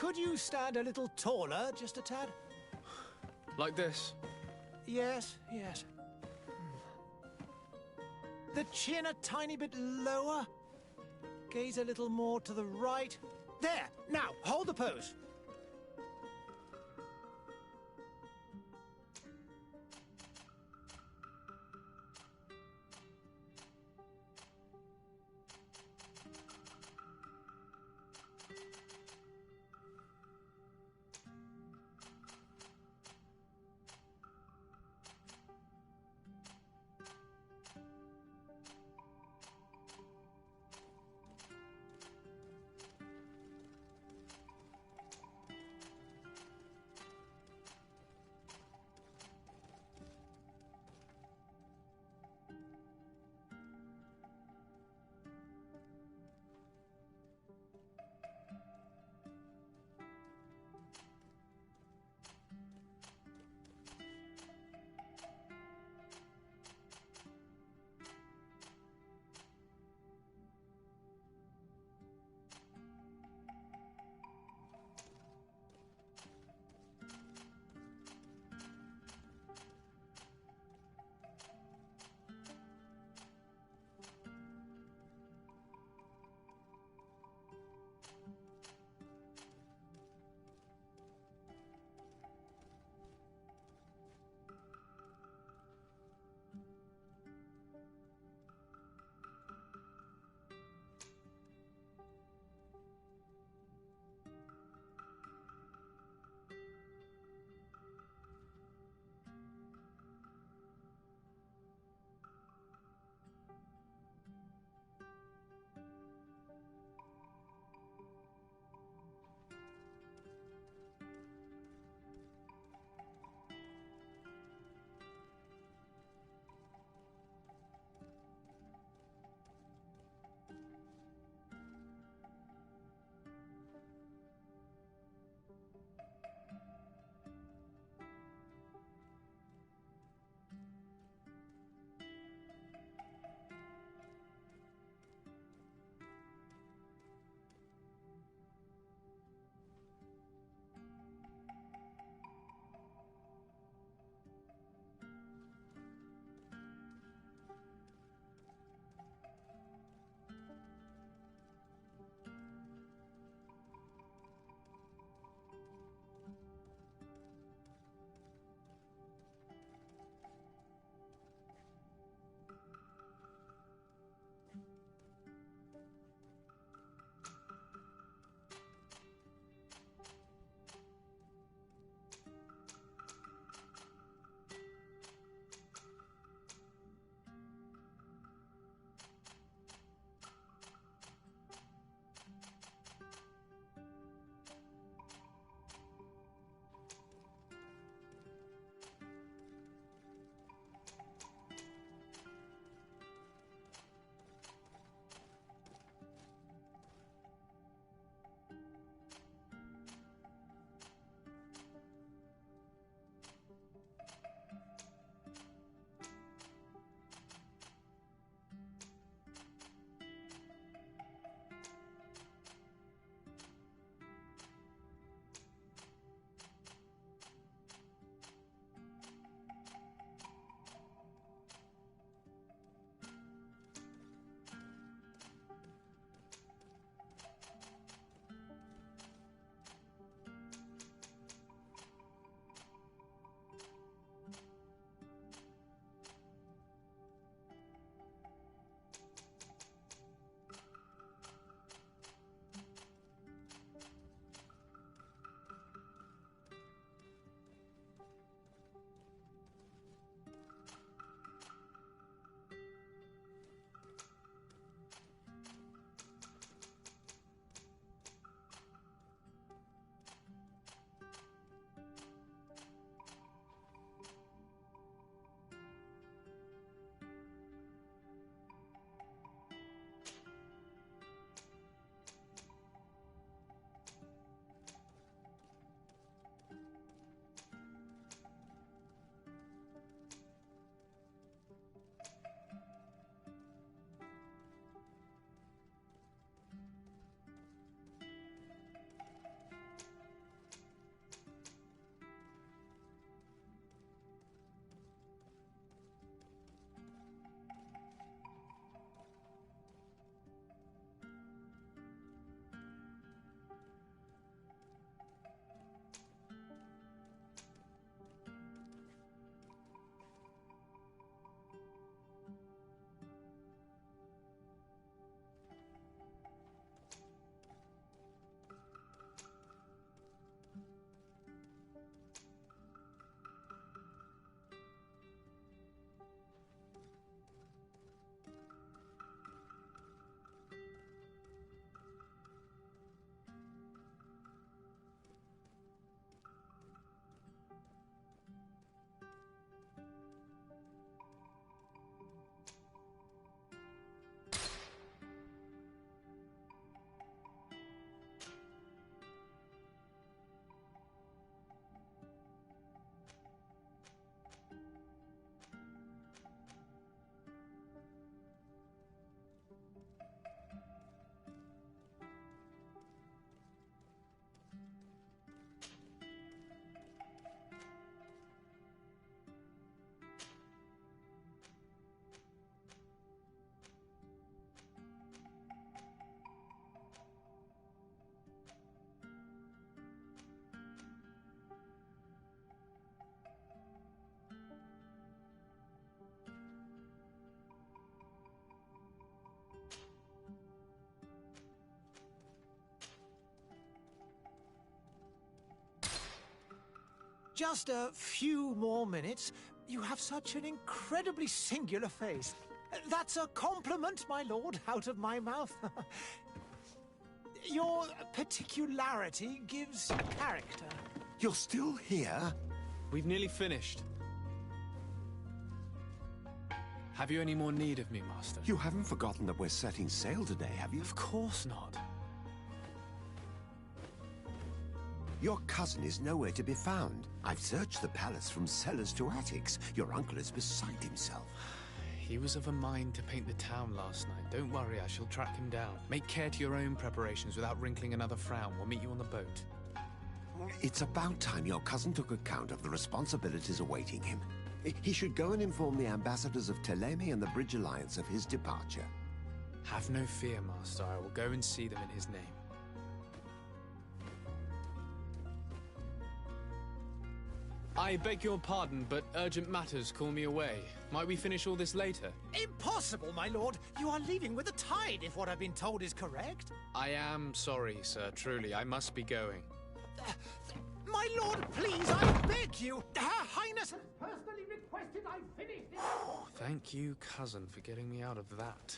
Could you stand a little taller, just a tad? Like this? Yes, yes. The chin a tiny bit lower. Gaze a little more to the right. There! Now, hold the pose. Just a few more minutes. You have such an incredibly singular face. That's a compliment, my lord, out of my mouth. Your particularity gives character. You're still here? We've nearly finished. Have you any more need of me, Master? You haven't forgotten that we're setting sail today, have you? Of course not. Your cousin is nowhere to be found. I've searched the palace from cellars to attics. Your uncle is beside himself. He was of a mind to paint the town last night. Don't worry, I shall track him down. Make care to your own preparations without wrinkling another frown. We'll meet you on the boat. It's about time your cousin took account of the responsibilities awaiting him. He should go and inform the ambassadors of Teleme and the Bridge Alliance of his departure. Have no fear, Master. I will go and see them in his name. I beg your pardon, but urgent matters call me away. Might we finish all this later? Impossible, my lord. You are leaving with the tide, if what I've been told is correct. I am sorry, sir. Truly, I must be going. My lord, please, I beg you. Her Highness has personally requested I finish this. Thank you, cousin, for getting me out of that.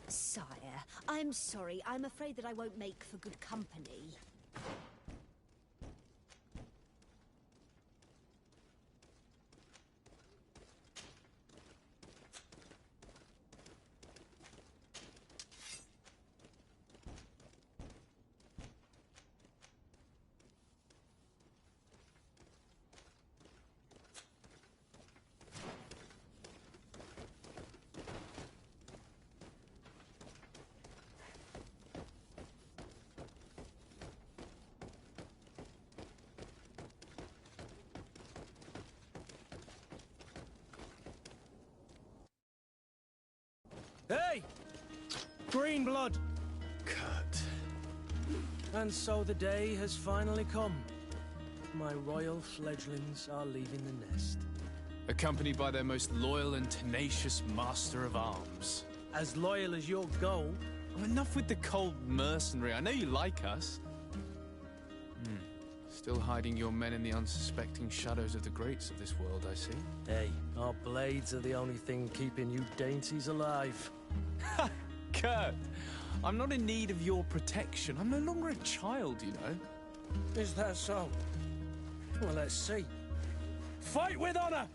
Sire, I'm sorry. I'm afraid that I won't make for good company. Hey! Green blood! Kurt. And so the day has finally come. My royal fledglings are leaving the nest. Accompanied by their most loyal and tenacious master of arms. As loyal as your gold. Oh, enough with the cold mercenary. I know you like us. Still hiding your men in the unsuspecting shadows of the greats of this world, I see. Hey, our blades are the only thing keeping you dainties alive. Ha! Kurt! I'm not in need of your protection. I'm no longer a child, you know. Is that so? Well, let's see. Fight with honor!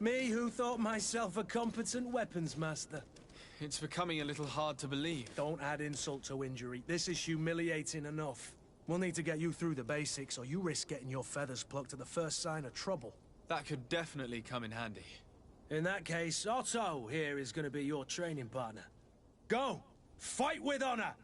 Me who thought myself a competent weapons master. It's becoming a little hard to believe. Don't add insult to injury. This is humiliating enough. We'll need to get you through the basics, or you risk getting your feathers plucked at the first sign of trouble. That could definitely come in handy. In that case, Otto here is going to be your training partner. Go! Fight with honor!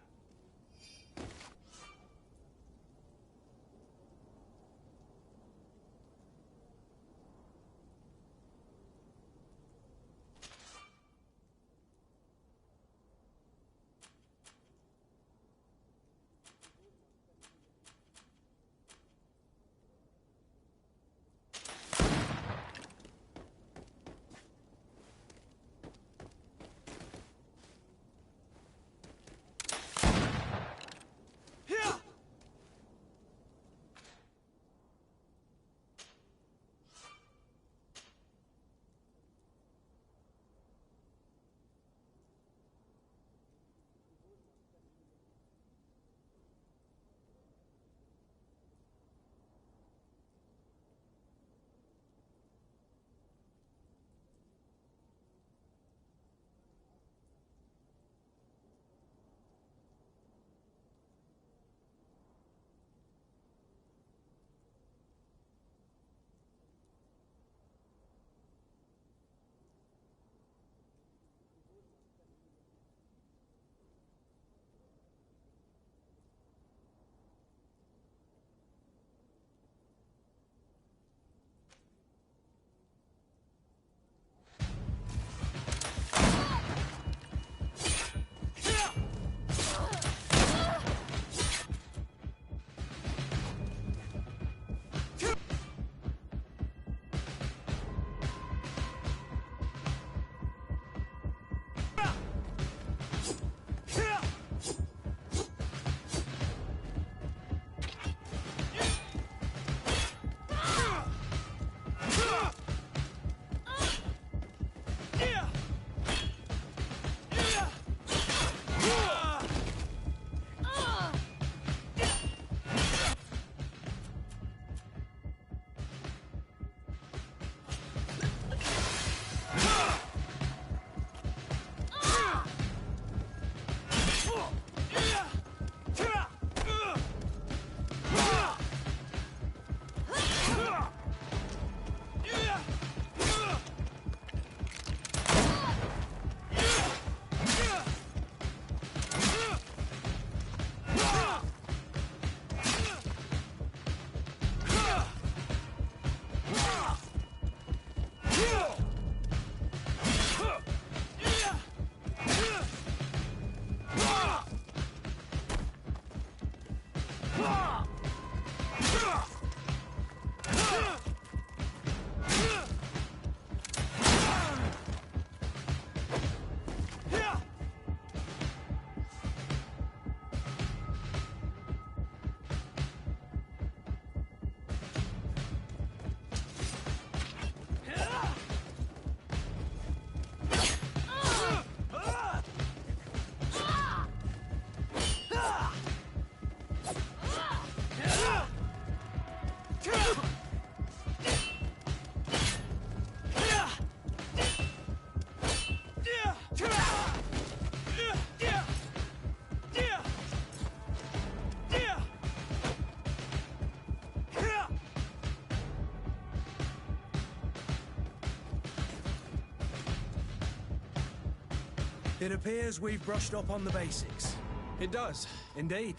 It appears we've brushed up on the basics. It does. Indeed.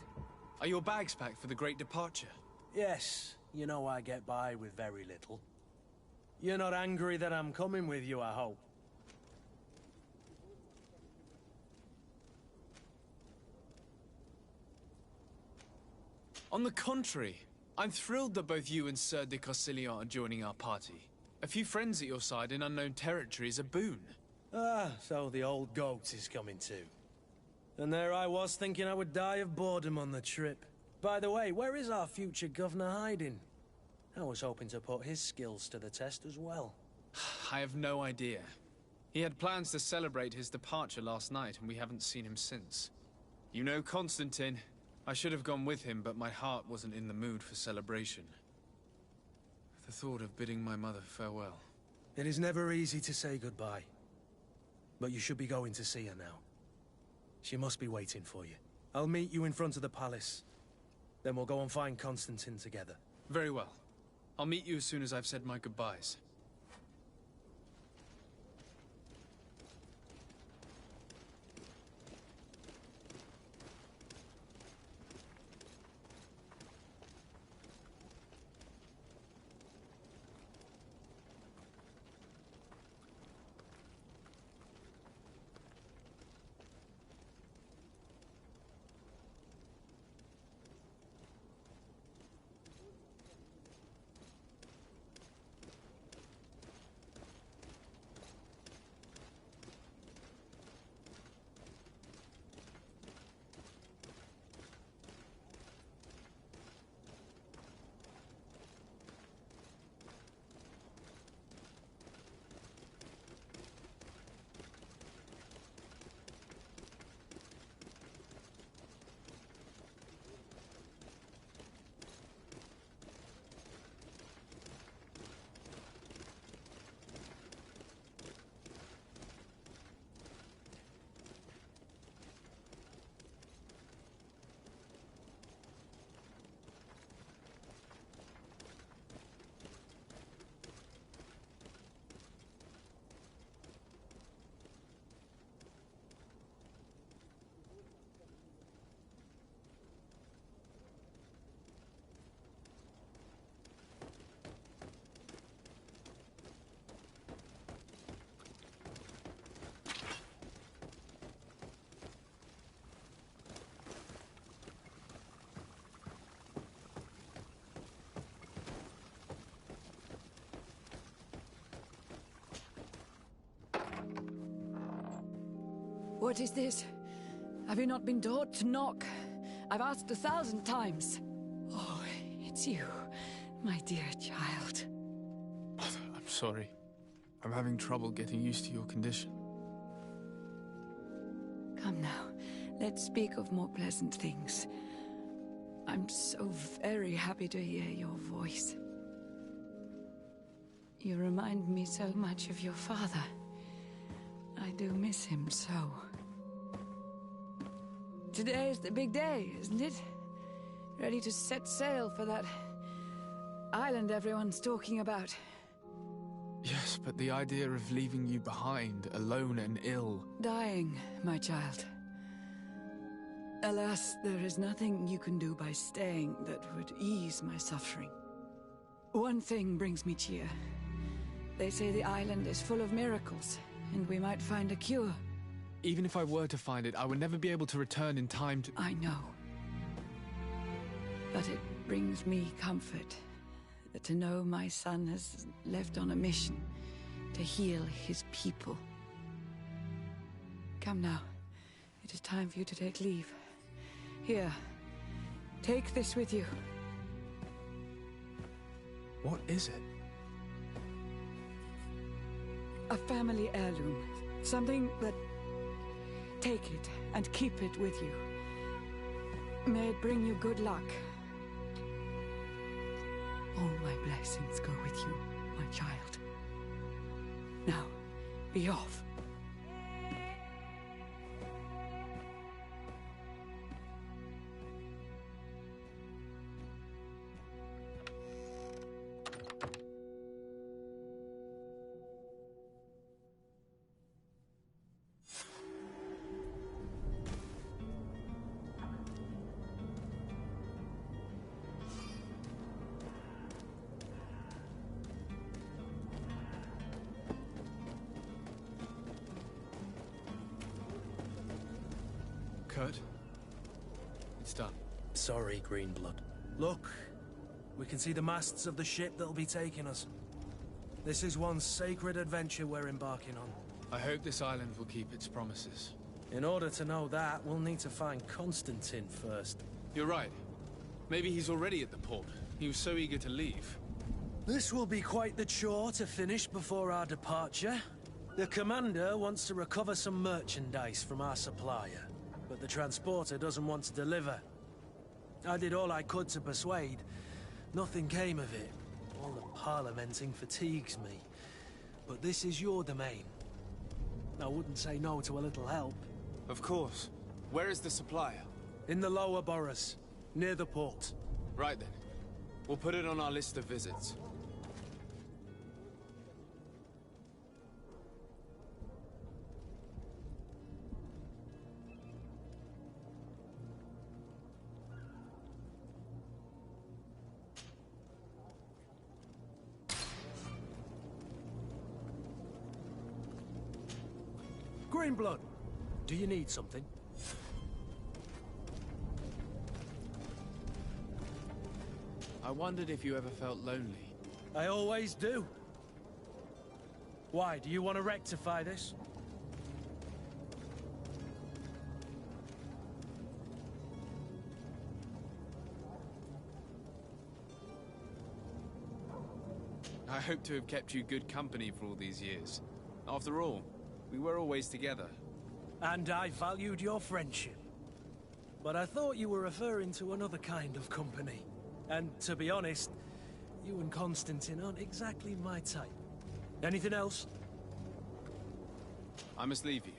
Are your bags packed for the great departure? Yes, you know I get by with very little. You're not angry that I'm coming with you, I hope. On the contrary, I'm thrilled that both you and Sir de Corsilion are joining our party. A few friends at your side in unknown territory is a boon. Ah, so the old goat is coming too. And there I was thinking I would die of boredom on the trip. By the way, where is our future governor hiding? I was hoping to put his skills to the test as well. I have no idea. He had plans to celebrate his departure last night, and we haven't seen him since. You know Constantine. I should have gone with him, but my heart wasn't in the mood for celebration. The thought of bidding my mother farewell. It is never easy to say goodbye. But you should be going to see her now. She must be waiting for you. I'll meet you in front of the palace. Then we'll go and find Constantine together. Very well. I'll meet you as soon as I've said my goodbyes. What is this? Have you not been taught to knock? I've asked 1,000 times. Oh, it's you, my dear child. I'm sorry. I'm having trouble getting used to your condition. Come now, let's speak of more pleasant things. I'm so very happy to hear your voice. You remind me so much of your father. I do miss him so. Today is the big day, isn't it? Ready to set sail for that island everyone's talking about. Yes, but the idea of leaving you behind, alone and ill... Dying, my child. Alas, there is nothing you can do by staying that would ease my suffering. One thing brings me cheer. They say the island is full of miracles, and we might find a cure. Even if I were to find it, I would never be able to return in time to... I know. But it brings me comfort to know my son has left on a mission to heal his people. Come now. It is time for you to take leave. Here, take this with you. What is it? A family heirloom. Something that... Take it and keep it with you. May it bring you good luck. All my blessings go with you, my child. Now, be off. Kurt, it's done. Sorry, Greenblood. Look, we can see the masts of the ship that'll be taking us. This is one sacred adventure we're embarking on. I hope this island will keep its promises. In order to know that, we'll need to find Constantine first. You're right. Maybe he's already at the port. He was so eager to leave. This will be quite the chore to finish before our departure. The commander wants to recover some merchandise from our supplier, but the transporter doesn't want to deliver. I did all I could to persuade. Nothing came of it. All the parliamenting fatigues me. but this is your domain. I wouldn't say no to a little help. Of course. Where is the supplier? In the lower boroughs, near the port. Right then. We'll put it on our list of visits. Greenblood, do you need something? I wondered if you ever felt lonely. I always do. Why, do you want to rectify this? I hope to have kept you good company for all these years. After all, we were always together. And I valued your friendship. But I thought you were referring to another kind of company. And to be honest, you and Constantine aren't exactly my type. Anything else? I must leave you.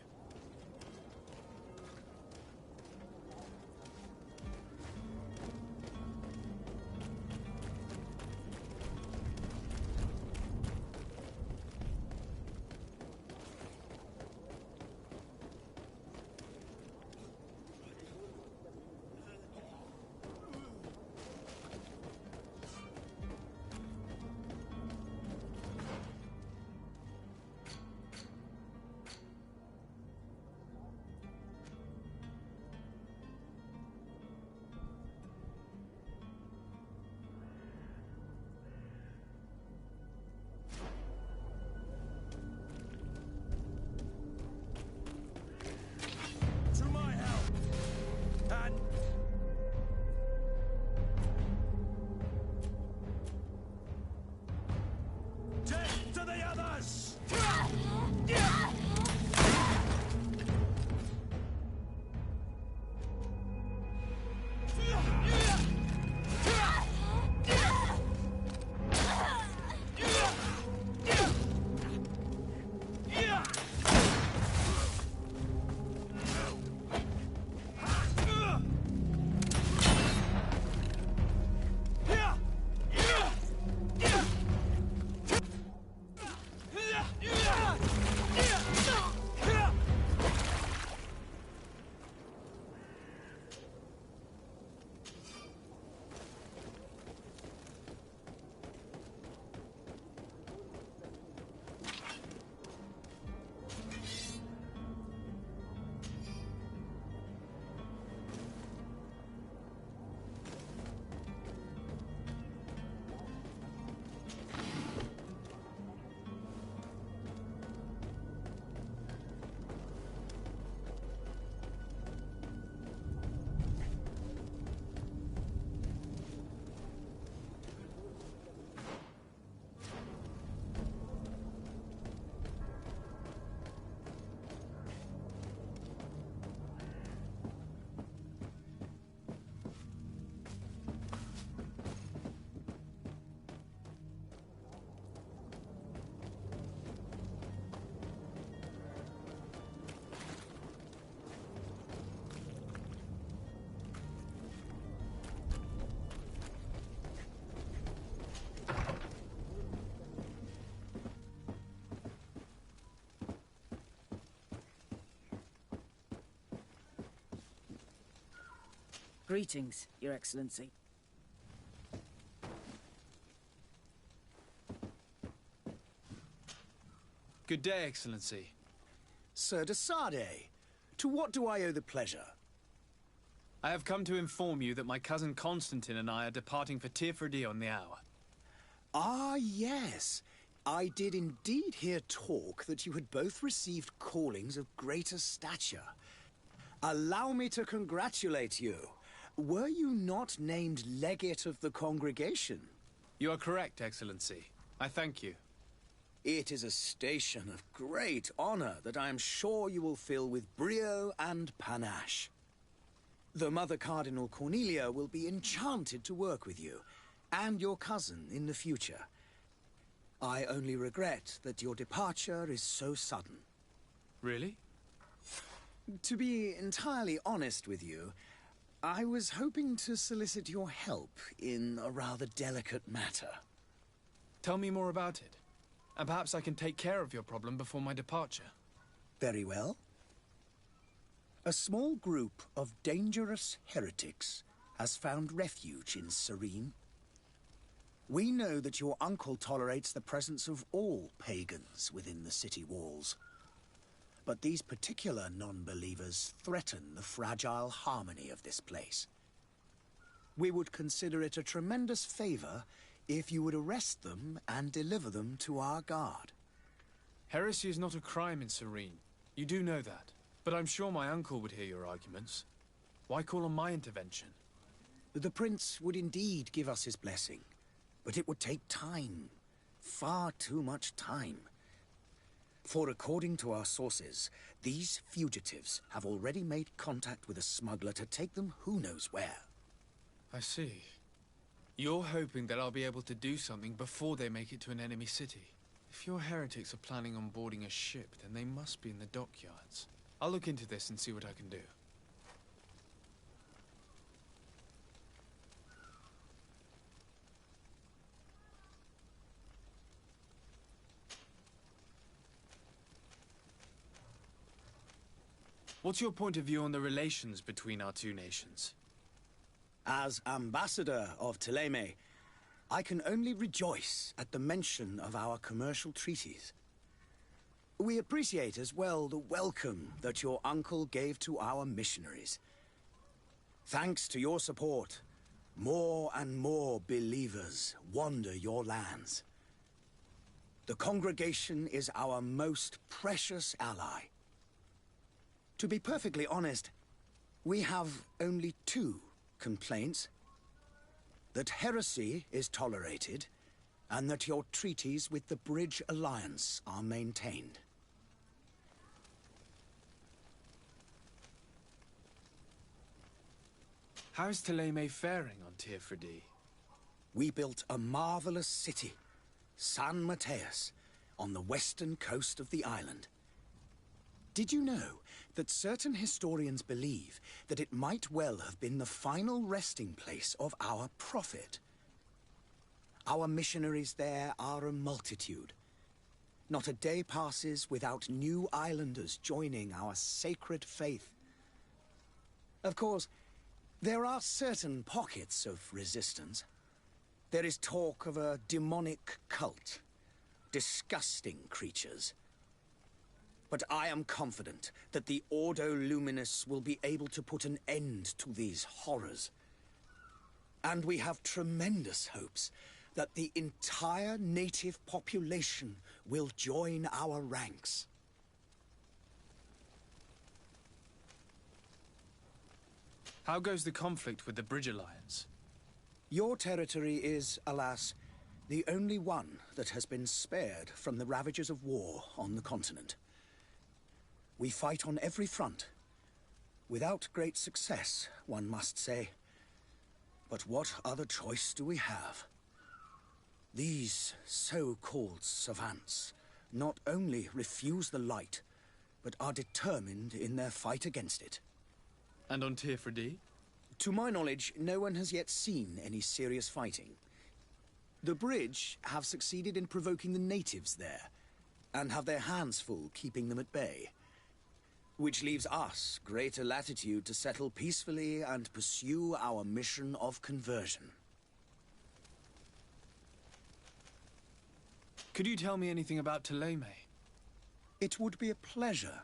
To my help! And... Death to the others! Greetings, Your Excellency. Good day, Excellency. Sir de Sade, to what do I owe the pleasure? I have come to inform you that my cousin Constantine and I are departing for Tirfredi on the hour. Ah, yes. I did indeed hear talk that you had both received callings of greater stature. Allow me to congratulate you. Were you not named legate of the congregation? You are correct, Excellency. I thank you. It is a station of great honor that I am sure you will fill with brio and panache. The Mother Cardinal Cornelia will be enchanted to work with you, and your cousin in the future. I only regret that your departure is so sudden. Really? To be entirely honest with you, I was hoping to solicit your help in a rather delicate matter. Tell me more about it, and perhaps I can take care of your problem before my departure. Very well. A small group of dangerous heretics has found refuge in Serene. We know that your uncle tolerates the presence of all pagans within the city walls. But these particular non-believers threaten the fragile harmony of this place. We would consider it a tremendous favor if you would arrest them and deliver them to our guard. Heresy is not a crime in Serene. You do know that. But I'm sure my uncle would hear your arguments. Why call on my intervention? The prince would indeed give us his blessing, but it would take time. Far too much time. For according to our sources, these fugitives have already made contact with a smuggler to take them who knows where. I see. You're hoping that I'll be able to do something before they make it to an enemy city. If your heretics are planning on boarding a ship, then they must be in the dockyards. I'll look into this and see what I can do. What's your point of view on the relations between our two nations? As ambassador of Thélème, I can only rejoice at the mention of our commercial treaties. We appreciate as well the welcome that your uncle gave to our missionaries. Thanks to your support, more and more believers wander your lands. The congregation is our most precious ally. To be perfectly honest, we have only two complaints. That heresy is tolerated, and that your treaties with the Bridge Alliance are maintained. How is Thélème faring on Tirfredi? We built a marvelous city, San Mateus, on the western coast of the island. Did you know that certain historians believe that it might well have been the final resting place of our prophet? Our missionaries there are a multitude. Not a day passes without new islanders joining our sacred faith. Of course, there are certain pockets of resistance. There is talk of a demonic cult, disgusting creatures. But I am confident that the Ordo Luminous will be able to put an end to these horrors. And we have tremendous hopes that the entire native population will join our ranks. How goes the conflict with the Bridge Alliance? Your territory is, alas, the only one that has been spared from the ravages of war on the continent. We fight on every front. Without great success, one must say. But what other choice do we have? These so-called savants not only refuse the light, but are determined in their fight against it. And on Tirfredi? To my knowledge, no one has yet seen any serious fighting. The Bridge have succeeded in provoking the natives there, and have their hands full keeping them at bay. Which leaves us greater latitude to settle peacefully and pursue our mission of conversion. Could you tell me anything about Thélème? It would be a pleasure.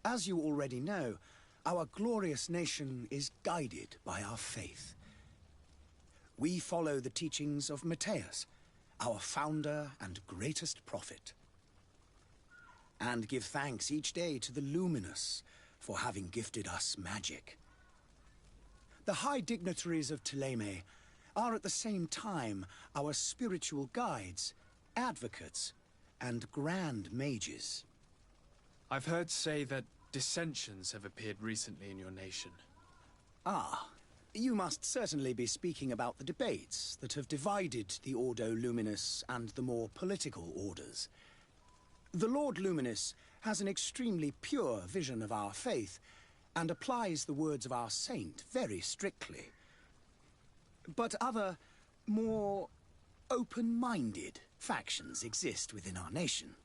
As you already know, our glorious nation is guided by our faith. We follow the teachings of Mateus, our founder and greatest prophet. And give thanks each day to the Luminous for having gifted us magic. The high dignitaries of Thélème are at the same time our spiritual guides, advocates, and grand mages. I've heard say that dissensions have appeared recently in your nation. Ah, You must certainly be speaking about the debates that have divided the Ordo Luminis and the more political orders. The Lord Luminis has an extremely pure vision of our faith and applies the words of our saint very strictly. But other, more open-minded factions exist within our nation.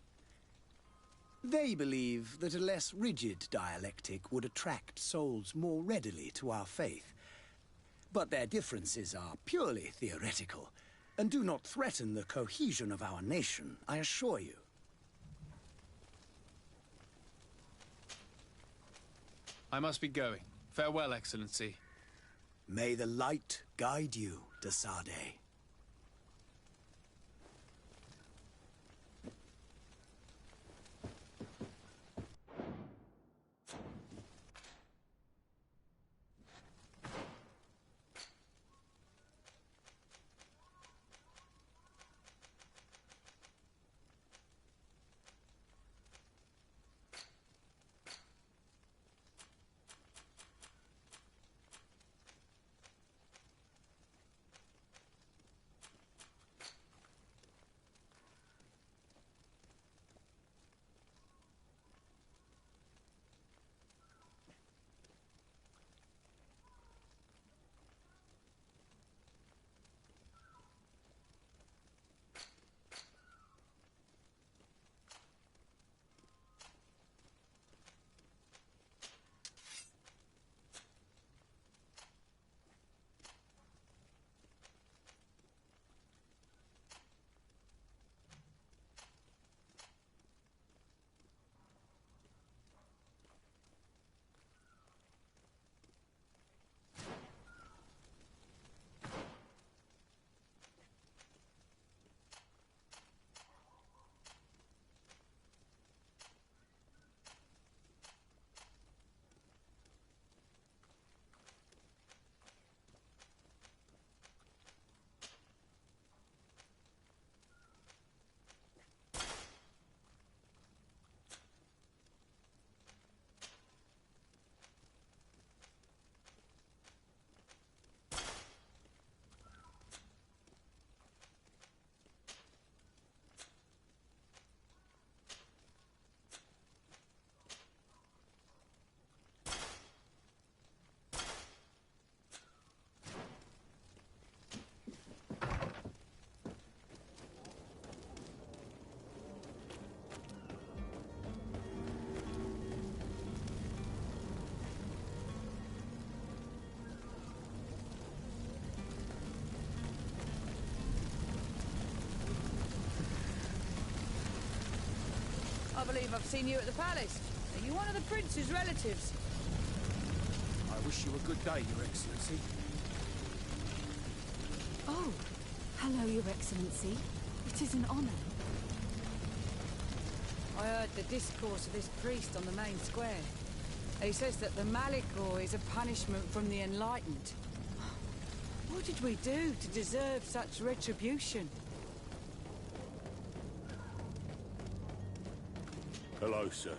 They believe that a less rigid dialectic would attract souls more readily to our faith. But their differences are purely theoretical, and do not threaten the cohesion of our nation, I assure you. I must be going. Farewell, Excellency. May the light guide you, Dasade. I believe I've seen you at the palace. Are you one of the prince's relatives? I wish you a good day, Your Excellency. Oh, hello, Your Excellency. It is an honor. I heard the discourse of this priest on the main square. He says that the Malicor is a punishment from the Enlightened. What did we do to deserve such retribution? Hello, sir.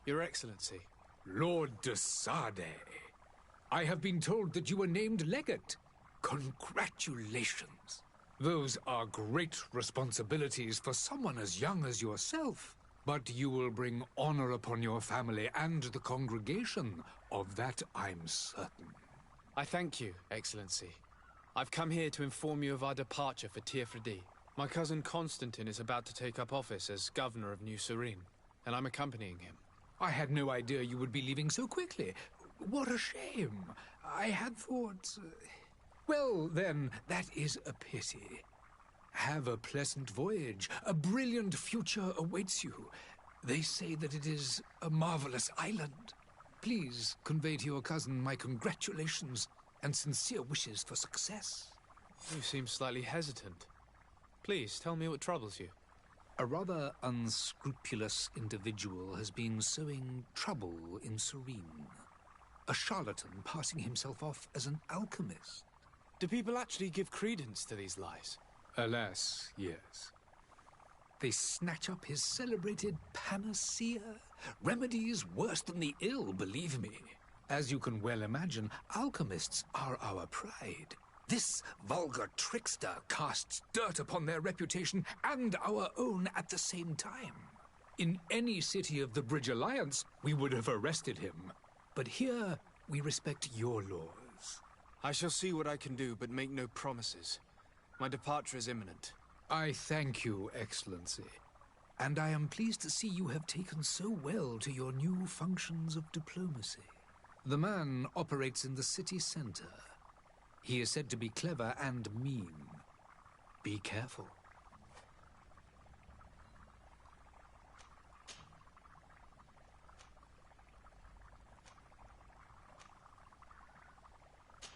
Your Excellency. Lord Dasade, I have been told that you were named legate. Congratulations. Those are great responsibilities for someone as young as yourself. But you will bring honor upon your family and the congregation. Of that, I'm certain. I thank you, Excellency. I've come here to inform you of our departure for Tiefredi. My cousin Constantine is about to take up office as governor of New Serene, and I'm accompanying him. I had no idea you would be leaving so quickly. What a shame. I had thought... Well, then, that is a pity. Have a pleasant voyage. A brilliant future awaits you. They say that it is a marvelous island. Please convey to your cousin my congratulations and sincere wishes for success. You seem slightly hesitant. Please, tell me what troubles you. A rather unscrupulous individual has been sowing trouble in Serene. A charlatan passing himself off as an alchemist. Do people actually give credence to these lies? Alas, yes. They snatch up his celebrated panacea. Remedies worse than the ill, believe me. As you can well imagine, alchemists are our pride. This vulgar trickster casts dirt upon their reputation and our own at the same time. In any city of the Bridge Alliance, we would have arrested him. But here, we respect your laws. I shall see what I can do, but make no promises. My departure is imminent. I thank you, Excellency. And I am pleased to see you have taken so well to your new functions of diplomacy. The man operates in the city center. He is said to be clever and mean. Be careful.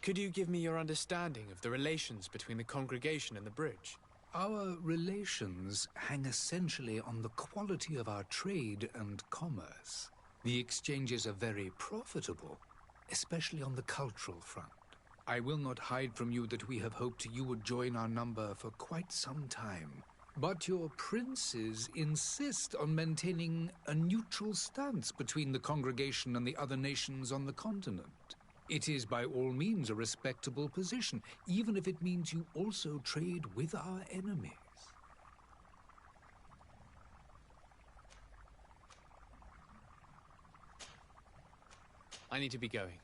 Could you give me your understanding of the relations between the congregation and the bridge? Our relations hang essentially on the quality of our trade and commerce. The exchanges are very profitable, especially on the cultural front. I will not hide from you that we have hoped you would join our number for quite some time. But your princes insist on maintaining a neutral stance between the congregation and the other nations on the continent. It is by all means a respectable position, even if it means you also trade with our enemies. I need to be going.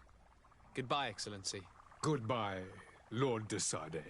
Goodbye, Excellency. Goodbye, Lord de Sade.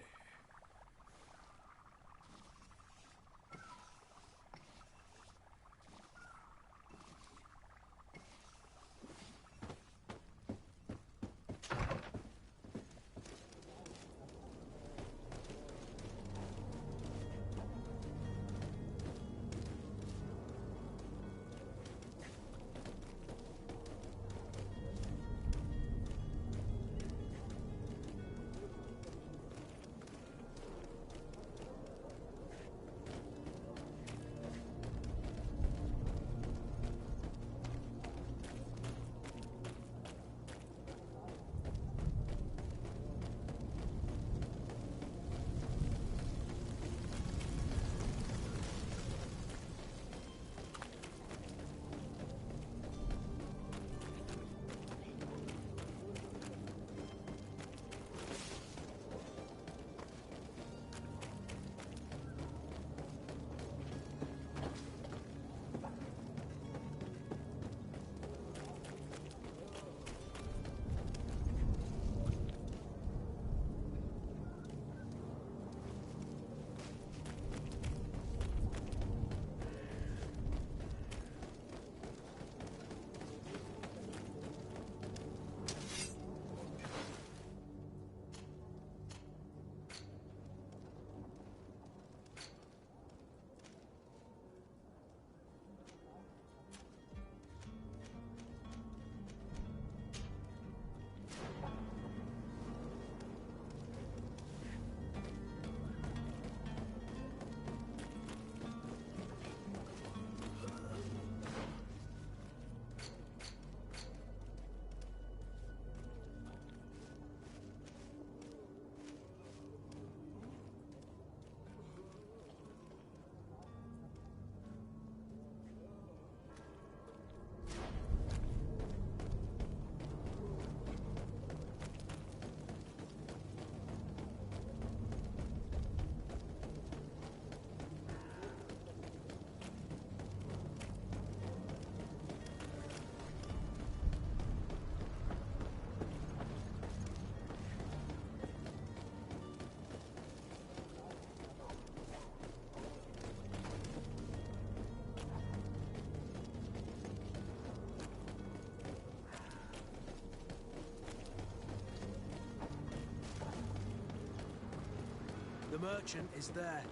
The merchant is there.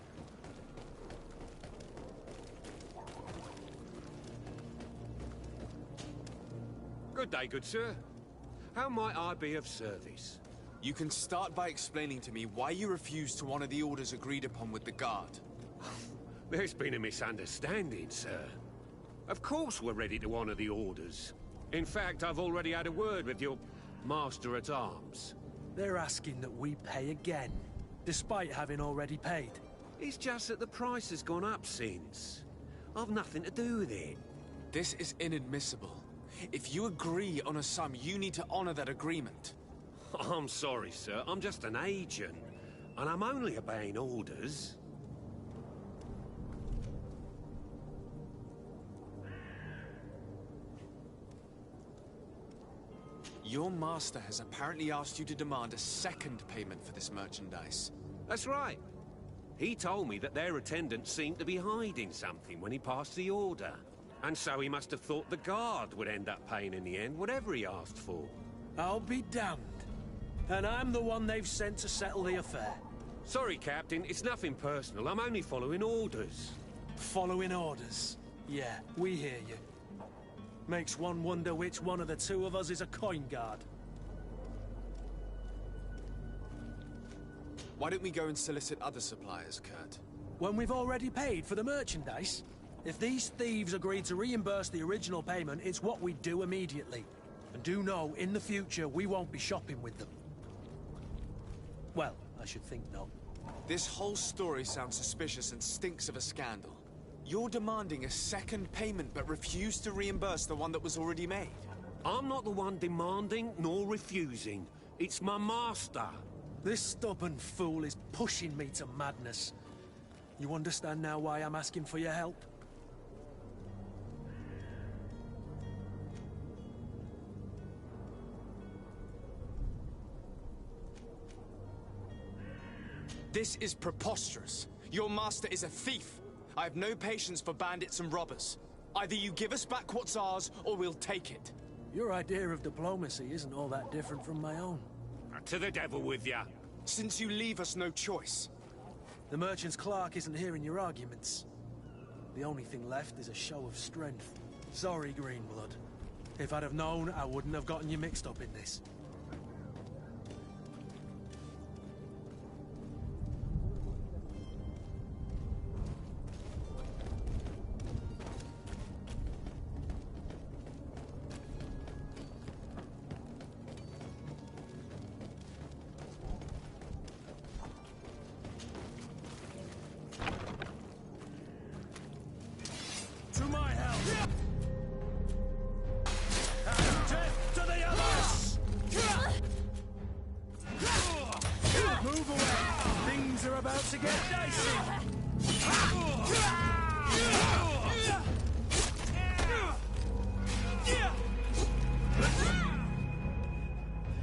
Good day, good sir. How might I be of service? You can start by explaining to me why you refused to honor the orders agreed upon with the guard. There's been a misunderstanding, sir. Of course we're ready to honor the orders. In fact, I've already had a word with your master-at-arms. They're asking that we pay again, despite having already paid. It's just that the price has gone up since. I've nothing to do with it. This is inadmissible. If you agree on a sum, you need to honor that agreement. I'm sorry, sir. I'm just an agent. And I'm only obeying orders. Your master has apparently asked you to demand a second payment for this merchandise. That's right. He told me that their attendant seemed to be hiding something when he passed the order. And so he must have thought the guard would end up paying in the end, whatever he asked for. I'll be damned. And I'm the one they've sent to settle the affair. Sorry, Captain, it's nothing personal. I'm only following orders. Following orders? Yeah, we hear you. Makes one wonder which one of the two of us is a coin guard. Why don't we go and solicit other suppliers, Kurt? When we've already paid for the merchandise? If these thieves agree to reimburse the original payment, it's what we do immediately. And do know, in the future, we won't be shopping with them. Well, I should think not. This whole story sounds suspicious and stinks of a scandal. You're demanding a second payment but refuse to reimburse the one that was already made. I'm not the one demanding nor refusing. It's my master. This stubborn fool is pushing me to madness. You understand now why I'm asking for your help? This is preposterous. Your master is a thief. I have no patience for bandits and robbers. Either you give us back what's ours, or we'll take it. Your idea of diplomacy isn't all that different from my own. To the devil with ya. Since you leave us no choice. The merchant's clerk isn't hearing your arguments. The only thing left is a show of strength. Sorry, Greenblood. If I'd have known, I wouldn't have gotten you mixed up in this.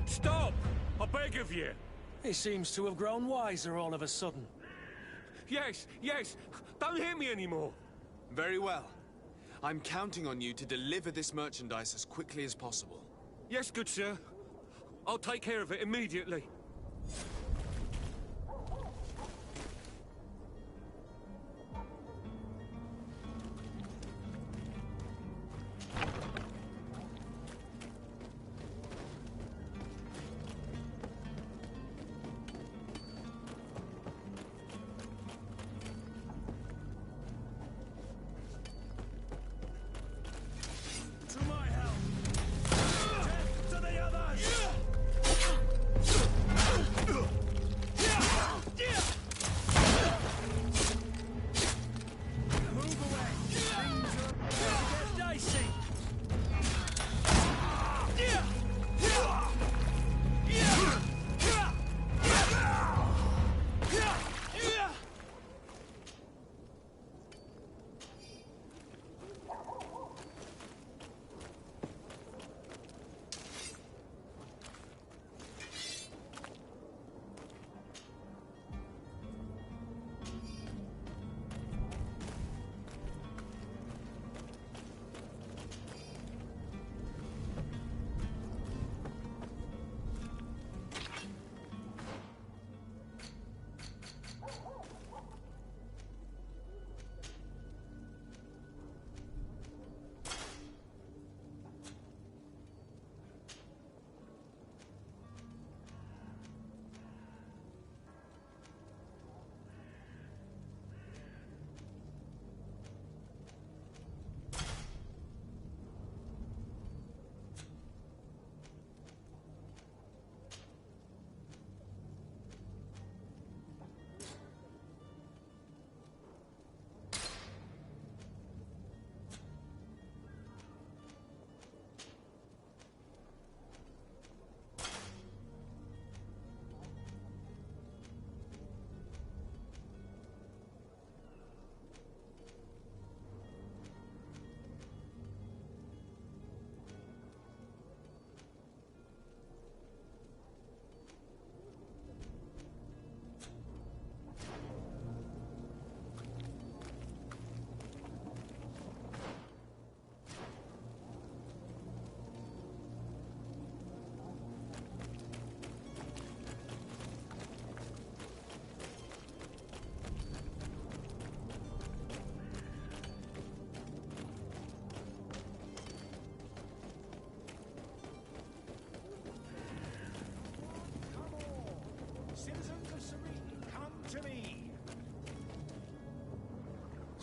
Stop! I beg of you! He seems to have grown wiser all of a sudden. Yes, yes! Don't hit me anymore! Very well. I'm counting on you to deliver this merchandise as quickly as possible. Yes, good sir. I'll take care of it immediately. To the others!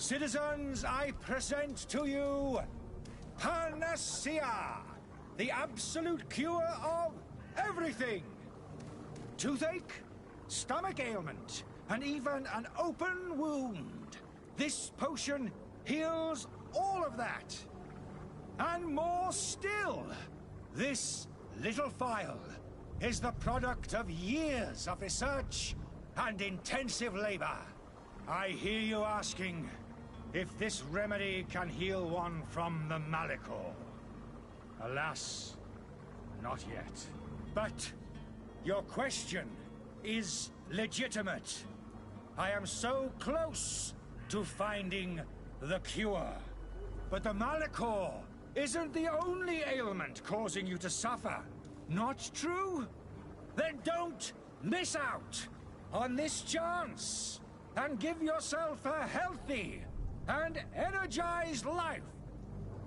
Citizens, I present to you Panacea, the absolute cure of everything. Toothache, stomach ailment, and even an open wound. This potion heals all of that. And more still, this little phial is the product of years of research and intensive labor. I hear you asking if this remedy can heal one from the Malachor. Alas, not yet. But your question is legitimate. I am so close to finding the cure. But the Malachor isn't the only ailment causing you to suffer. Not true? Then don't miss out on this chance and give yourself a healthy and energized life.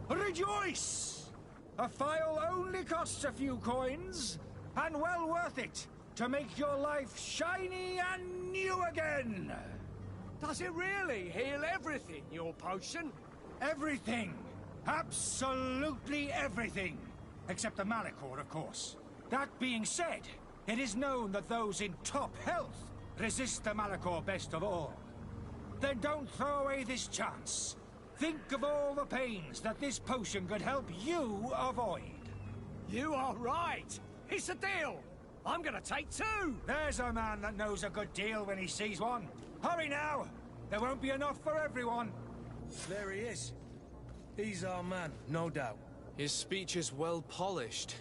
Rejoice! A phial only costs a few coins, and well worth it to make your life shiny and new again. Does it really heal everything, your potion? Everything. Absolutely everything. Except the Malachor, of course. That being said, it is known that those in top health resist the Malachor best of all. Then don't throw away this chance. Think of all the pains that this potion could help you avoid. You are right. It's a deal. I'm gonna take two. There's a man that knows a good deal when he sees one. Hurry now. There won't be enough for everyone. There he is. He's our man, no doubt. His speech is well polished.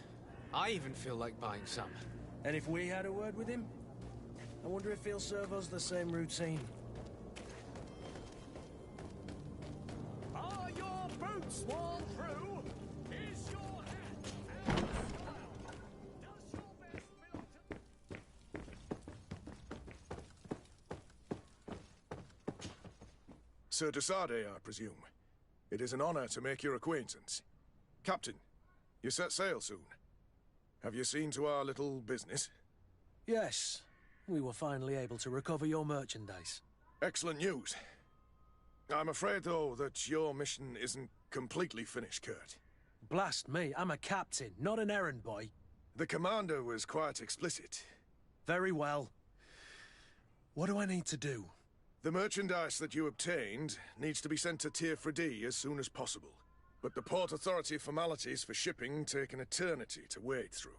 I even feel like buying some. And if we had a word with him? I wonder if he'll serve us the same routine. Are your boots worn through? Is your hat and style? Does your vest belong to... Sir Desade, I presume. It is an honor to make your acquaintance. Captain, you set sail soon. Have you seen to our little business? Yes. We were finally able to recover your merchandise. Excellent news. I'm afraid, though, that your mission isn't completely finished, Kurt. Blast me, I'm a captain, not an errand boy. The commander was quite explicit. Very well. What do I need to do? The merchandise that you obtained needs to be sent to Tier 4D as soon as possible. But the Port Authority formalities for shipping take an eternity to wade through.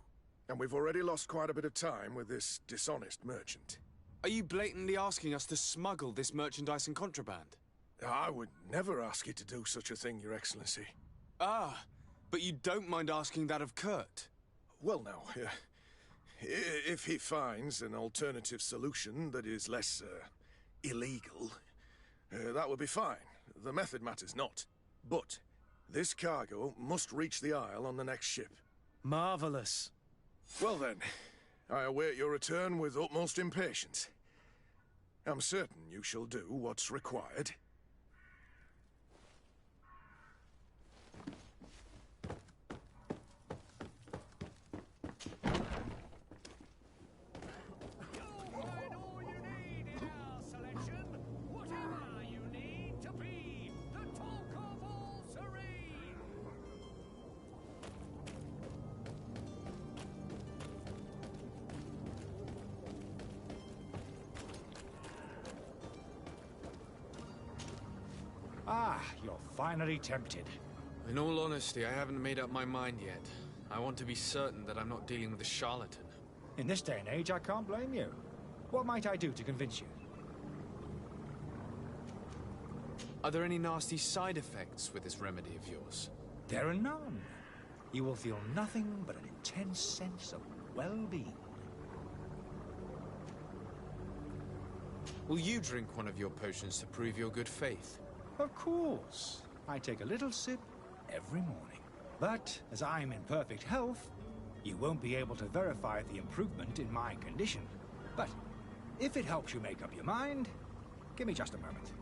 And we've already lost quite a bit of time with this dishonest merchant. Are you blatantly asking us to smuggle this merchandise and contraband? I would never ask you to do such a thing, Your Excellency. Ah, but you don't mind asking that of Kurt? Well, now, if he finds an alternative solution that is less, illegal, that would be fine. The method matters not. But this cargo must reach the Isle on the next ship. Marvelous. Well then, I await your return with utmost impatience. I'm certain you shall do what's required. Ah, you're finally tempted. In all honesty, I haven't made up my mind yet. I want to be certain that I'm not dealing with a charlatan. In this day and age, I can't blame you. What might I do to convince you? Are there any nasty side effects with this remedy of yours? There are none. You will feel nothing but an intense sense of well-being. Will you drink one of your potions to prove your good faith? Of course. I take a little sip every morning. But as I'm in perfect health, you won't be able to verify the improvement in my condition. But if it helps you make up your mind, give me just a moment.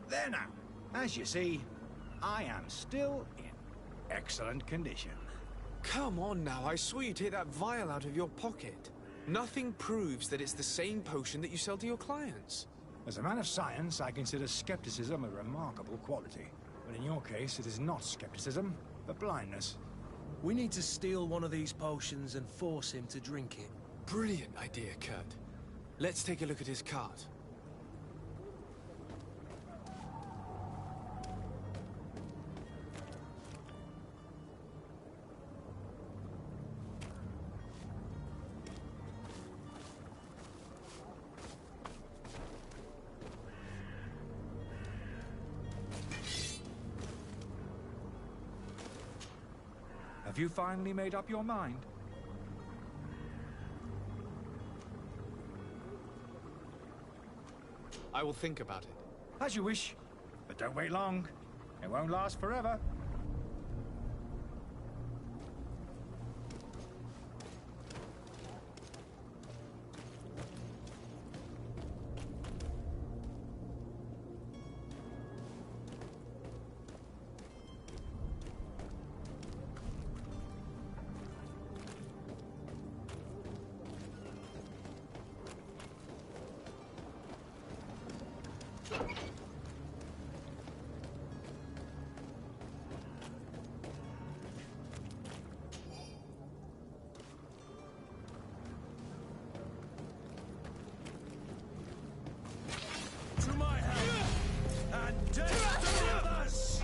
There now. As you see, I am still in excellent condition. Come on now, I saw you take that vial out of your pocket. Nothing proves that it's the same potion that you sell to your clients. As a man of science, I consider skepticism a remarkable quality. But in your case, it is not skepticism, but blindness. We need to steal one of these potions and force him to drink it. Brilliant idea, Kurt. Let's take a look at his cart. Have you finally made up your mind? I will think about it. As you wish, but don't wait long. It won't last forever. To my hand, and death to the others!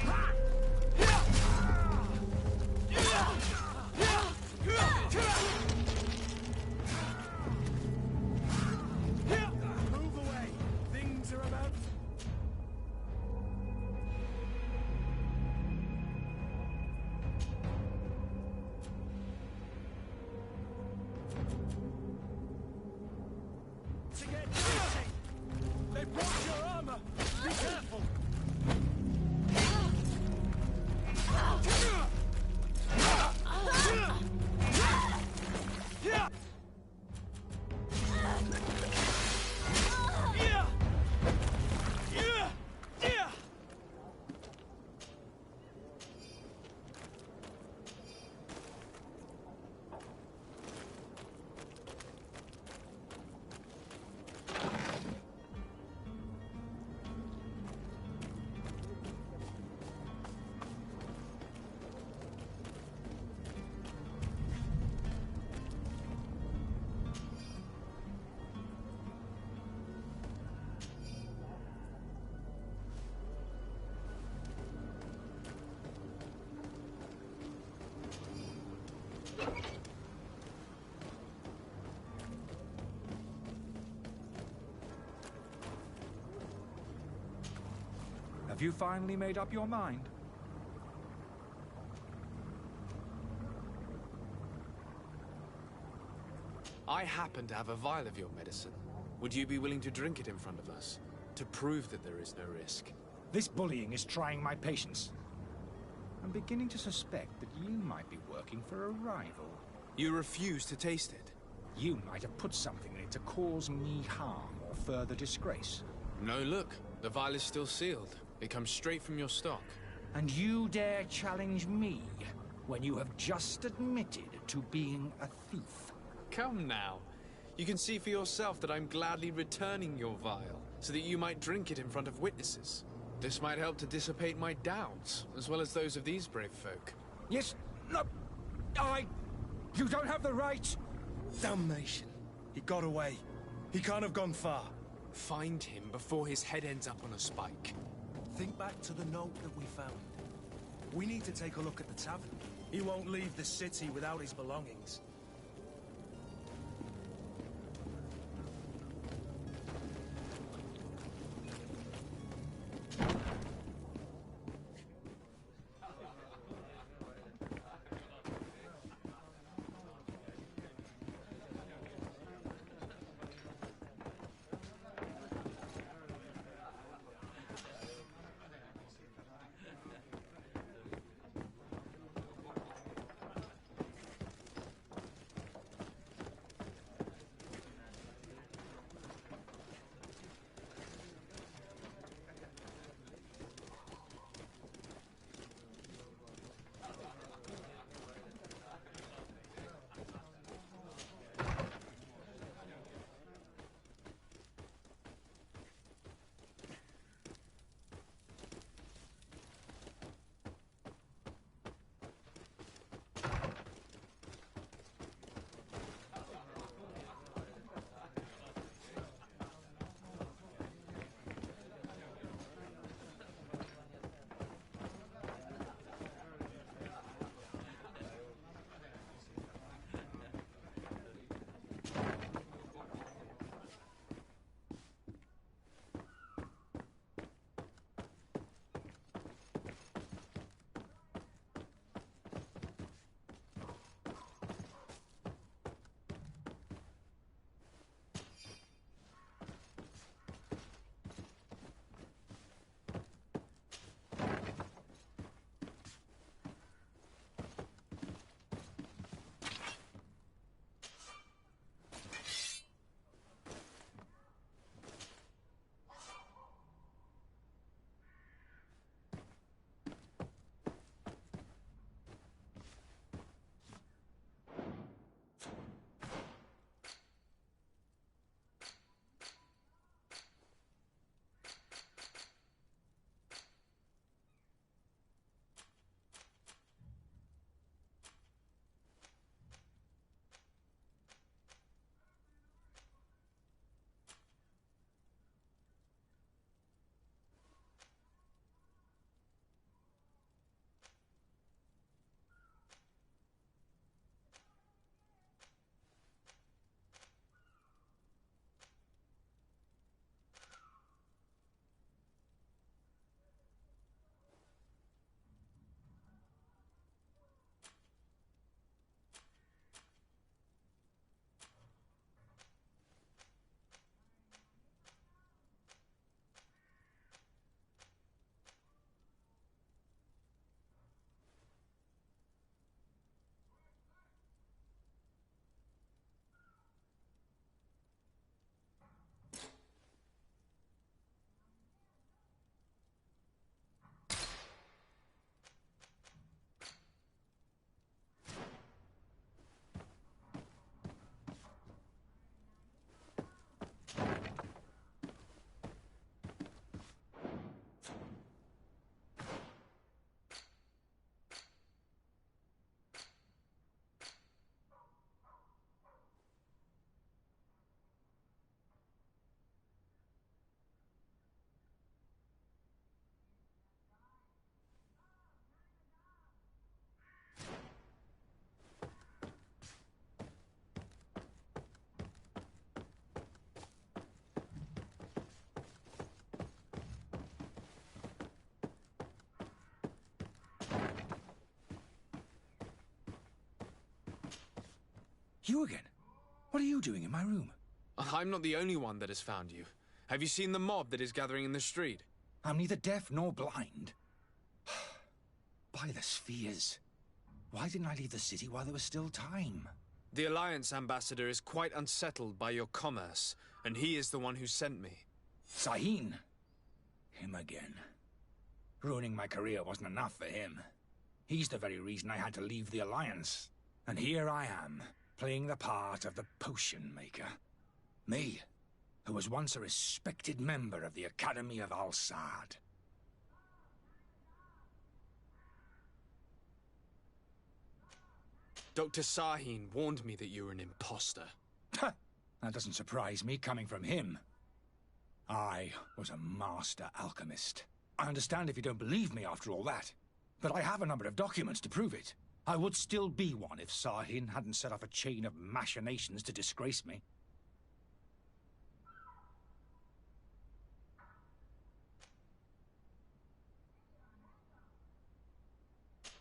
Move away! Things are about... to get busy! They brought your armor! Be careful! Have you finally made up your mind? I happen to have a vial of your medicine. Would you be willing to drink it in front of us? To prove that there is no risk? This bullying is trying my patience. I'm beginning to suspect that you might be working for a rival. You refuse to taste it? You might have put something in it to cause me harm or further disgrace. No, look. The vial is still sealed. It comes straight from your stock. And you dare challenge me when you have just admitted to being a thief? Come now. You can see for yourself that I'm gladly returning your vial, so that you might drink it in front of witnesses. This might help to dissipate my doubts, as well as those of these brave folk. Yes, no, you don't have the right! Damnation. He got away. He can't have gone far. Find him before his head ends up on a spike. Think back to the note that we found. We need to take a look at the tavern. He won't leave the city without his belongings. You again? What are you doing in my room? I'm not the only one that has found you. Have you seen the mob that is gathering in the street? I'm neither deaf nor blind. By the spheres. Why didn't I leave the city while there was still time? The Alliance ambassador is quite unsettled by your commerce, and he is the one who sent me. Sahin. Him again. Ruining my career wasn't enough for him. He's the very reason I had to leave the Alliance. And here I am, playing the part of the potion maker. Me, who was once a respected member of the Academy of Al-Sad. Dr. Sahin warned me that you were an imposter. That doesn't surprise me, coming from him. I was a master alchemist. I understand if you don't believe me after all that, but I have a number of documents to prove it. I would still be one if Sahin hadn't set off a chain of machinations to disgrace me.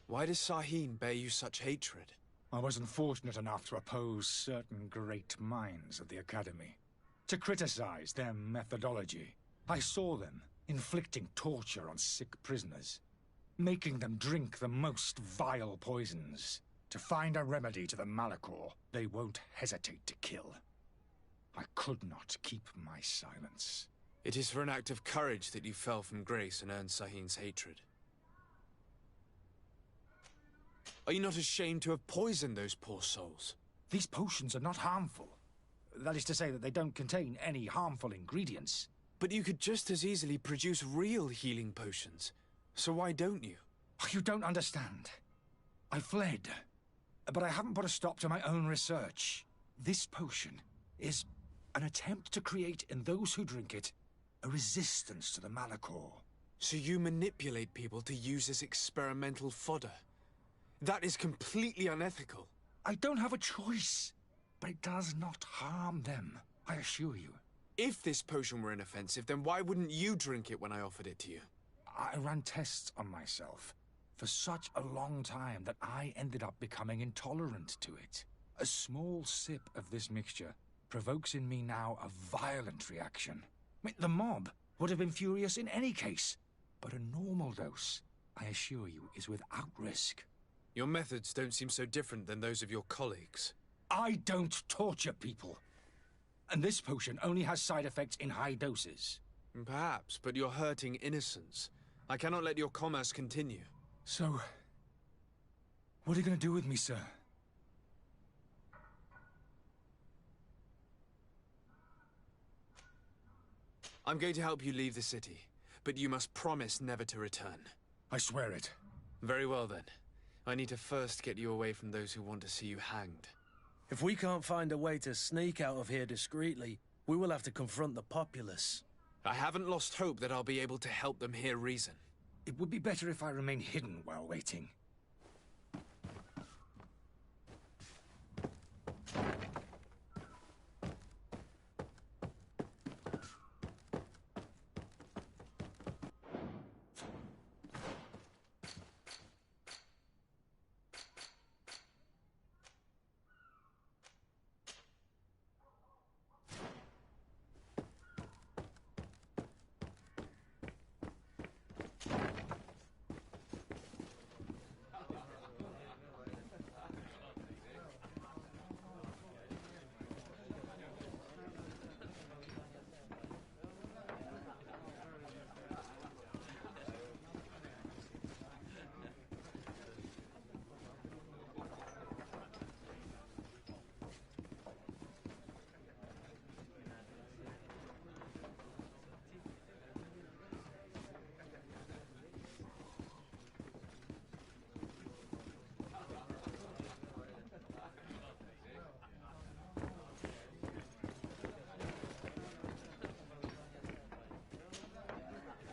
Why does Sahin bear you such hatred? I wasn't fortunate enough to oppose certain great minds of the Academy, to criticize their methodology. I saw them inflicting torture on sick prisoners, making them drink the most vile poisons. To find a remedy to the Malachor, they won't hesitate to kill. I could not keep my silence. It is for an act of courage that you fell from grace and earned Sahin's hatred. Are you not ashamed to have poisoned those poor souls? These potions are not harmful. That is to say that they don't contain any harmful ingredients. But you could just as easily produce real healing potions. So why don't you? You don't understand. I fled, but I haven't put a stop to my own research. This potion is an attempt to create in those who drink it a resistance to the Malachor. So you manipulate people to use as experimental fodder? That is completely unethical. I don't have a choice, but it does not harm them, I assure you. If this potion were inoffensive, then why wouldn't you drink it when I offered it to you? I ran tests on myself for such a long time that I ended up becoming intolerant to it. A small sip of this mixture provokes in me now a violent reaction. I mean, the mob would have been furious in any case, but a normal dose, I assure you, is without risk. Your methods don't seem so different than those of your colleagues. I don't torture people. And this potion only has side effects in high doses. Perhaps, but you're hurting innocents. I cannot let your commerce continue. So, what are you going to do with me, sir? I'm going to help you leave the city, but you must promise never to return. I swear it. Very well, then. I need to first get you away from those who want to see you hanged. If we can't find a way to sneak out of here discreetly, we will have to confront the populace. I haven't lost hope that I'll be able to help them hear reason. It would be better if I remain hidden while waiting.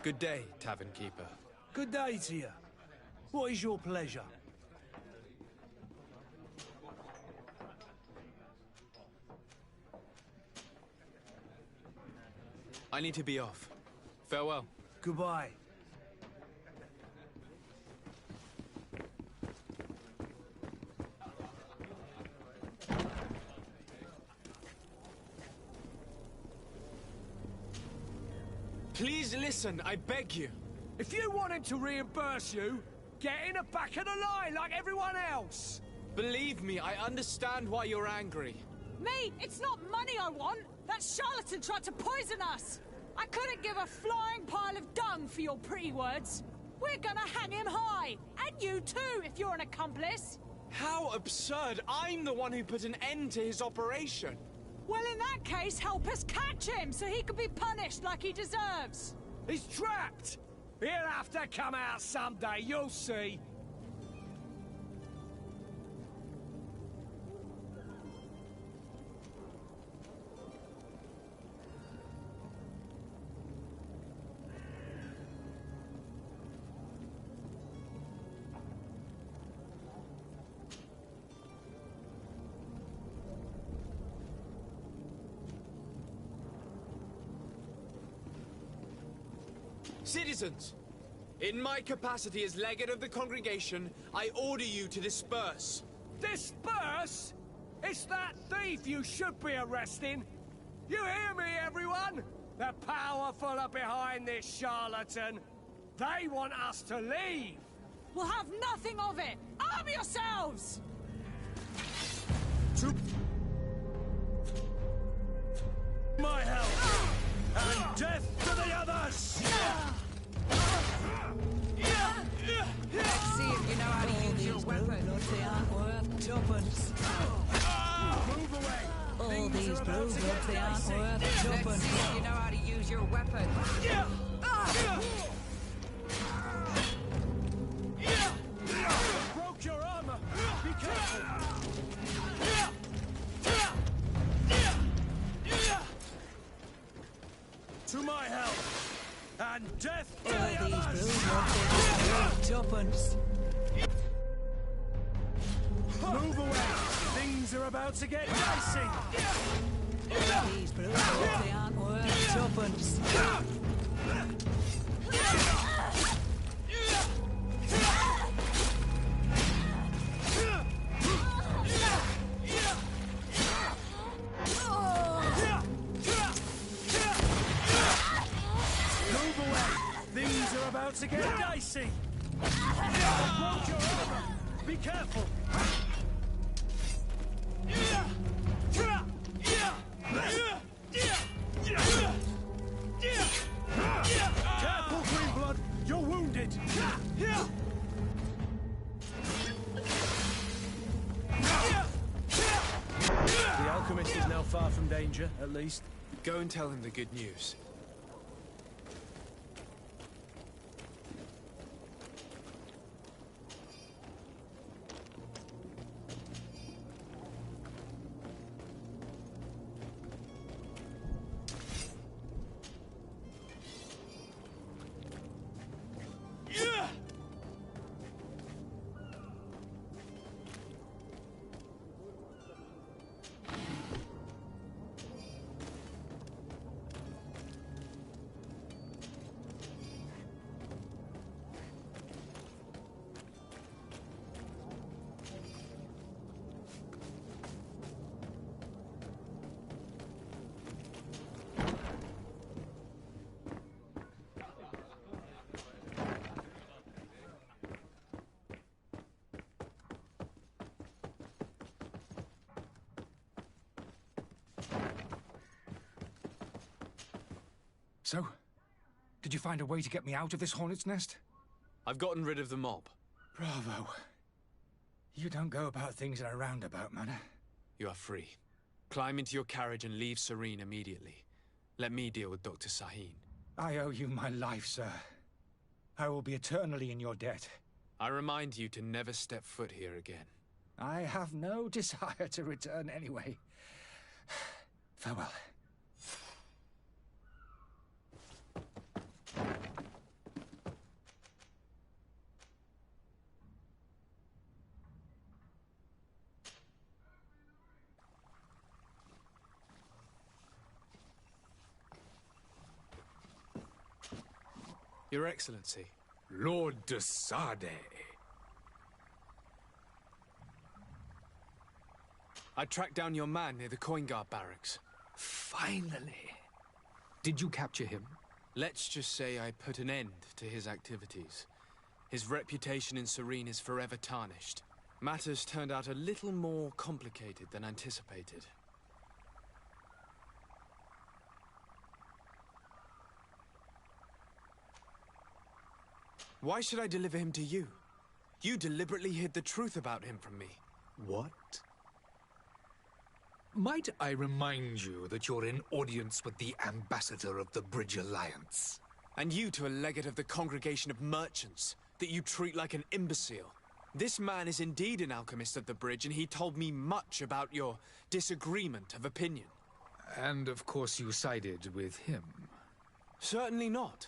Good day, tavern keeper. Good day to you. What is your pleasure? I need to be off. Farewell. Goodbye. Please listen, I beg you. If you want him to reimburse you, get in the back of the line like everyone else. Believe me, I understand why you're angry. Me? It's not money I want. That charlatan tried to poison us. I couldn't give a flying pile of dung for your pretty words. We're gonna hang him high. And you too, if you're an accomplice. How absurd! I'm the one who put an end to his operation. Well, in that case, help us catch him so he can be punished like he deserves. He's trapped. He'll have to come out someday, you'll see. Citizens, in my capacity as legate of the congregation, I order you to disperse. Disperse? It's that thief you should be arresting. You hear me, everyone? The powerful are behind this charlatan. They want us to leave. We'll have nothing of it. Arm yourselves! To my help! And death to the others! Let's see if you know how to use your weapon. They aren't worth tuppence. Move away! All these blue gloves, they aren't worth tuppence. Let's see if you know how to use your weapon. Broke your armor! Be careful! To my help! And death to the others! Tuppence. Move away! Things are about to get dicey! These blue gloves, they aren't worth tuppence. Things are about to get dicey! I broke your armor! Be careful! Careful, Greenblood! You're wounded! The alchemist is now far from danger, at least. Go and tell him the good news. So, did you find a way to get me out of this hornet's nest? I've gotten rid of the mob. Bravo. You don't go about things in a roundabout manner. You are free. Climb into your carriage and leave Serene immediately. Let me deal with Dr. Sahin. I owe you my life, sir. I will be eternally in your debt. I remind you to never step foot here again. I have no desire to return anyway. Farewell. Your Excellency. Lord de Sade. I tracked down your man near the coin guard barracks. Finally. Did you capture him? Let's just say I put an end to his activities. His reputation in Serene is forever tarnished. Matters turned out a little more complicated than anticipated. Why should I deliver him to you? You deliberately hid the truth about him from me. What? Might I remind you that you're in audience with the ambassador of the Bridge Alliance? And you to a legate of the Congregation of Merchants, that you treat like an imbecile. This man is indeed an alchemist of the Bridge, and he told me much about your disagreement of opinion. And of course you sided with him. Certainly not.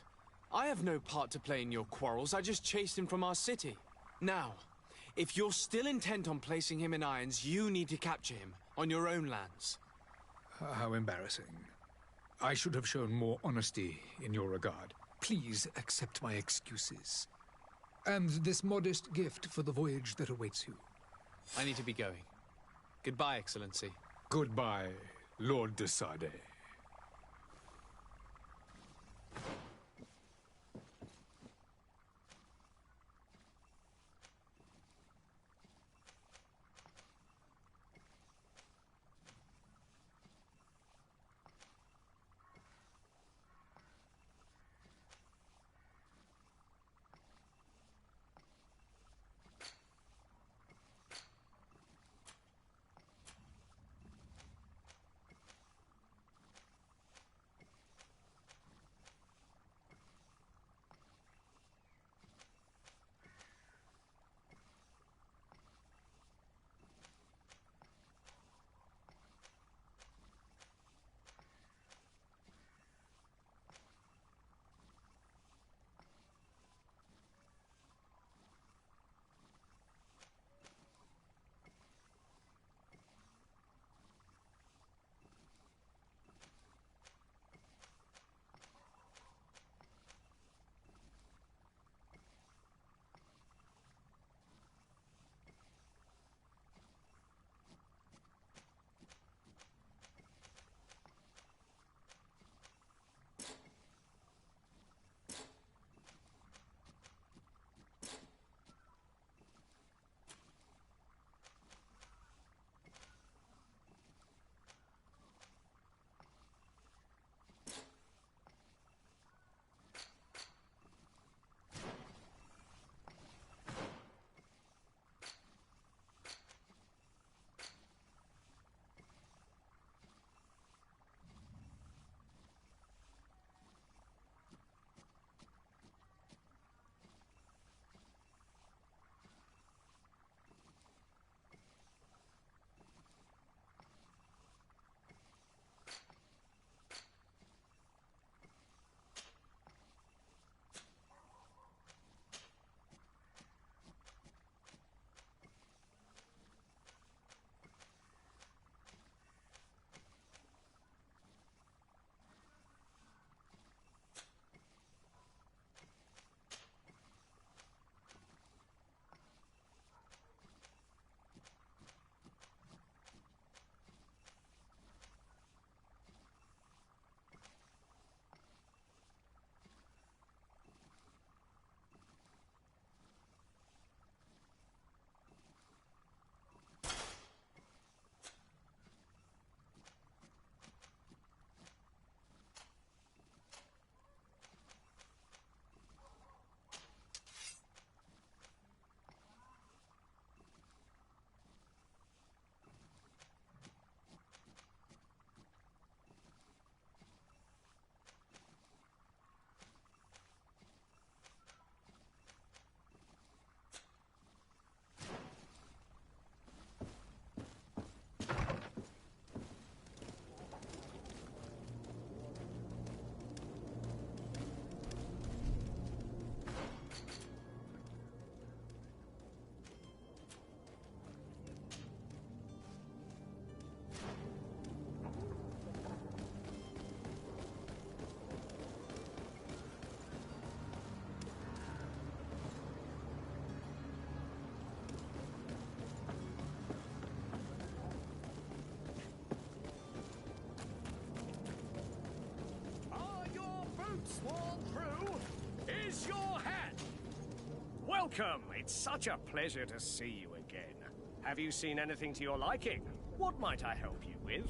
I have no part to play in your quarrels. I just chased him from our city. Now, if you're still intent on placing him in irons, you need to capture him on your own lands. How embarrassing. I should have shown more honesty in your regard. Please accept my excuses. And this modest gift for the voyage that awaits you. I need to be going. Goodbye, Excellency. Goodbye, Lord de Sade. sworn crew is your hat. Welcome. It's such a pleasure to see you again. Have you seen anything to your liking? What might I help you with?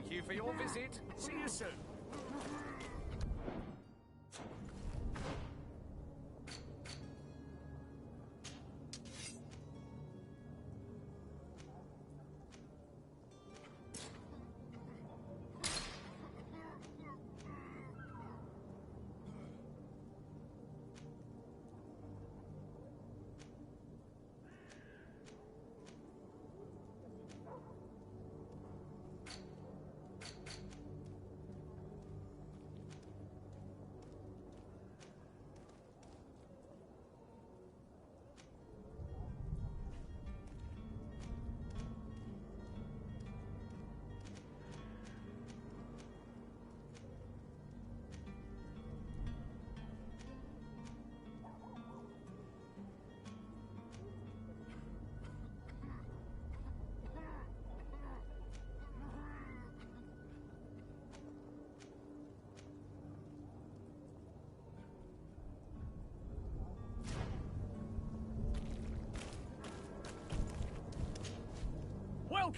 Thank you for your visit. See you soon.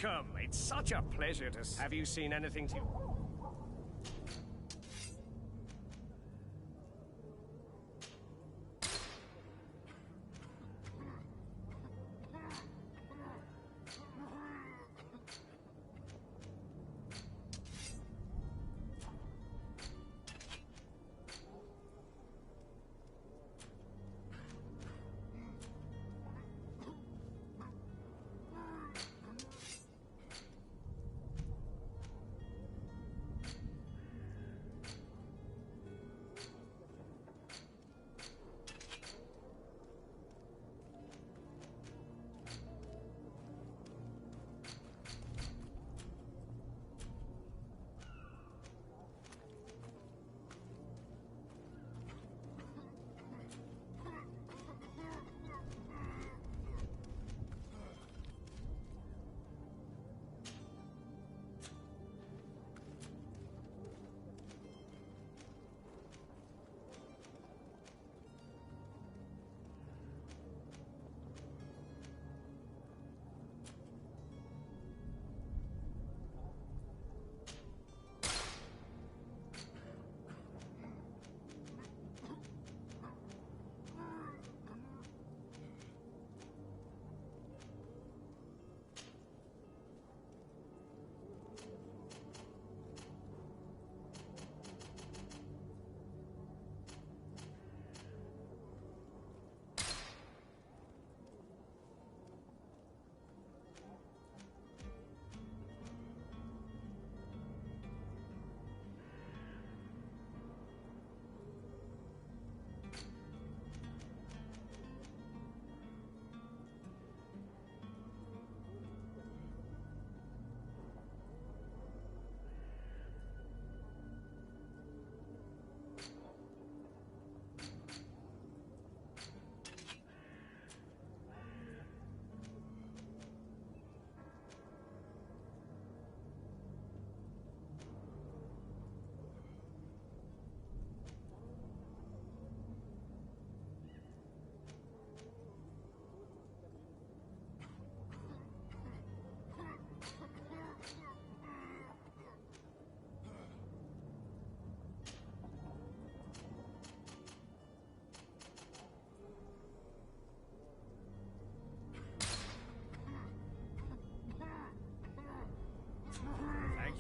Welcome! It's such a pleasure to... Have you seen anything to...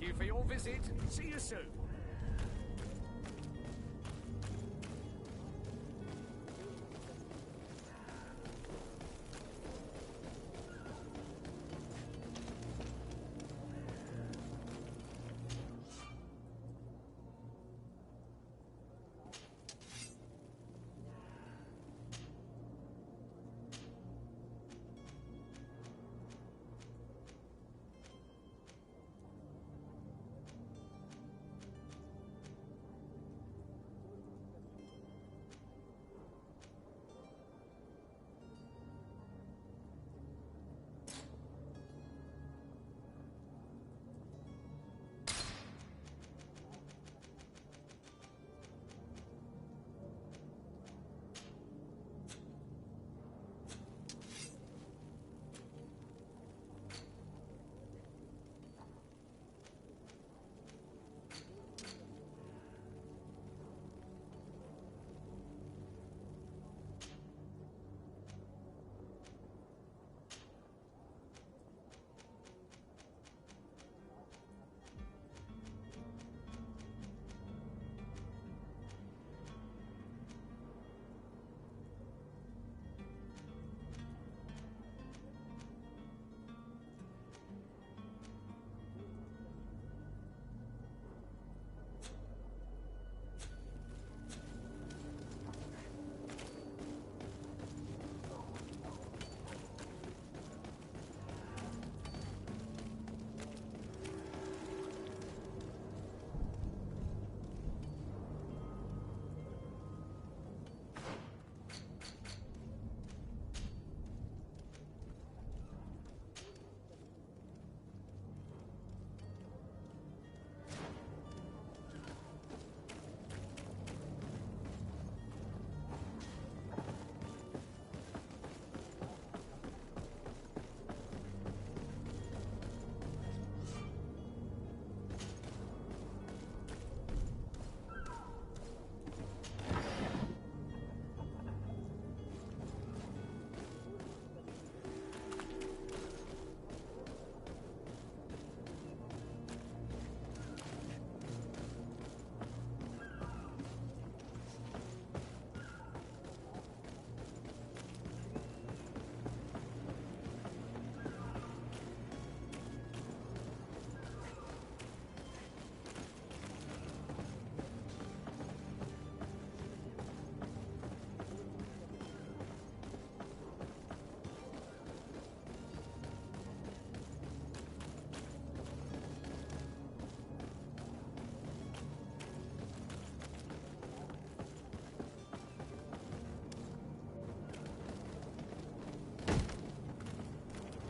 Thank you for your visit. See you soon.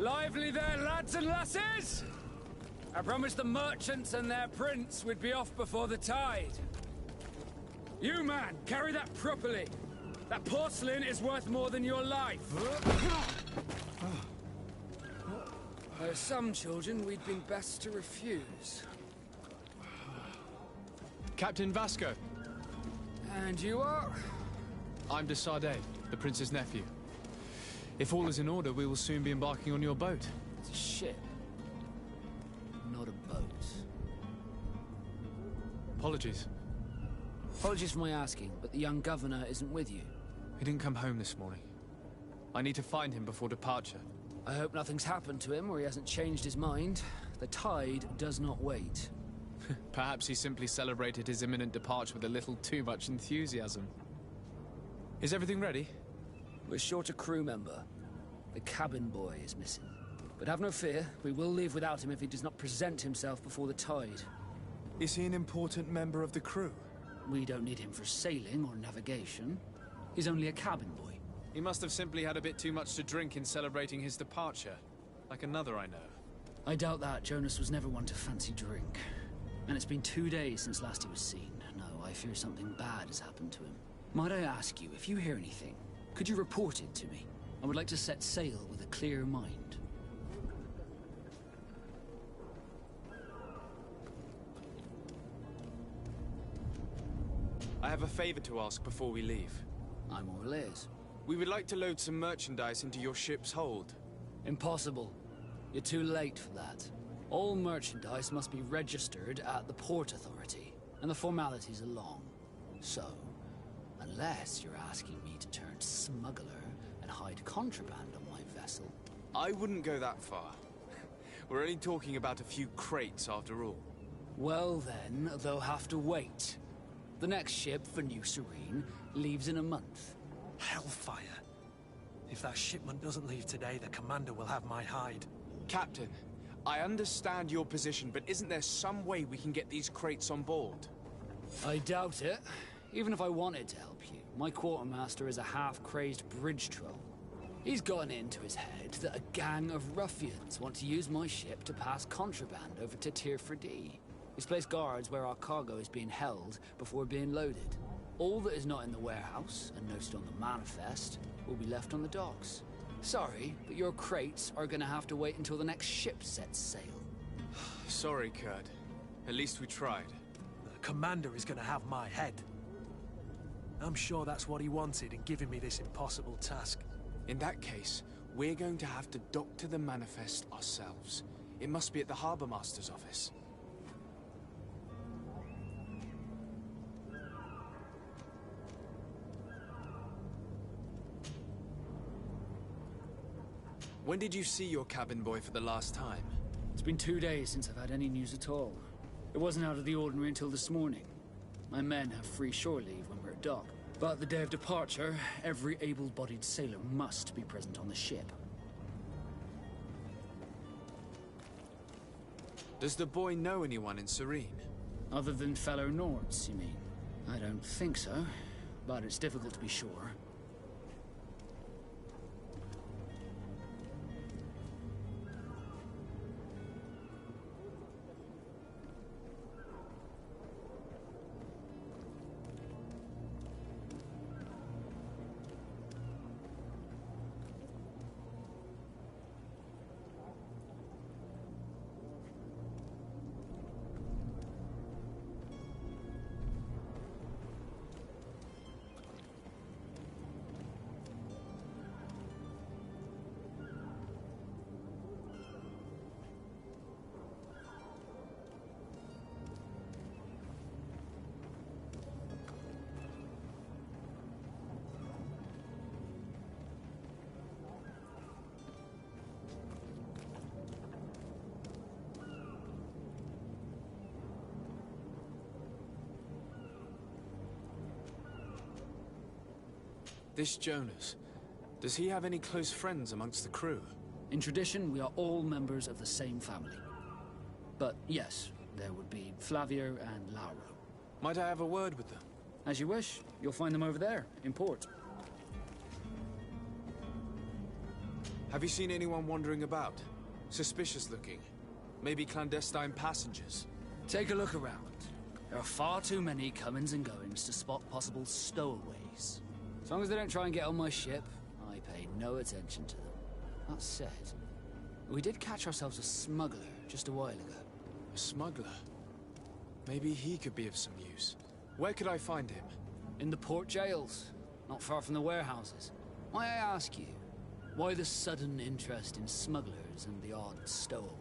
Lively there, lads and lasses! I promised the merchants and their prince we'd be off before the tide. You, man, carry that properly. That porcelain is worth more than your life. There are some children we'd been best to refuse. Captain Vasco. And you are? I'm de Sardet, the prince's nephew. If all is in order, we will soon be embarking on your boat. It's a ship. Not a boat. Apologies. Apologies for my asking, but the young governor isn't with you. He didn't come home this morning. I need to find him before departure. I hope nothing's happened to him or he hasn't changed his mind. The tide does not wait. Perhaps he simply celebrated his imminent departure with a little too much enthusiasm. Is everything ready? We're short a crew member. The cabin boy is missing. But have no fear, we will leave without him if he does not present himself before the tide. Is he an important member of the crew? We don't need him for sailing or navigation. He's only a cabin boy. He must have simply had a bit too much to drink in celebrating his departure. Like another I know. I doubt that. Jonas was never one to fancy drink. And it's been 2 days since last he was seen. No, I fear something bad has happened to him. Might I ask you, if you hear anything, could you report it to me? I would like to set sail with a clear mind. I have a favor to ask before we leave. I'm all ears. We would like to load some merchandise into your ship's hold. Impossible. You're too late for that. All merchandise must be registered at the Port Authority, and the formalities are long. So, unless you're asking me to turn smuggler and hide contraband on my vessel... I wouldn't go that far. We're only talking about a few crates after all. Well then, they'll have to wait. The next ship for New Serene leaves in a month. Hellfire. If that shipment doesn't leave today, the commander will have my hide. Captain, I understand your position, but isn't there some way we can get these crates on board? I doubt it. Even if I wanted to help you, my quartermaster is a half-crazed bridge troll. He's gotten into his head that a gang of ruffians want to use my ship to pass contraband over to Tirfredi. He's placed guards where our cargo is being held before being loaded. All that is not in the warehouse, and noted on the manifest, will be left on the docks. Sorry, but your crates are gonna have to wait until the next ship sets sail. Sorry, Kurt. At least we tried. The commander is gonna have my head. I'm sure that's what he wanted in giving me this impossible task. In that case, we're going to have to doctor the manifest ourselves. It must be at the Harbour Master's office. When did you see your cabin boy for the last time? It's been 2 days since I've had any news at all. It wasn't out of the ordinary until this morning. My men have free shore leave when we're at dock. But the day of departure, every able-bodied sailor must be present on the ship. Does the boy know anyone in Serene? Other than fellow Nords, you mean? I don't think so, but it's difficult to be sure. This Jonas, does he have any close friends amongst the crew? In tradition, we are all members of the same family. But yes, there would be Flavio and Lauro. Might I have a word with them? As you wish. You'll find them over there, in port. Have you seen anyone wandering about? Suspicious looking. Maybe clandestine passengers? Take a look around. There are far too many comings and goings to spot possible stowaways. As long as they don't try and get on my ship, I pay no attention to them. That said, we did catch ourselves a smuggler just a while ago. A smuggler? Maybe he could be of some use. Where could I find him? In the port jails, not far from the warehouses. May I ask you, why the sudden interest in smugglers and the odd stowaway?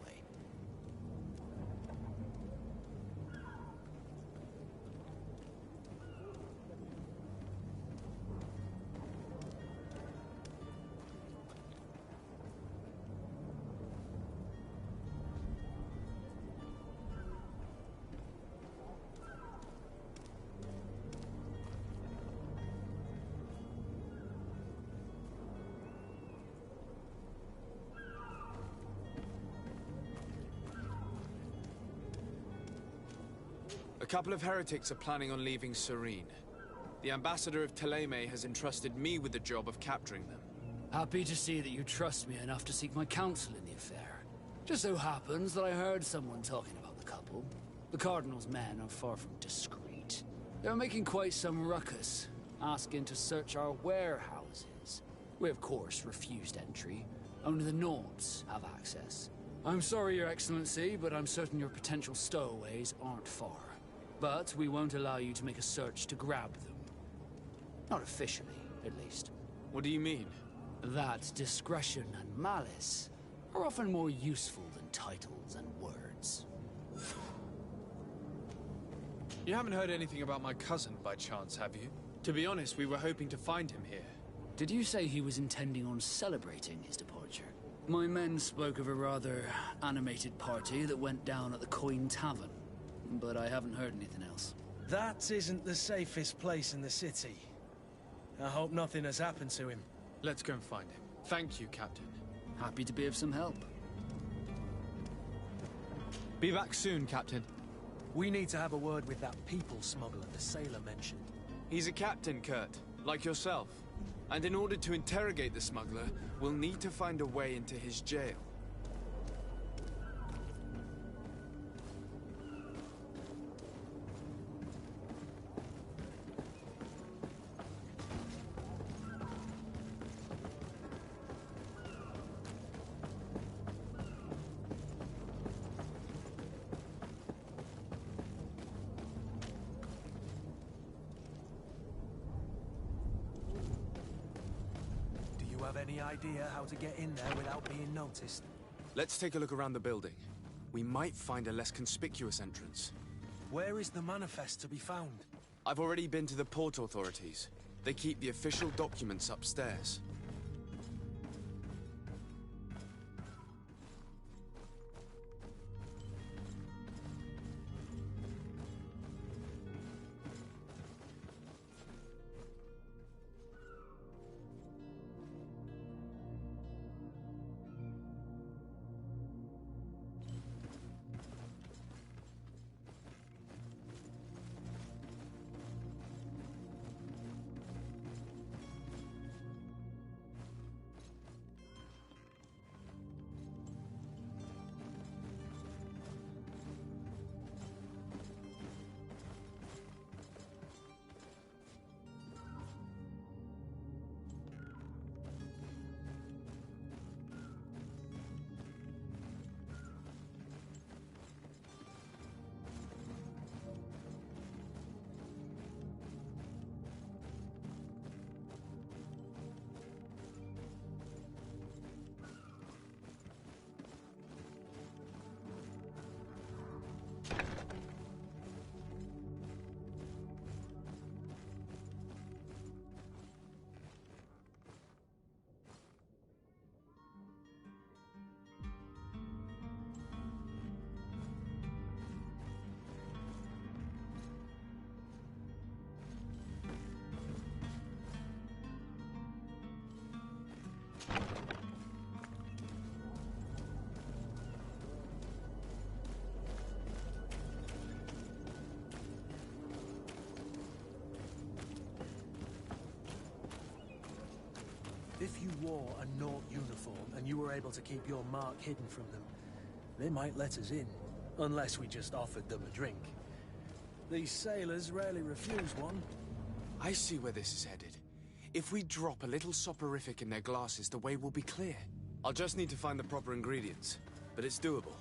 A couple of heretics are planning on leaving Serene. The ambassador of Thélème has entrusted me with the job of capturing them. Happy to see that you trust me enough to seek my counsel in the affair. Just so happens that I heard someone talking about the couple. The Cardinal's men are far from discreet. They're making quite some ruckus, asking to search our warehouses. We of course refused entry. Only the Nords have access. I'm sorry, Your Excellency, but I'm certain your potential stowaways aren't far. But we won't allow you to make a search to grab them. Not officially, at least. What do you mean? That discretion and malice are often more useful than titles and words. You haven't heard anything about my cousin, by chance, have you? To be honest, we were hoping to find him here. Did you say he was intending on celebrating his departure? My men spoke of a rather animated party that went down at the Coin Tavern. But I haven't heard anything else. That isn't the safest place in the city. I hope nothing has happened to him. Let's go and find him. Thank you, Captain. Happy to be of some help. Be back soon, Captain. We need to have a word with that people smuggler the sailor mentioned. He's a captain, Kurt, like yourself. And in order to interrogate the smuggler, we'll need to find a way into his jail. Any idea how to get in there without being noticed? Let's take a look around the building. We might find a less conspicuous entrance. Where is the manifest to be found? I've already been to the port authorities. They keep the official documents upstairs. If you wore a Nort uniform and you were able to keep your mark hidden from them, they might let us in, unless we just offered them a drink. These sailors rarely refuse one. I see where this is headed. If we drop a little soporific in their glasses, the way will be clear. I'll just need to find the proper ingredients, but it's doable.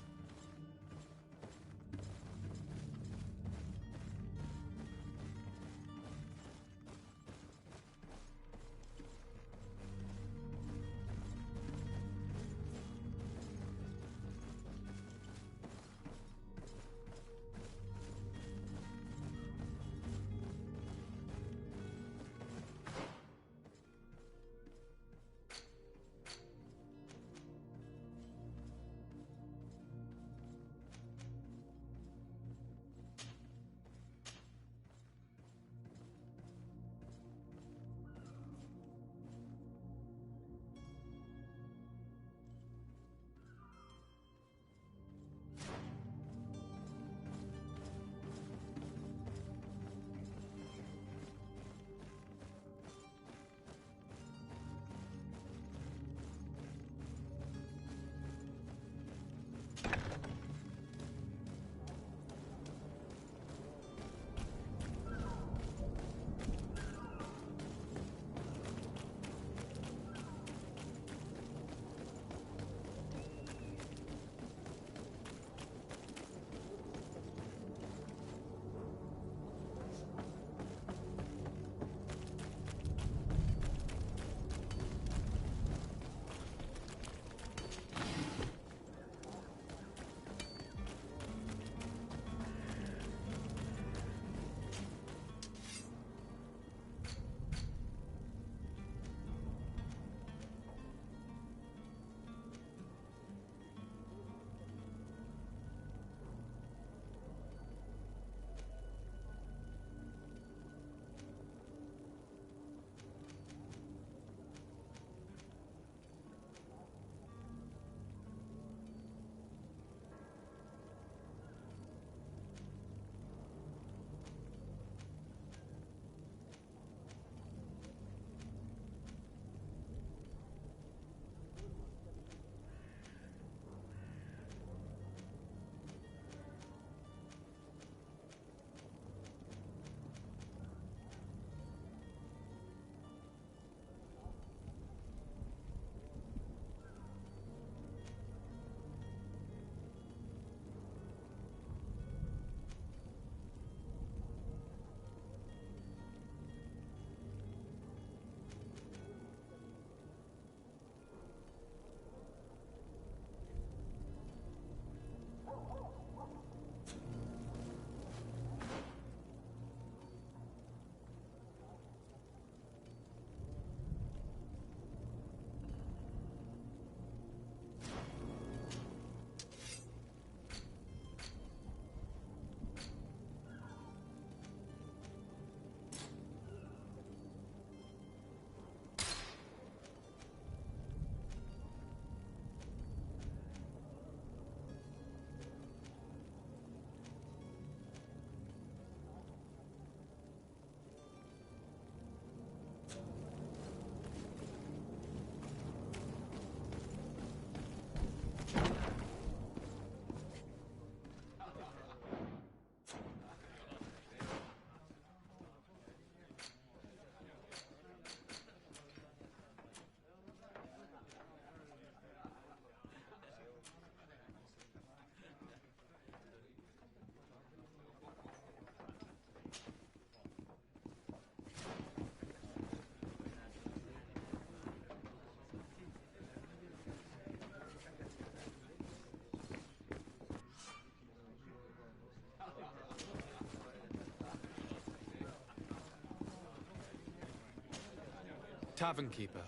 Tavern keeper.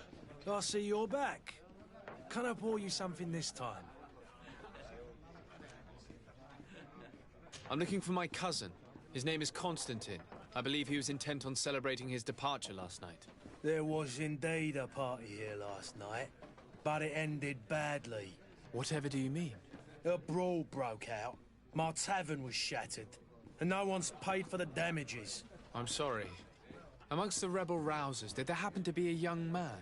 I see you're back. Can I pour you something this time? I'm looking for my cousin. His name is Constantine. I believe he was intent on celebrating his departure last night. There was indeed a party here last night, but it ended badly. Whatever do you mean? A brawl broke out. My tavern was shattered, and no one's paid for the damages. I'm sorry. Amongst the rebel rousers, did there happen to be a young man?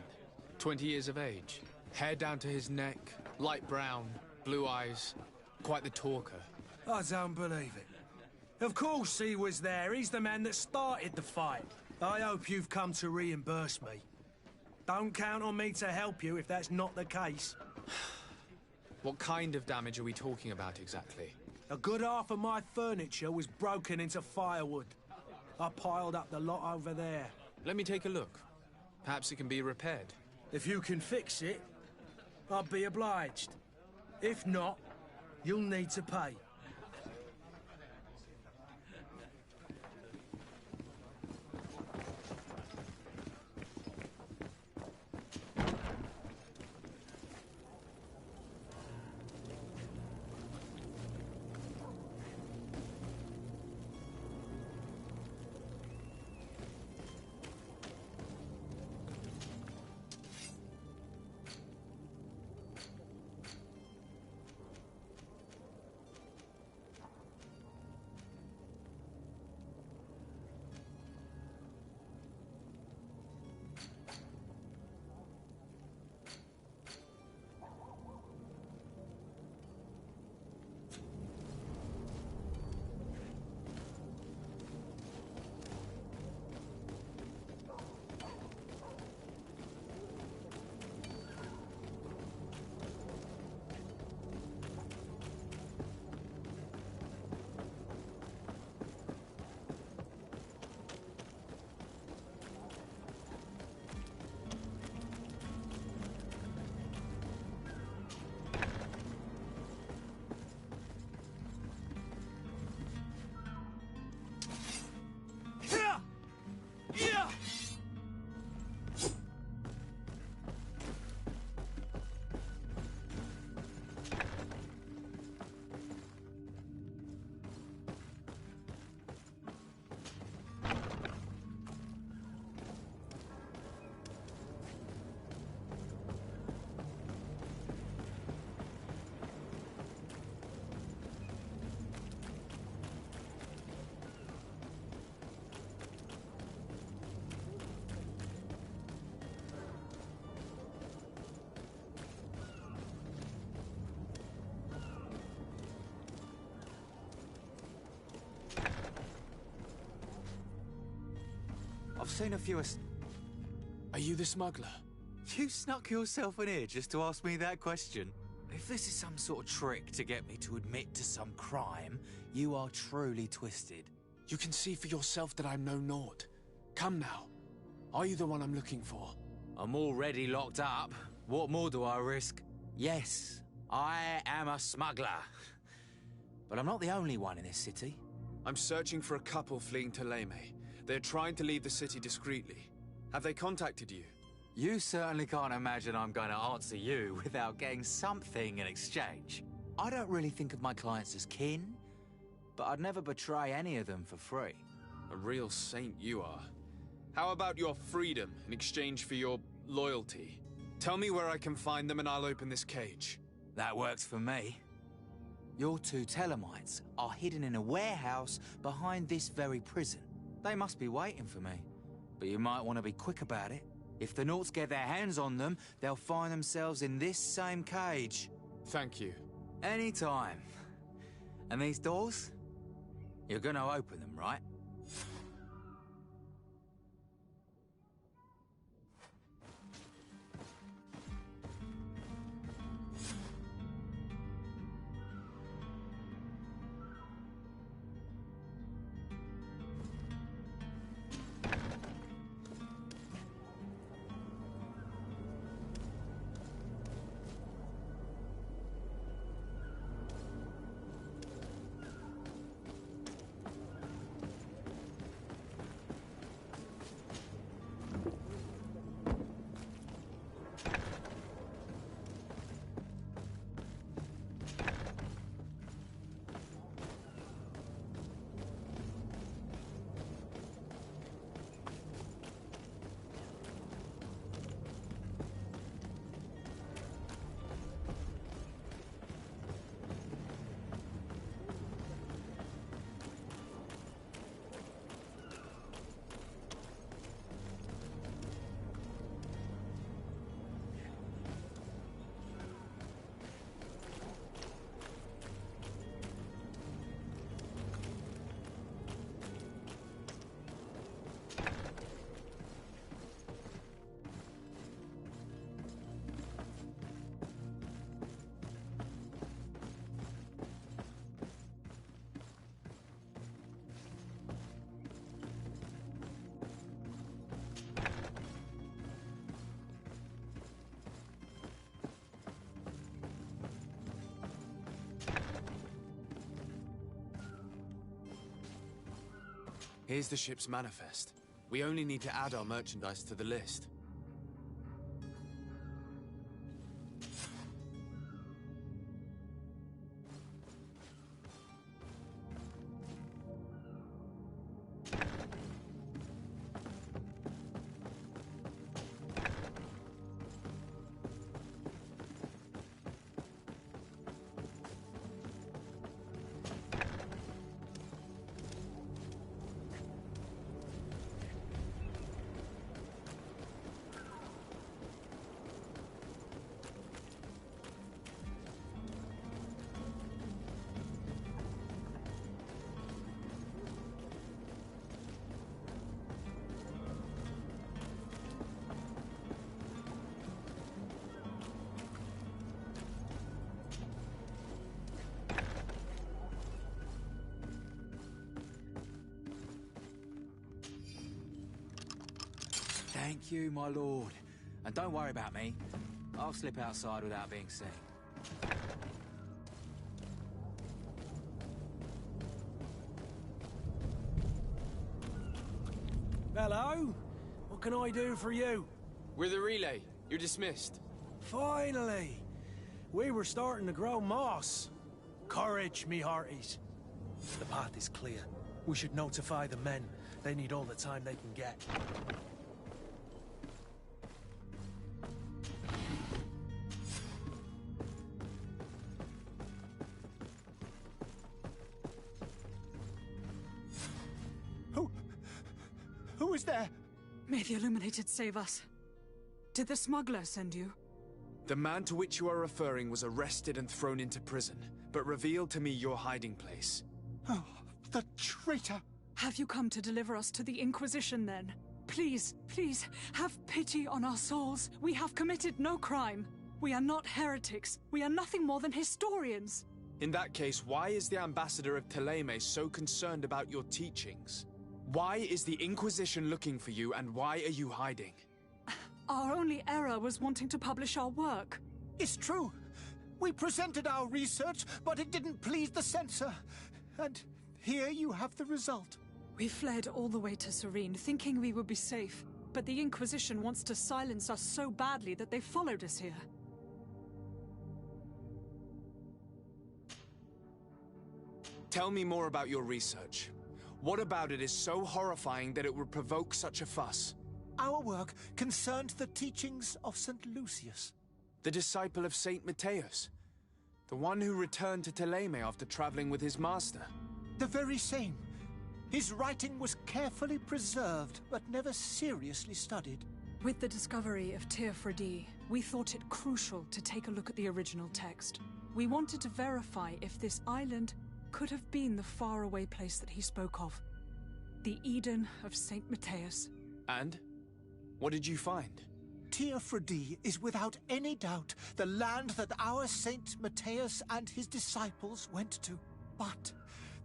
20 years of age? Hair down to his neck, light brown, blue eyes. Quite the talker. I don't believe it. Of course he was there. He's the man that started the fight. I hope you've come to reimburse me. Don't count on me to help you if that's not the case. What kind of damage are we talking about exactly? A good half of my furniture was broken into firewood. I piled up the lot over there. Let me take a look. Perhaps it can be repaired. If you can fix it, I'll be obliged. If not, you'll need to pay. I've seen a few... Are you the smuggler? You snuck yourself in here just to ask me that question? If this is some sort of trick to get me to admit to some crime, you are truly twisted. You can see for yourself that I'm no naught. Come now. Are you the one I'm looking for? I'm already locked up. What more do I risk? Yes, I am a smuggler. But I'm not the only one in this city. I'm searching for a couple fleeing to Leme. They're trying to leave the city discreetly. Have they contacted you? You certainly can't imagine I'm going to answer you without getting something in exchange. I don't really think of my clients as kin, but I'd never betray any of them for free. A real saint you are. How about your freedom in exchange for your loyalty? Tell me where I can find them and I'll open this cage. That works for me. Your two Telemites are hidden in a warehouse behind this very prison. They must be waiting for me, but you might want to be quick about it. If the Nauts get their hands on them, they'll find themselves in this same cage. Thank you. Anytime. And these doors? You're gonna open them, right? Here's the ship's manifest. We only need to add our merchandise to the list. Thank you, my lord. And don't worry about me. I'll slip outside without being seen. Hello? What can I do for you? We're the relay. You're dismissed. Finally! We were starting to grow moss. Courage, me hearties. The path is clear. We should notify the men. They need all the time they can get. Who is there? May the Illuminated save us. Did the smuggler send you? The man to which you are referring was arrested and thrown into prison, but revealed to me your hiding place. Oh, the traitor! Have you come to deliver us to the Inquisition, then? Please, please, have pity on our souls. We have committed no crime. We are not heretics. We are nothing more than historians. In that case, why is the ambassador of Thélème so concerned about your teachings? Why is the Inquisition looking for you, and why are you hiding? Our only error was wanting to publish our work. It's true. We presented our research, but it didn't please the censor. And here you have the result. We fled all the way to Serene, thinking we would be safe. But the Inquisition wants to silence us so badly that they followed us here. Tell me more about your research. What about it is so horrifying that it would provoke such a fuss? Our work concerned the teachings of St. Lucius. The disciple of St. Matthias. The one who returned to Thélème after traveling with his master. The very same. His writing was carefully preserved, but never seriously studied. With the discovery of Teofredi, we thought it crucial to take a look at the original text. We wanted to verify if this island could have been the faraway place that he spoke of. The Eden of St. Matthias. And? What did you find? Teofredi is without any doubt the land that our Saint Matthias and his disciples went to. But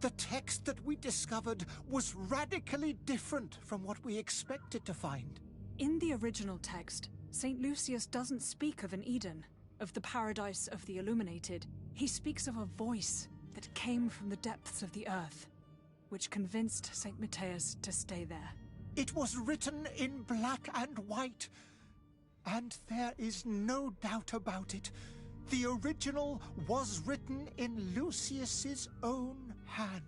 the text that we discovered was radically different from what we expected to find. In the original text, St. Lucius doesn't speak of an Eden, of the paradise of the Illuminated. He speaks of a voice that came from the depths of the earth, which convinced St. Matthias to stay there. It was written in black and white, and there is no doubt about it. The original was written in Lucius's own hand.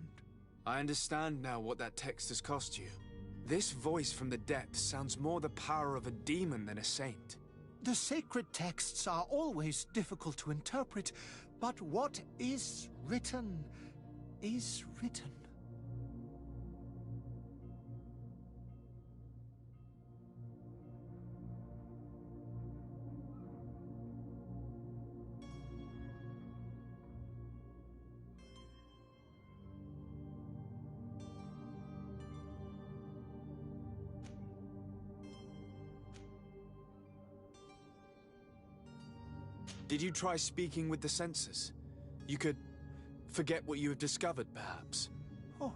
I understand now what that text has cost you. This voice from the depths sounds more the power of a demon than a saint. The sacred texts are always difficult to interpret, but what is written is written. Did you try speaking with the censors? You could forget what you have discovered, perhaps. Oh,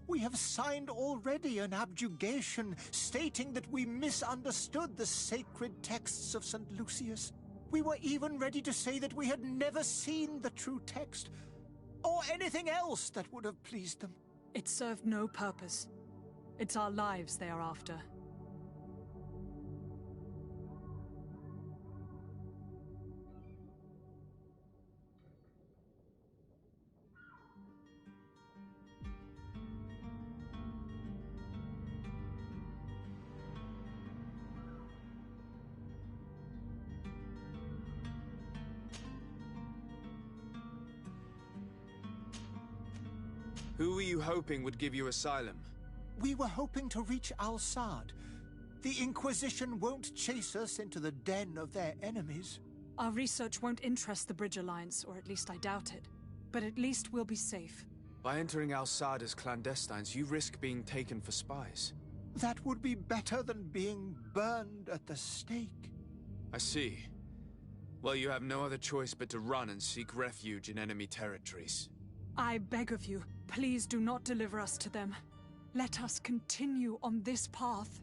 we have signed already an abjugation stating that we misunderstood the sacred texts of St. Lucius. We were even ready to say that we had never seen the true text, or anything else that would have pleased them. It served no purpose. It's our lives they are after. Who were you hoping would give you asylum? We were hoping to reach Al-Sad. The Inquisition won't chase us into the den of their enemies. Our research won't interest the Bridge Alliance, or at least I doubt it. But at least we'll be safe. By entering Al-Sad as clandestines, you risk being taken for spies. That would be better than being burned at the stake. I see. Well, you have no other choice but to run and seek refuge in enemy territories. I beg of you, please do not deliver us to them. Let us continue on this path.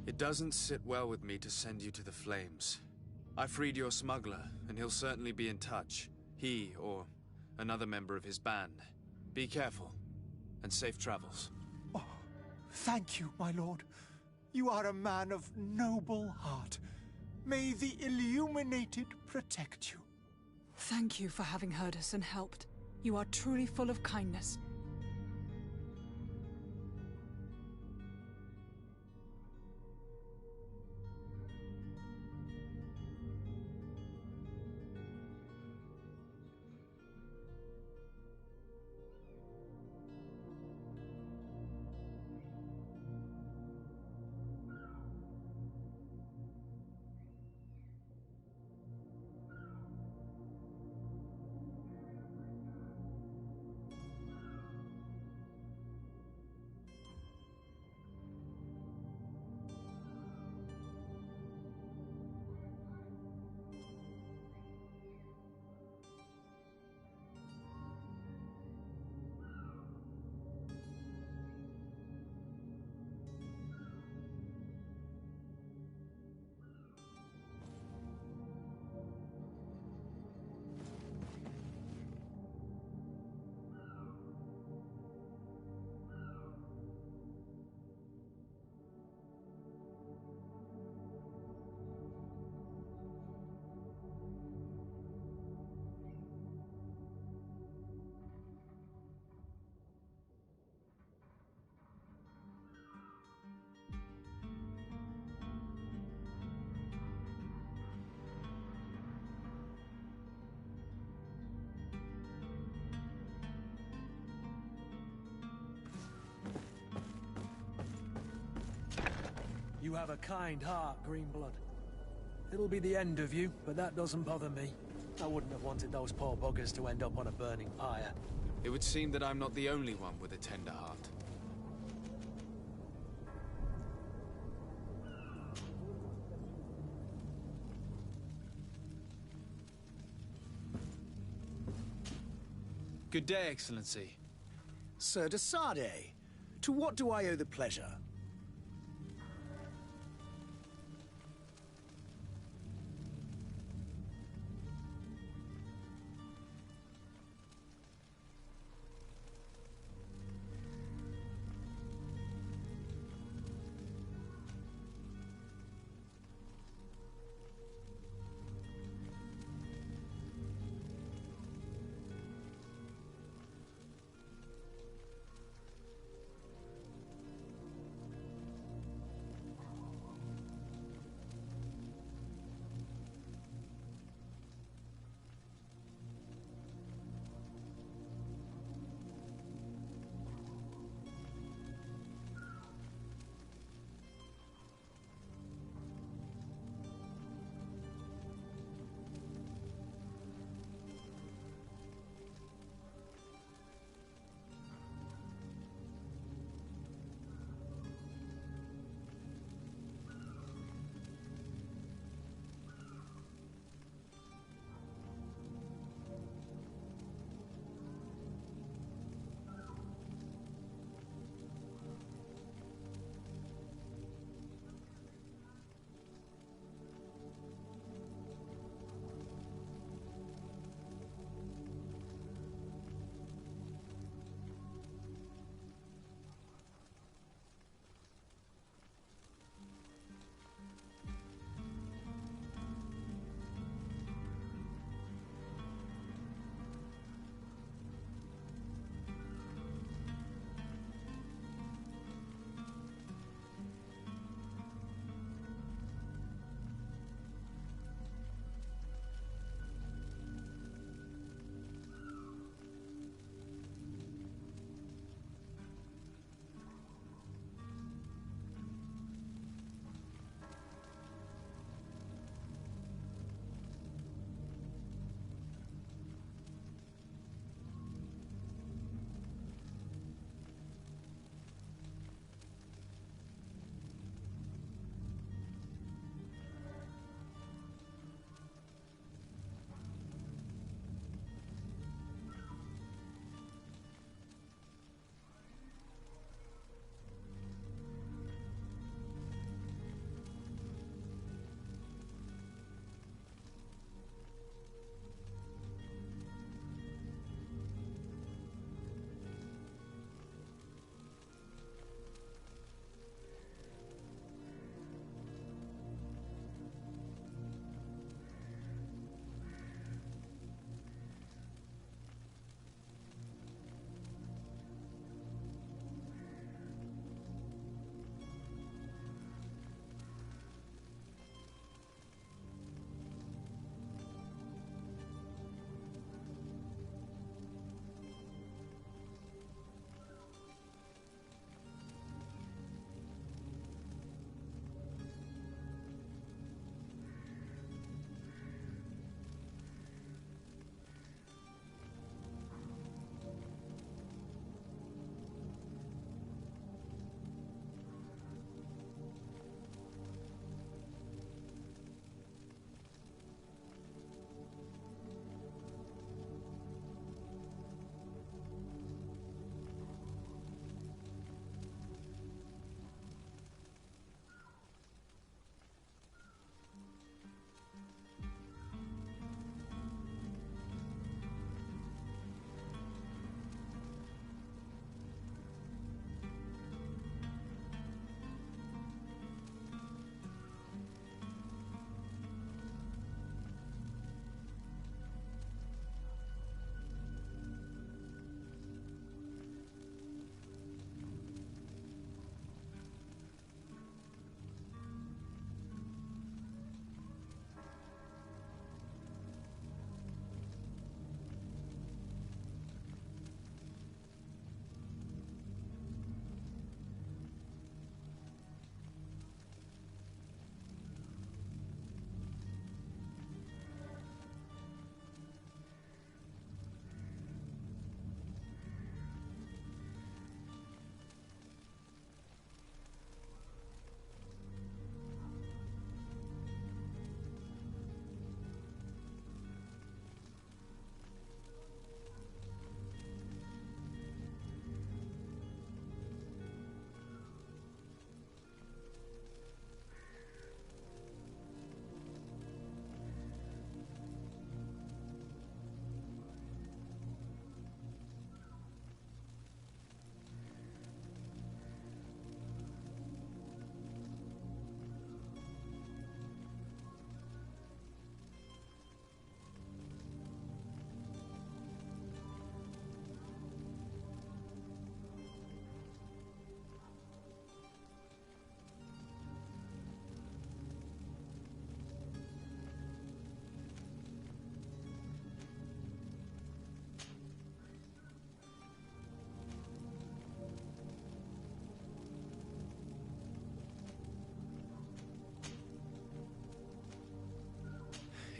It doesn't sit well with me to send you to the flames. I freed your smuggler, and he'll certainly be in touch. He, or another member of his band. Be careful, and safe travels. Oh, thank you, my lord. You are a man of noble heart. May the Illuminated protect you. Thank you for having heard us and helped. You are truly full of kindness. You have a kind heart, Greenblood. It'll be the end of you, but that doesn't bother me. I wouldn't have wanted those poor buggers to end up on a burning pyre. It would seem that I'm not the only one with a tender heart. Good day, Excellency. Sir de Sade, to what do I owe the pleasure?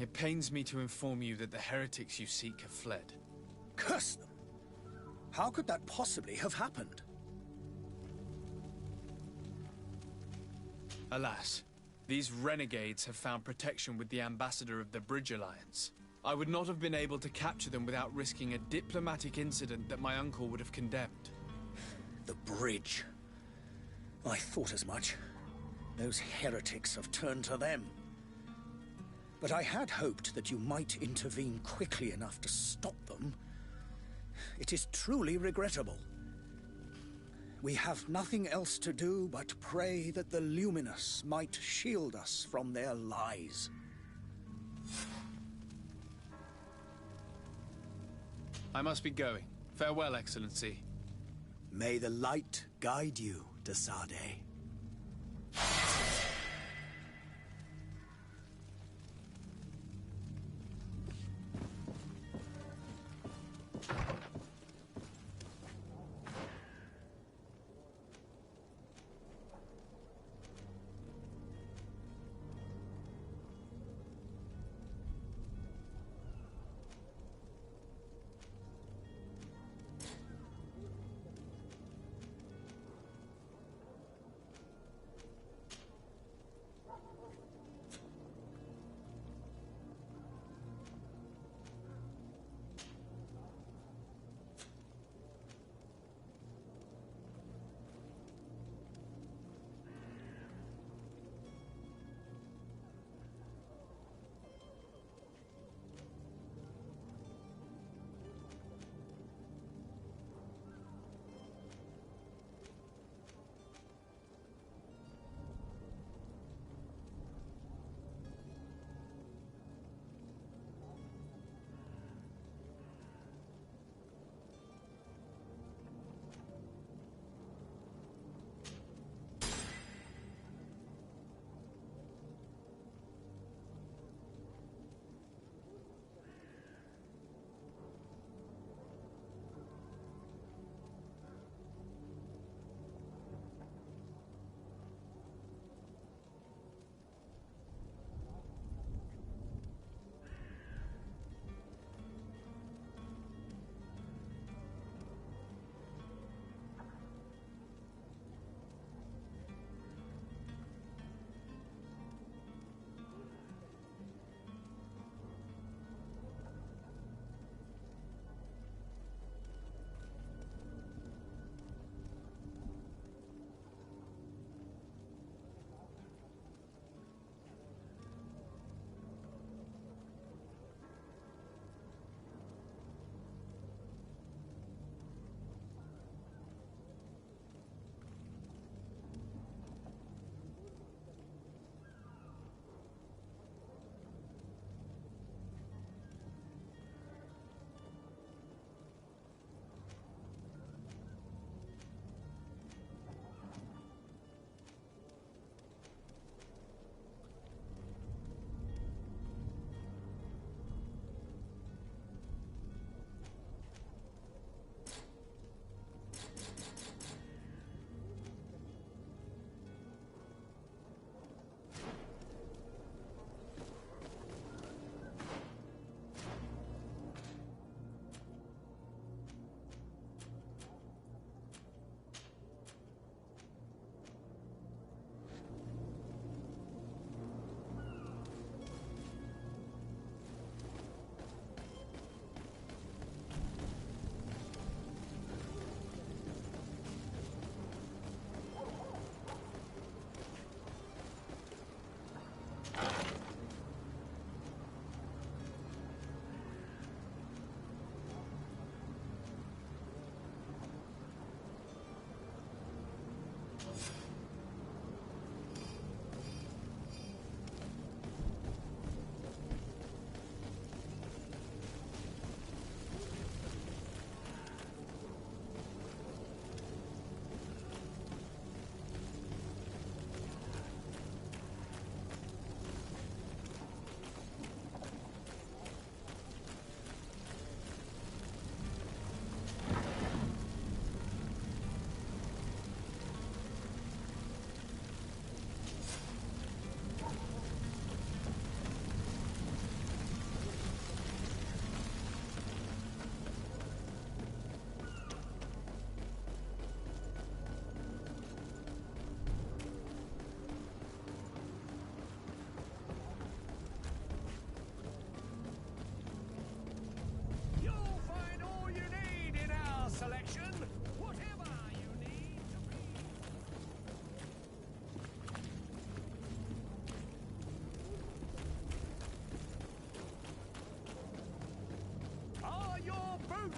it pains me to inform you that the heretics you seek have fled. Curse them! How could that possibly have happened? Alas, these renegades have found protection with the ambassador of the Bridge Alliance. I would not have been able to capture them without risking a diplomatic incident that my uncle would have condemned. The bridge. I thought as much. Those heretics have turned to them. But I had hoped that you might intervene quickly enough to stop them. It is truly regrettable. We have nothing else to do but pray that the Luminous might shield us from their lies. I must be going. Farewell, Excellency. May the light guide you, Desade.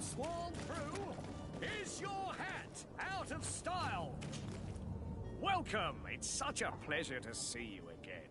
sworn through. Is your hat out of style? Welcome. It's such a pleasure to see you again.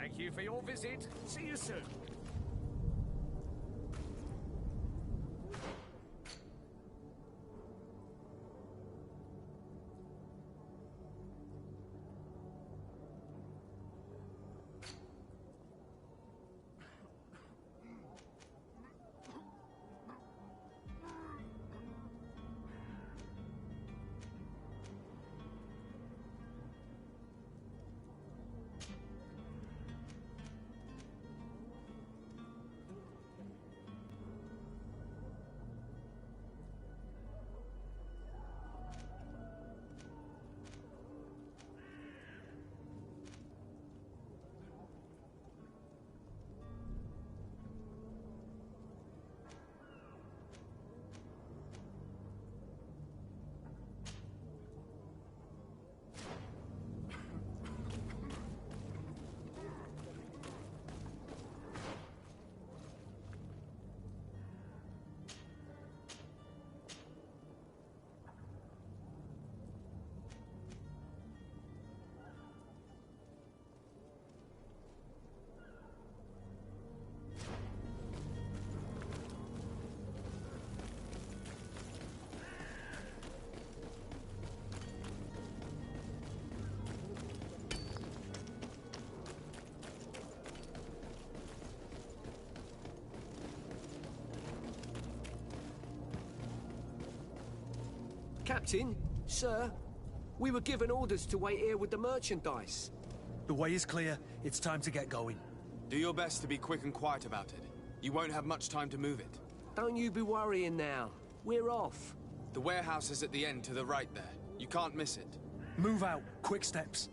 Thank you for your visit. See you soon. Captain, sir, we were given orders to wait here with the merchandise. The way is clear. It's time to get going. Do your best to be quick and quiet about it. You won't have much time to move it. Don't you be worrying now. We're off. The warehouse is at the end to the right there. You can't miss it. Move out. Quick steps.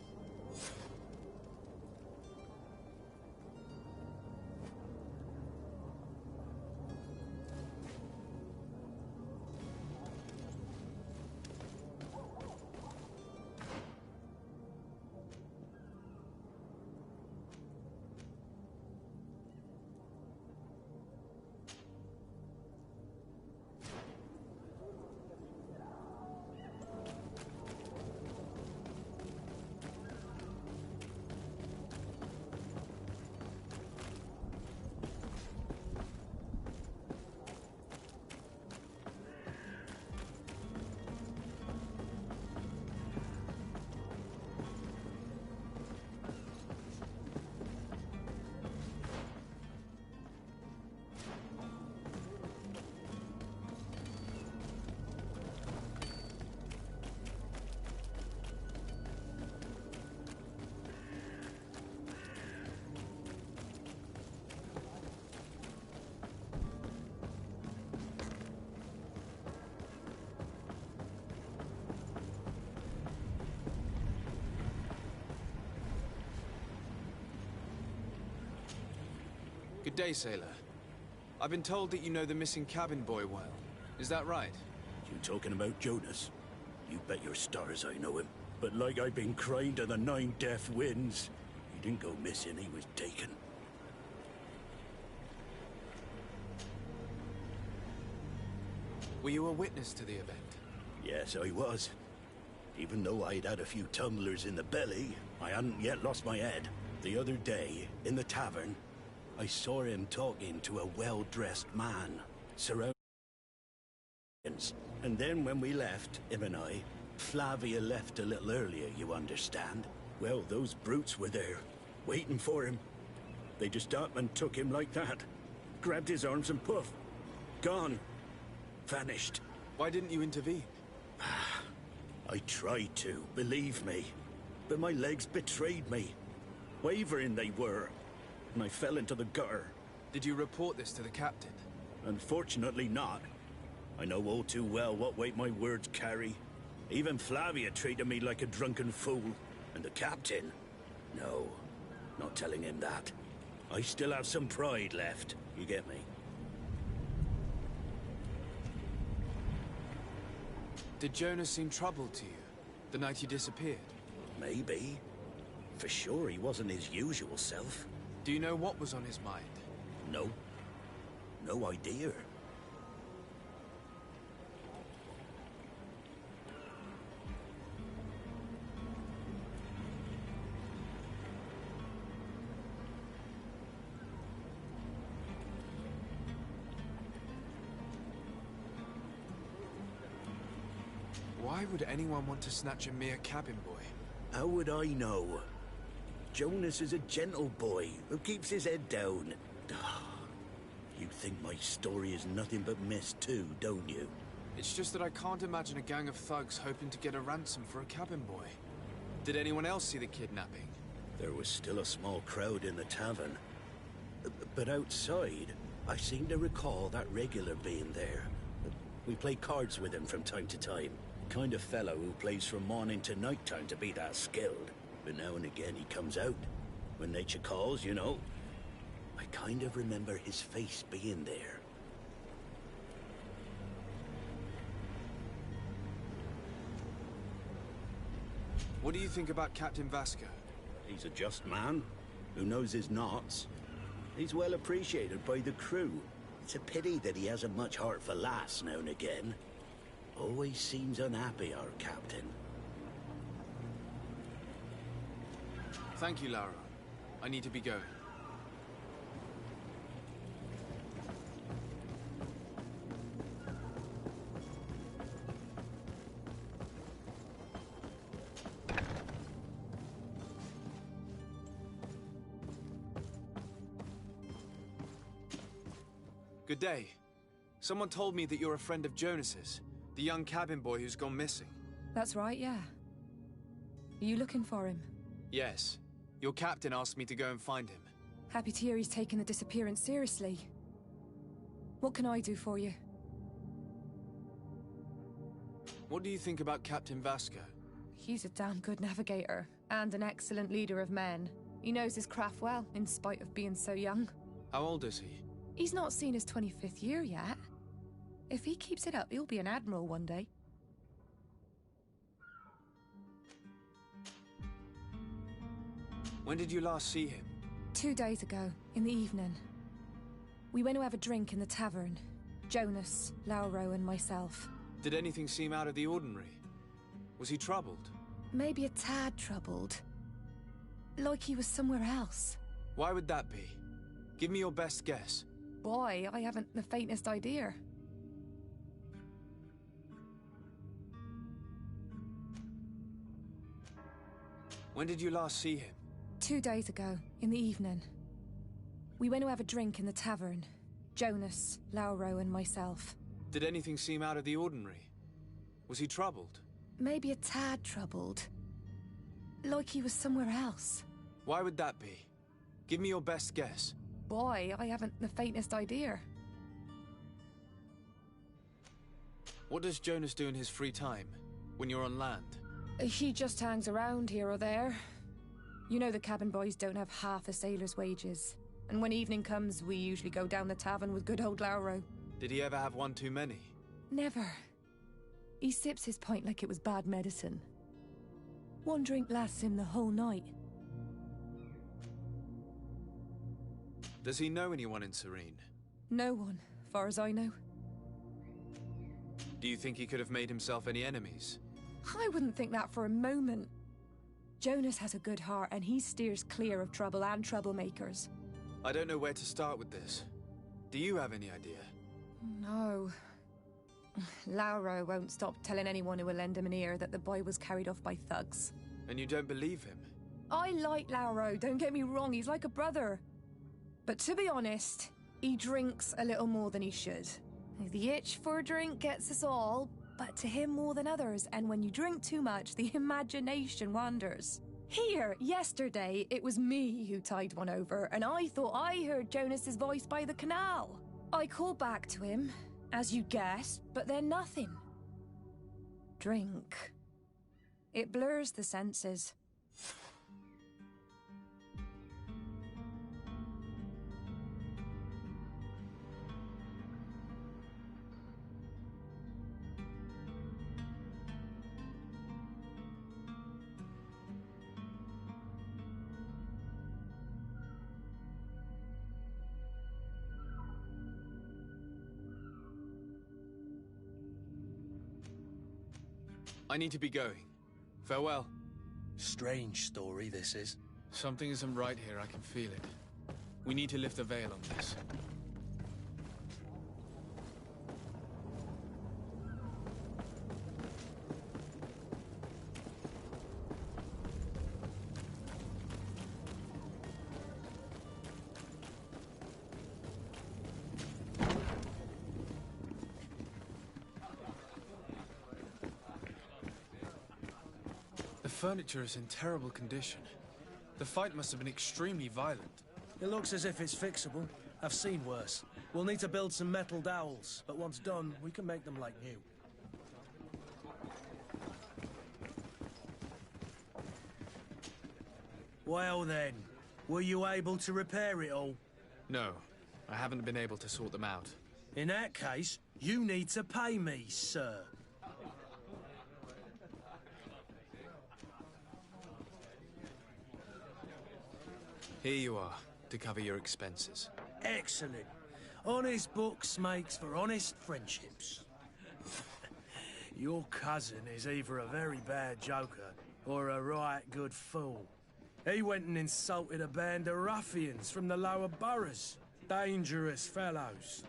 Good day, sailor. I've been told that you know the missing cabin boy well. Is that right? You talking about Jonas? You bet your stars I know him. But like I've been crying to the 9 deaf winds, he didn't go missing, he was taken. Were you a witness to the event? Yes, I was. Even though I'd had a few tumblers in the belly, I hadn't yet lost my head. The other day, in the tavern, I saw him talking to a well-dressed man, surrounded. And then when we left, him and I, Flavia left a little earlier, you understand? Well, those brutes were there, waiting for him. They just up and took him like that. Grabbed his arms and poof. Gone. Vanished. Why didn't you intervene? I tried to, believe me. But my legs betrayed me. Wavering they were. And I fell into the gutter. Did you report this to the captain? Unfortunately not. I know all too well what weight my words carry. Even Flavia treated me like a drunken fool. And the captain? No, not telling him that. I still have some pride left, you get me? Did Jonas seem troubled to you, the night he disappeared? Maybe. For sure he wasn't his usual self. Do you know what was on his mind? No. No idea. Why would anyone want to snatch a mere cabin boy? How would I know? Jonas is a gentle boy who keeps his head down. You think my story is nothing but mist too, don't you? It's just that I can't imagine a gang of thugs hoping to get a ransom for a cabin boy. Did anyone else see the kidnapping? There was still a small crowd in the tavern. But outside, I seem to recall that regular being there. We play cards with him from time to time. Kind of fellow who plays from morning to night time to be that skilled. But now and again he comes out. When nature calls, you know. I kind of remember his face being there. What do you think about Captain Vasco? He's a just man who knows his knots. He's well appreciated by the crew. It's a pity that he hasn't much heart for laughs now and again. Always seems unhappy, our captain. Thank you, Lara. I need to be going. Good day. Someone told me that you're a friend of Jonas's. The young cabin boy who's gone missing. That's right, yeah. Are you looking for him? Yes. Your captain asked me to go and find him. Happy to hear he's taken the disappearance seriously. What can I do for you? What do you think about Captain Vasco? He's a damn good navigator, and an excellent leader of men. He knows his craft well, in spite of being so young. How old is he? He's not seen his 25th year yet. If he keeps it up, he'll be an admiral one day. When did you last see him? 2 days ago, in the evening. We went to have a drink in the tavern. Jonas, Lauro, and myself. Did anything seem out of the ordinary? Was he troubled? Maybe a tad troubled. Like he was somewhere else. Why would that be? Give me your best guess. Boy, I haven't the faintest idea. When did you last see him? 2 days ago, in the evening. We went to have a drink in the tavern. Jonas, Lauro, and myself. Did anything seem out of the ordinary? Was he troubled? Maybe a tad troubled. Like he was somewhere else. Why would that be? Give me your best guess. Boy, I haven't the faintest idea. What does Jonas do in his free time, when you're on land? He just hangs around here or there. You know the cabin boys don't have half a sailor's wages. And when evening comes, we usually go down the tavern with good old Lauro. Did he ever have one too many? Never. He sips his pint like it was bad medicine. One drink lasts him the whole night. Does he know anyone in Serene? No one, far as I know. Do you think he could have made himself any enemies? I wouldn't think that for a moment. Jonas has a good heart and he steers clear of trouble and troublemakers. I don't know where to start with this. Do you have any idea? No. Lauro won't stop telling anyone who will lend him an ear that the boy was carried off by thugs. And you don't believe him? I like Lauro, don't get me wrong, he's like a brother. But to be honest, he drinks a little more than he should. The itch for a drink gets us all, but to him more than others, and when you drink too much, the imagination wanders. Here, yesterday, it was me who tied one over, and I thought I heard Jonas's voice by the canal. I called back to him, as you guessed, but then nothing. Drink. It blurs the senses. I need to be going. Farewell. Strange story, this is. Something isn't right here, I can feel it. We need to lift the veil on this. The furniture is in terrible condition. The fight must have been extremely violent. It looks as if it's fixable. I've seen worse. We'll need to build some metal dowels, but once done, we can make them like new. Well then, were you able to repair it all? No, I haven't been able to sort them out. In that case, you need to pay me, sir. Here you are, to cover your expenses. Excellent. Honest books makes for honest friendships. Your cousin is either a very bad joker or a right good fool. He went and insulted a band of ruffians from the lower boroughs. Dangerous fellows.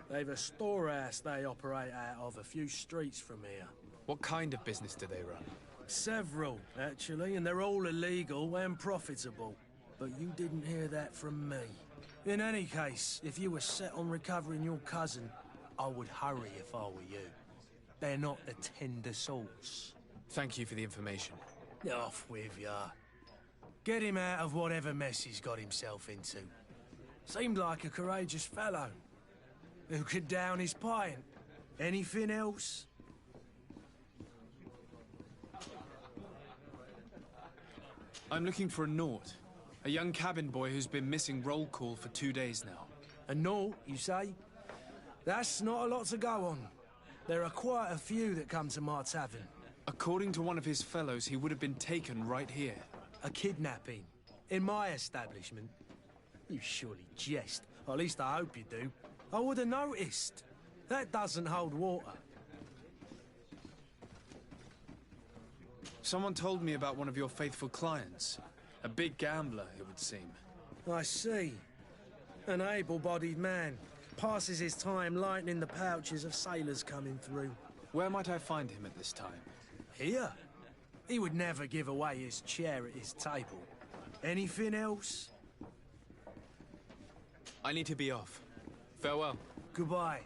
They've a storehouse they operate out of a few streets from here. What kind of business do they run? Several, actually, and they're all illegal and profitable. But you didn't hear that from me. In any case, if you were set on recovering your cousin, I would hurry if I were you. They're not a tender sauce. Thank you for the information. Off with ya. Get him out of whatever mess he's got himself into. Seemed like a courageous fellow. Who could down his pint? Anything else? I'm looking for a Naut. A young cabin boy who's been missing roll call for 2 days now. A Naut, you say? That's not a lot to go on. There are quite a few that come to my tavern. According to one of his fellows, he would have been taken right here. A kidnapping? In my establishment? You surely jest. Or at least I hope you do. I would have noticed. That doesn't hold water. Someone told me about one of your faithful clients. A big gambler, it would seem. I see. An able-bodied man. Passes his time lightening the pouches of sailors coming through. Where might I find him at this time? Here? He would never give away his chair at his table. Anything else? I need to be off. Farewell. Goodbye.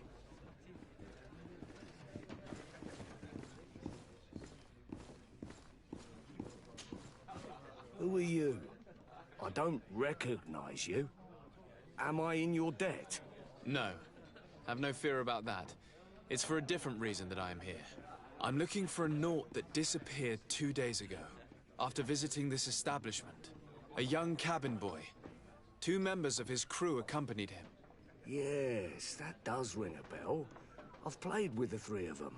Who are you? I don't recognize you. Am I in your debt? No. Have no fear about that. It's for a different reason that I am here. I'm looking for a Naut that disappeared 2 days ago, after visiting this establishment. A young cabin boy. 2 members of his crew accompanied him. Yes, that does ring a bell. I've played with the 3 of them.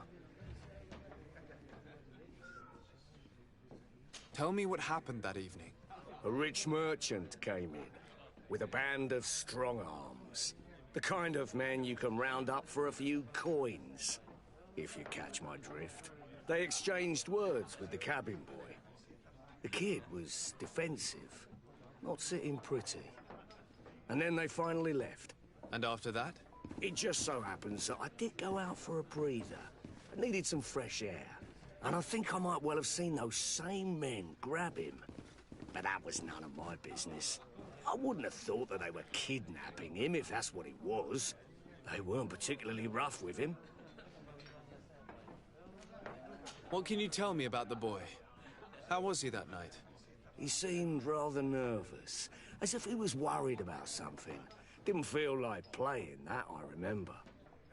Tell me what happened that evening. A rich merchant came in, with a band of strong-arms. The kind of men you can round up for a few coins, if you catch my drift. They exchanged words with the cabin boy. The kid was defensive, not sitting pretty. And then they finally left. And after that? It just so happens that I did go out for a breather. I needed some fresh air. And I think I might well have seen those same men grab him. But that was none of my business. I wouldn't have thought that they were kidnapping him, if that's what it was. They weren't particularly rough with him. What can you tell me about the boy? How was he that night? He seemed rather nervous, as if he was worried about something. Didn't feel like playing, that I remember.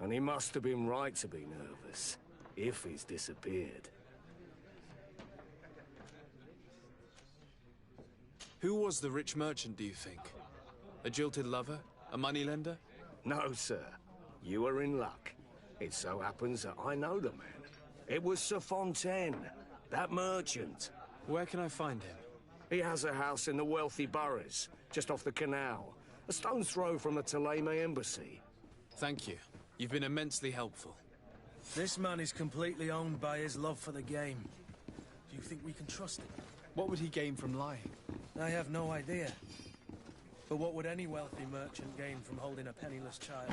And he must have been right to be nervous, if he's disappeared. Who was the rich merchant, do you think? A jilted lover? A moneylender? No, sir. You are in luck. It so happens that I know the man. It was Sir Fontaine, that merchant. Where can I find him? He has a house in the wealthy boroughs, just off the canal. A stone's throw from the Thélème embassy. Thank you. You've been immensely helpful. This man is completely owned by his love for the game. Do you think we can trust him? What would he gain from lying? I have no idea. But what would any wealthy merchant gain from holding a penniless child?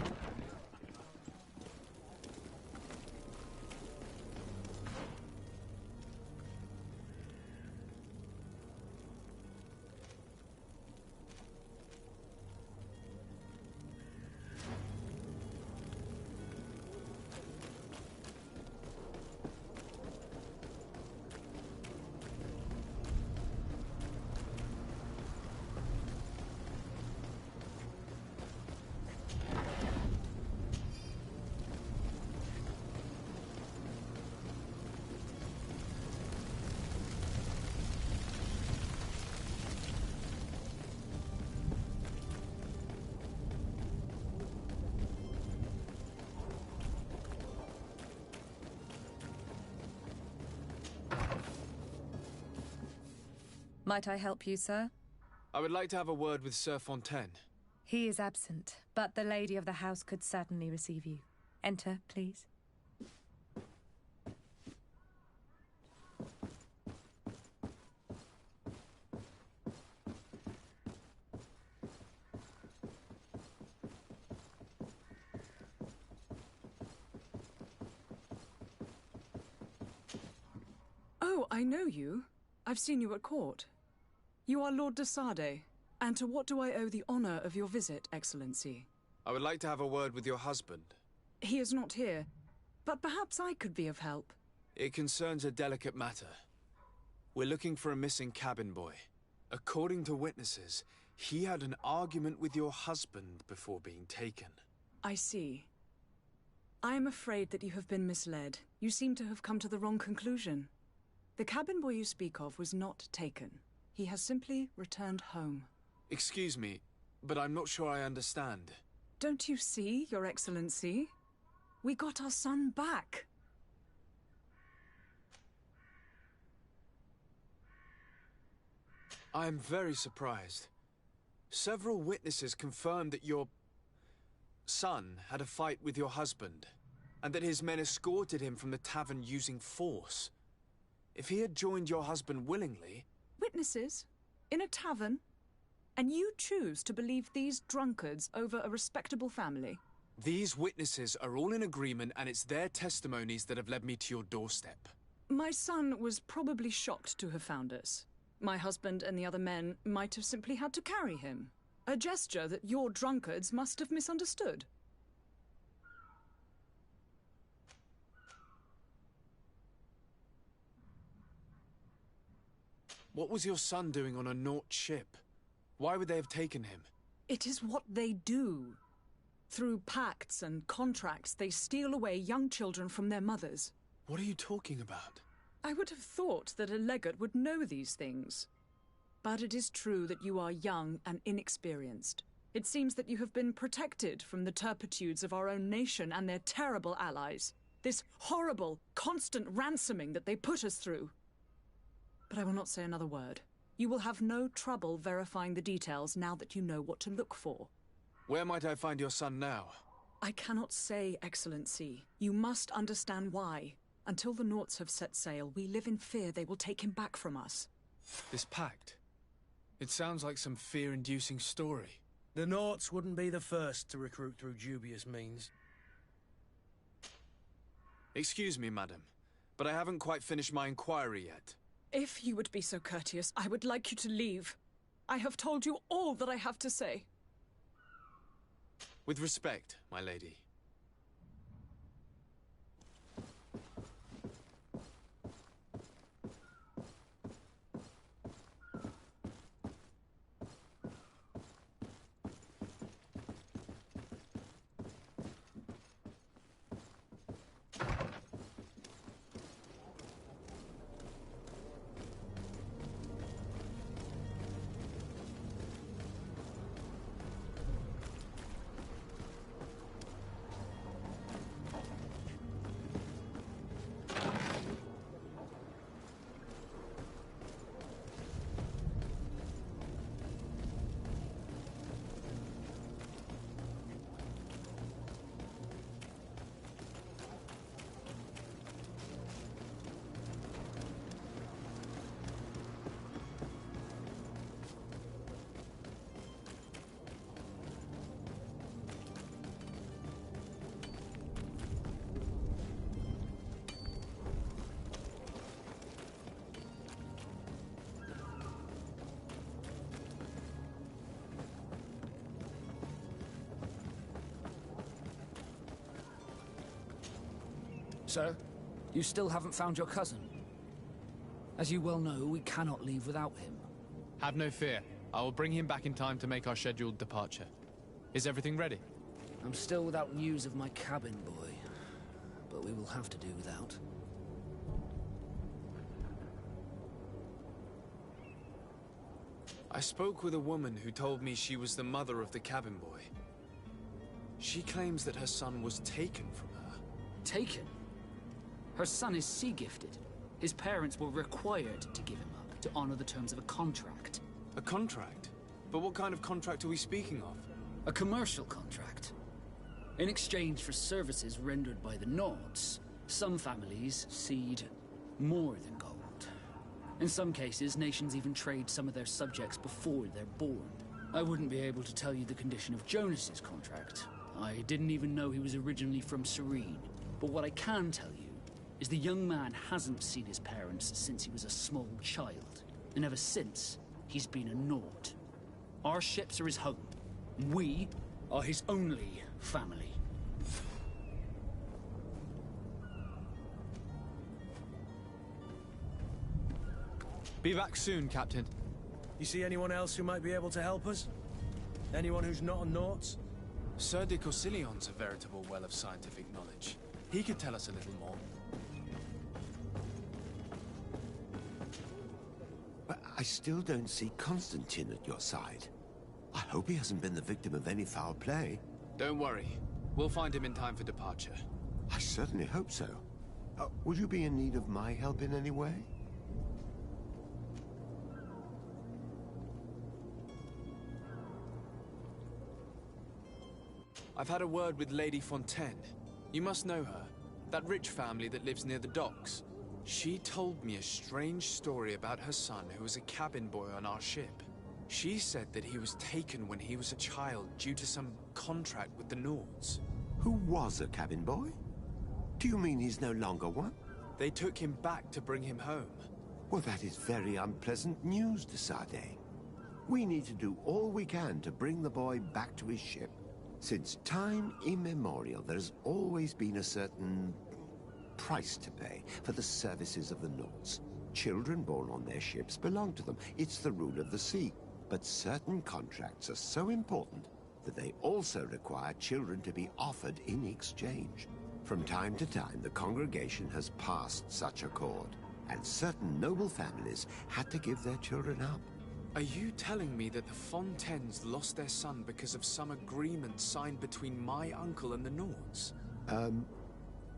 Might I help you, sir? I would like to have a word with Sir Fontaine. He is absent, but the lady of the house could certainly receive you. Enter, please. Oh, I know you. I've seen you at court. You are Lord de Sade. And to what do I owe the honor of your visit, Excellency? I would like to have a word with your husband. He is not here. but perhaps I could be of help. It concerns a delicate matter. We're looking for a missing cabin boy. According to witnesses, he had an argument with your husband before being taken. I see. I am afraid that you have been misled. You seem to have come to the wrong conclusion. The cabin boy you speak of was not taken. He has simply returned home. Excuse me, but I'm not sure I understand. Don't you see, Your Excellency? We got our son back. I am very surprised. Several witnesses confirmed that your son had a fight with your husband, and that his men escorted him from the tavern using force. If he had joined your husband willingly... Witnesses? In a tavern? And you choose to believe these drunkards over a respectable family? These witnesses are all in agreement, and it's their testimonies that have led me to your doorstep. My son was probably shocked to have found us. My husband and the other men might have simply had to carry him. A gesture that your drunkards must have misunderstood. What was your son doing on a Naut ship? Why would they have taken him? It is what they do. Through pacts and contracts, they steal away young children from their mothers. What are you talking about? I would have thought that a legate would know these things. But it is true that you are young and inexperienced. It seems that you have been protected from the turpitudes of our own nation and their terrible allies. This horrible, constant ransoming that they put us through. But I will not say another word. You will have no trouble verifying the details now that you know what to look for. Where might I find your son now? I cannot say, Excellency. You must understand why. Until the Nauts have set sail, we live in fear they will take him back from us. This pact? It sounds like some fear-inducing story. The Nauts wouldn't be the first to recruit through dubious means. Excuse me, madam, but I haven't quite finished my inquiry yet. If you would be so courteous, I would like you to leave. I have told you all that I have to say. With respect, my lady. Sir, you still haven't found your cousin. As you well know, we cannot leave without him. Have no fear. I will bring him back in time to make our scheduled departure. Is everything ready? I'm still without news of my cabin boy, but we will have to do without. I spoke with a woman who told me she was the mother of the cabin boy. She claims that her son was taken from her. Taken? Her son is sea-gifted. His parents were required to give him up to honor the terms of a contract. A contract? But what kind of contract are we speaking of? A commercial contract. In exchange for services rendered by the Nauts, some families cede more than gold. In some cases, nations even trade some of their subjects before they're born. I wouldn't be able to tell you the condition of Jonas's contract. I didn't even know he was originally from Serene. But what I can tell you is the young man hasn't seen his parents since he was a small child. And ever since, he's been a Naut. Our ships are his home. We are his only family. Be back soon, Captain. You see anyone else who might be able to help us? Anyone who's not a Naut? Sir de Corsillion's a veritable well of scientific knowledge. He could tell us a little more. But I still don't see Constantine at your side. I hope he hasn't been the victim of any foul play. Don't worry. We'll find him in time for departure. I certainly hope so. Would you be in need of my help in any way? I've had a word with Lady Fontaine. You must know her. That rich family that lives near the docks. She told me a strange story about her son who was a cabin boy on our ship. She said that he was taken when he was a child due to some contract with the Nords. Who was a cabin boy? Do you mean he's no longer one? They took him back to bring him home. Well, that is very unpleasant news, de Sade. We need to do all we can to bring the boy back to his ship. Since time immemorial, there has always been a certain price to pay for the services of the Nords. Children born on their ships belong to them. It's the rule of the sea. But certain contracts are so important that they also require children to be offered in exchange. From time to time, the congregation has passed such accord, and certain noble families had to give their children up. Are you telling me that the Fontaines lost their son because of some agreement signed between my uncle and the Nords?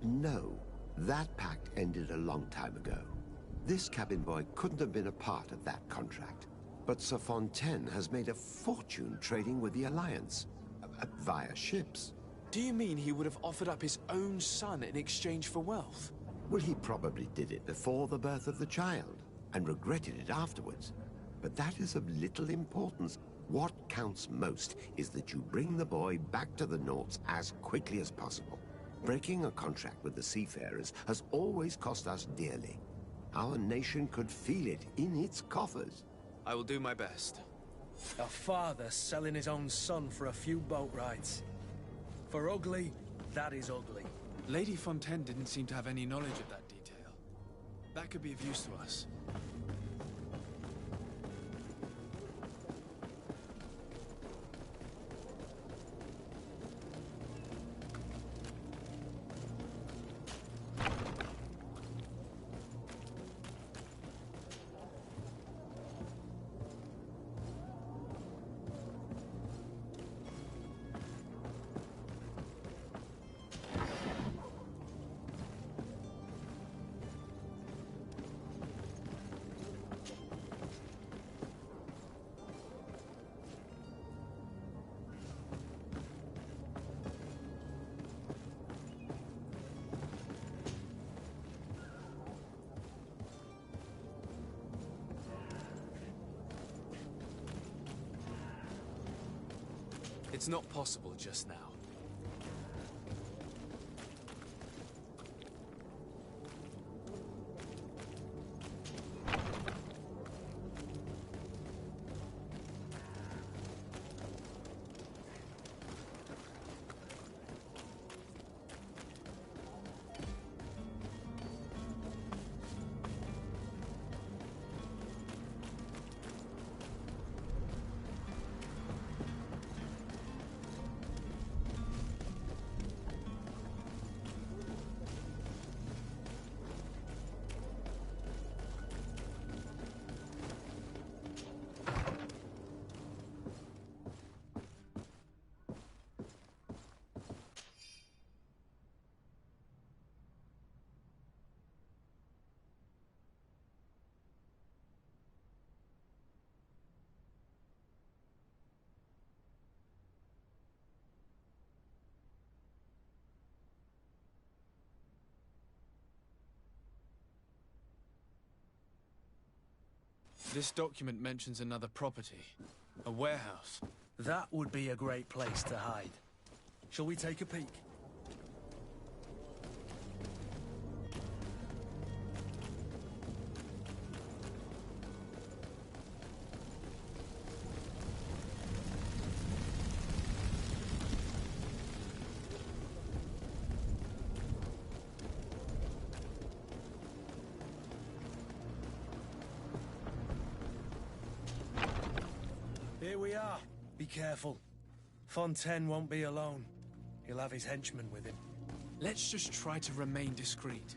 No. That pact ended a long time ago. This cabin boy couldn't have been a part of that contract. But Sir Fontaine has made a fortune trading with the Alliance, via ships. Do you mean he would have offered up his own son in exchange for wealth? Well, he probably did it before the birth of the child, and regretted it afterwards. But that is of little importance. What counts most is that you bring the boy back to the Nords as quickly as possible. Breaking a contract with the seafarers has always cost us dearly. Our nation could feel it in its coffers. I will do my best. A father selling his own son for a few boat rides. For ugly, that is ugly. Lady Fontaine didn't seem to have any knowledge of that detail. That could be of use to us. It's not possible just now. This document mentions another property. A warehouse. That would be a great place to hide. Shall we take a peek? we are. Be careful. Fontaine won't be alone. He'll have his henchmen with him. Let's just try to remain discreet.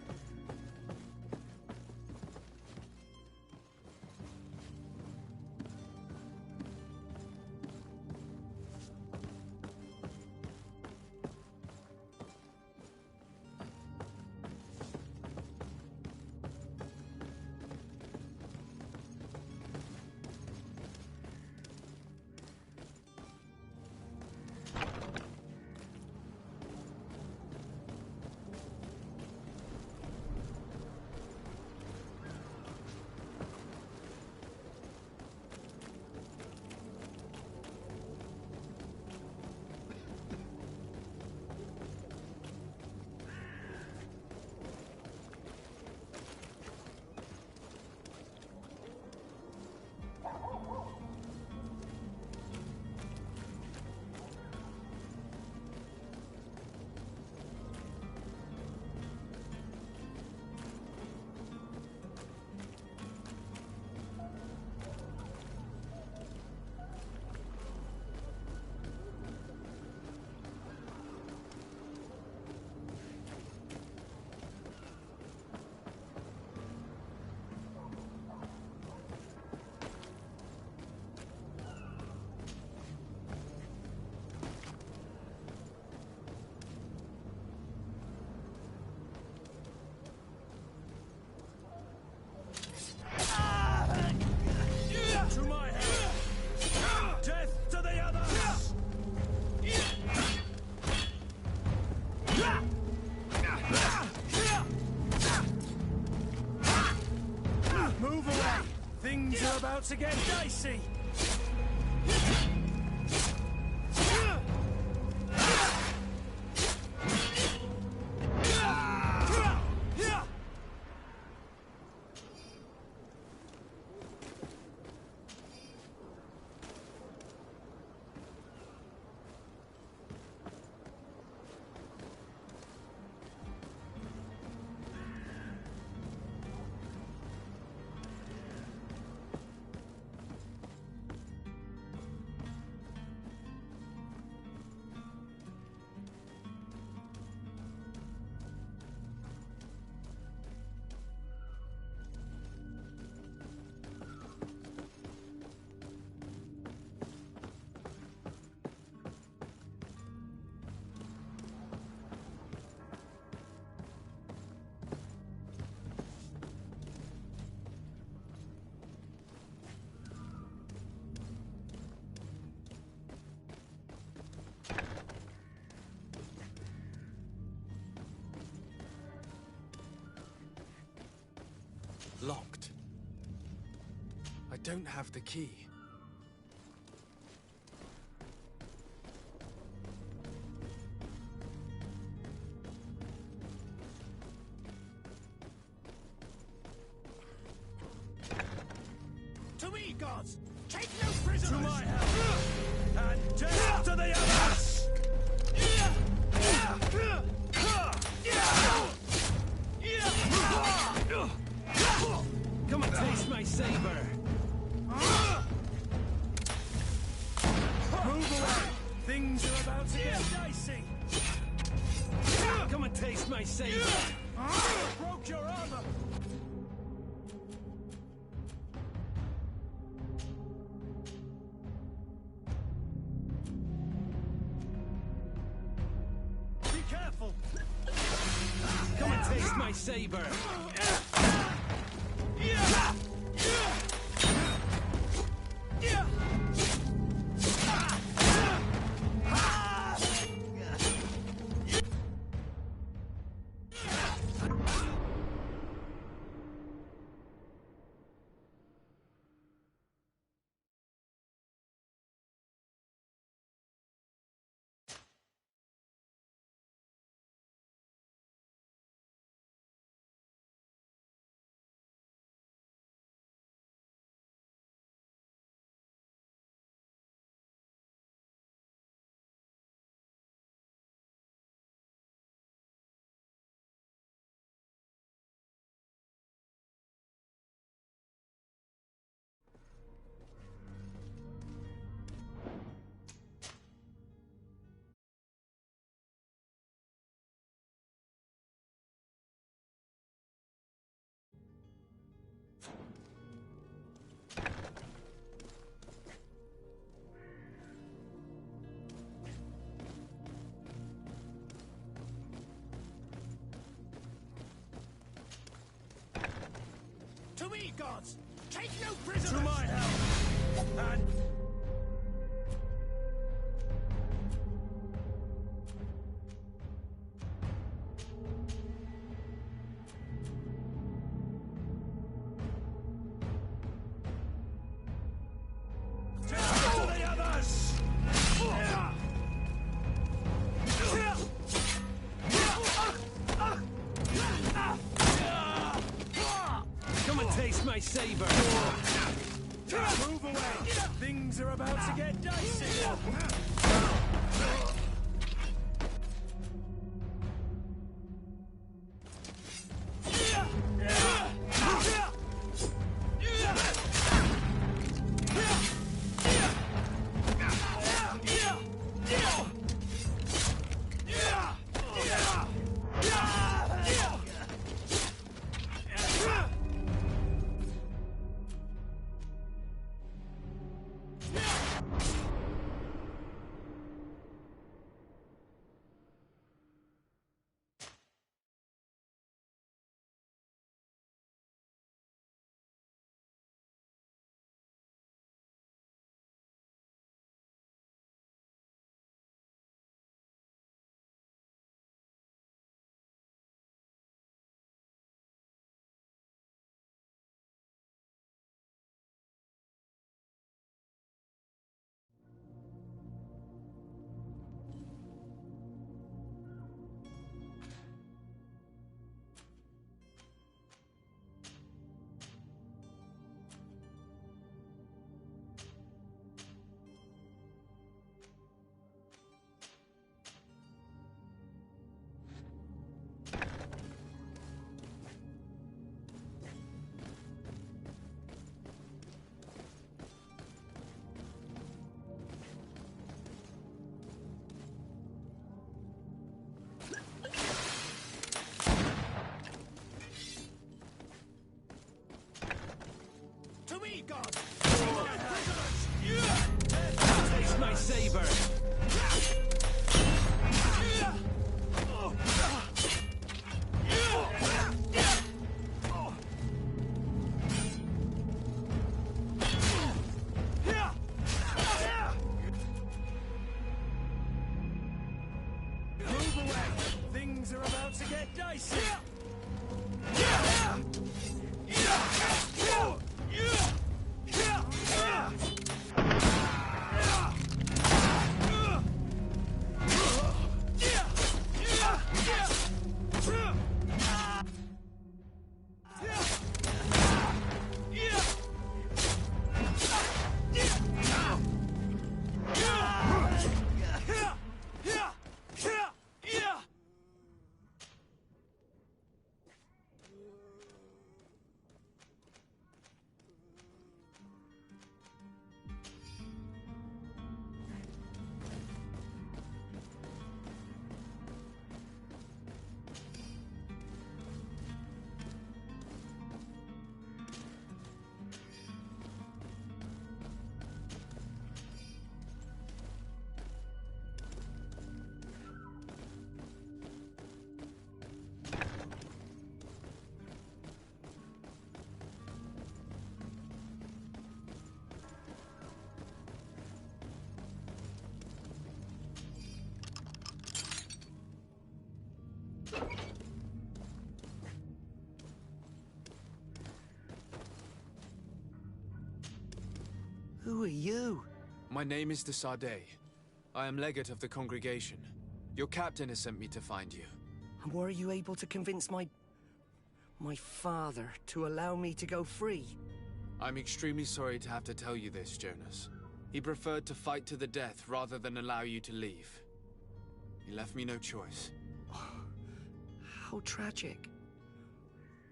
To my hand! Death to the others! Move away! Things are about to get dicey! Locked. I don't have the key. To me, gods! Take no prisoners! To my help! And death to the others! Come and taste my saber! Move away! Things are about to get dicey! Come and taste my saber! Broke your armor! Be careful! Come and taste my saber! gods! Take no prisoners! To my help! And... Come and taste my saber. Move away! Things are about to get dicey! To me, God! Taste my saber. Move away! Things are about to get dicey! Who are you? My name is Desade. I am legate of the congregation. Your captain has sent me to find you. And were you able to convince my father to allow me to go free? I'm extremely sorry to have to tell you this, Jonas. He preferred to fight to the death rather than allow you to leave. He left me no choice. How tragic.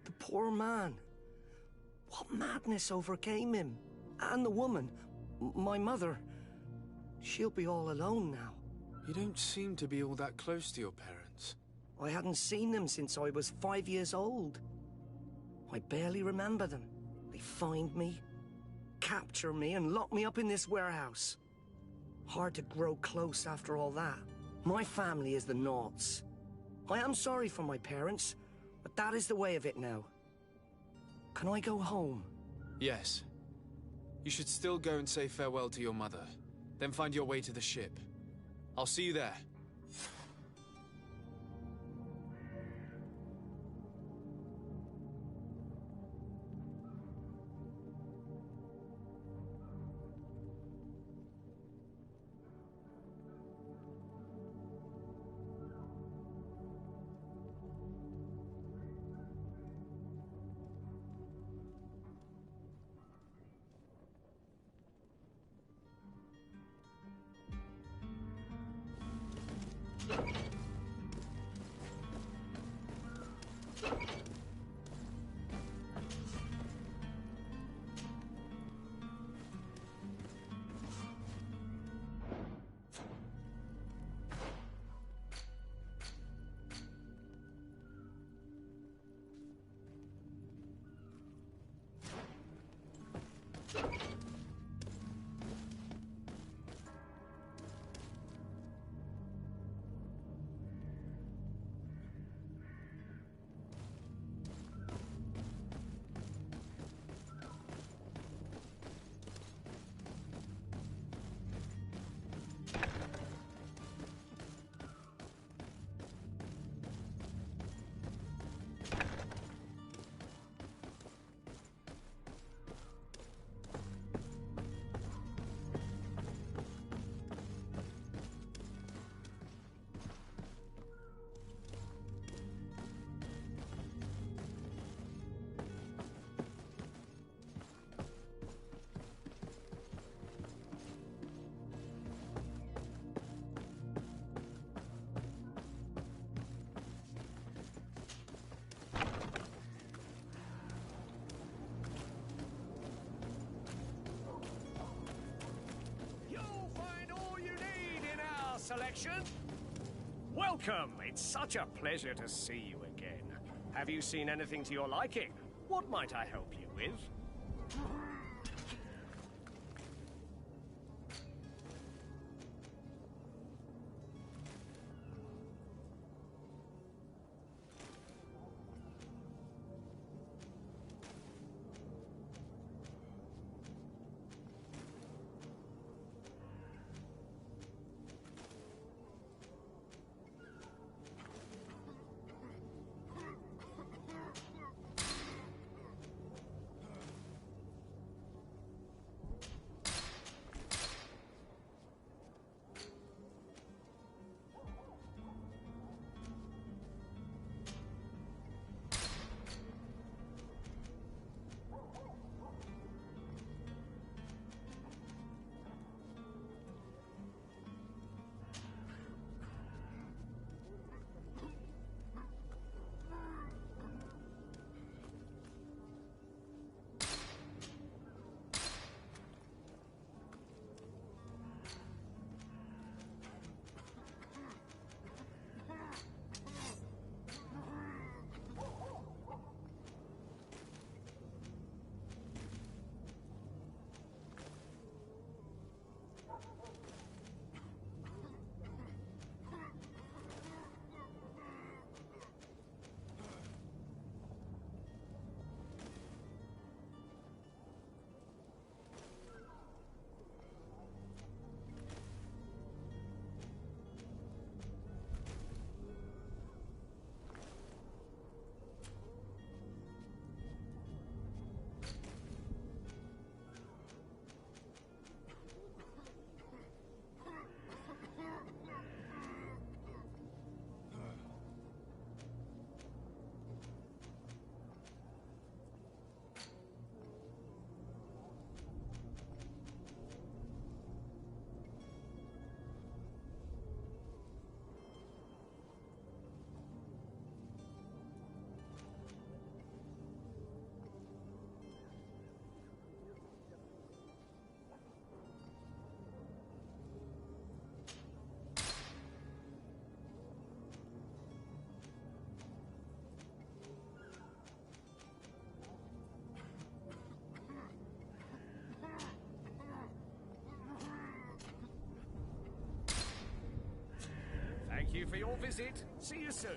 The poor man. What madness overcame him? And the woman, my mother, she'll be all alone now. You don't seem to be all that close to your parents. I hadn't seen them since I was 5 years old. I barely remember them. They find me, capture me, and lock me up in this warehouse. Hard to grow close after all that. My family is the Naughts. I am sorry for my parents, but that is the way of it now. Can I go home? Yes. You should still go and say farewell to your mother. Then find your way to the ship. I'll see you there. Selection. Welcome. It's such a pleasure to see you again. Have you seen anything to your liking? What might I help you with? Thank you for your visit. See you soon.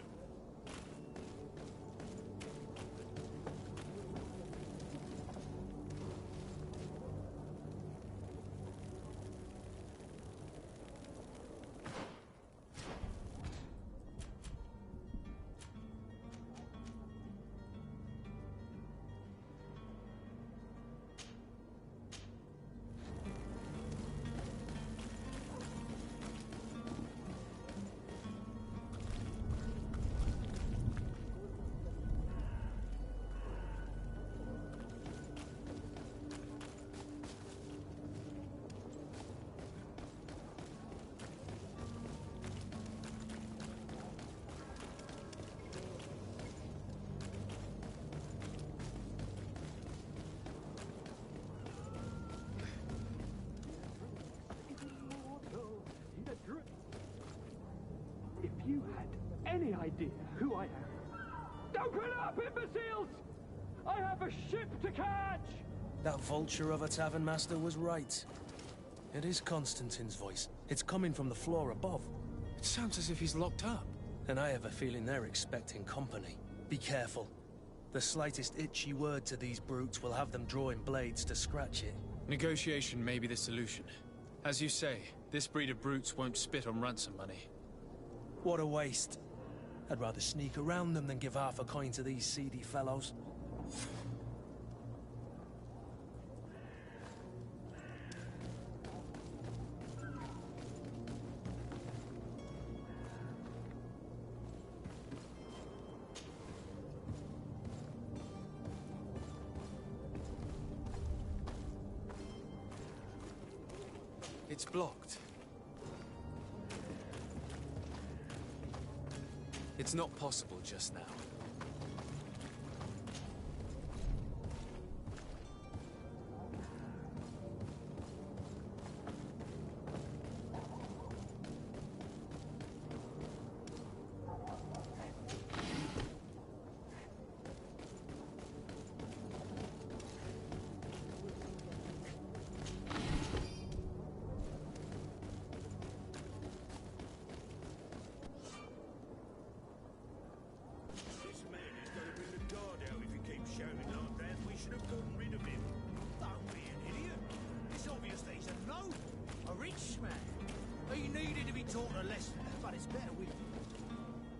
idea who I am? Open up, imbeciles! I have a ship to catch! That vulture of a tavern master was right. It is Constantine's voice. It's coming from the floor above. It sounds as if he's locked up. And I have a feeling they're expecting company. Be careful. The slightest itchy word to these brutes will have them drawing blades to scratch it. Negotiation may be the solution. As you say, this breed of brutes won't spit on ransom money. What a waste. I'd rather sneak around them than give half a coin to these seedy fellows. It's blocked. It's not possible just now.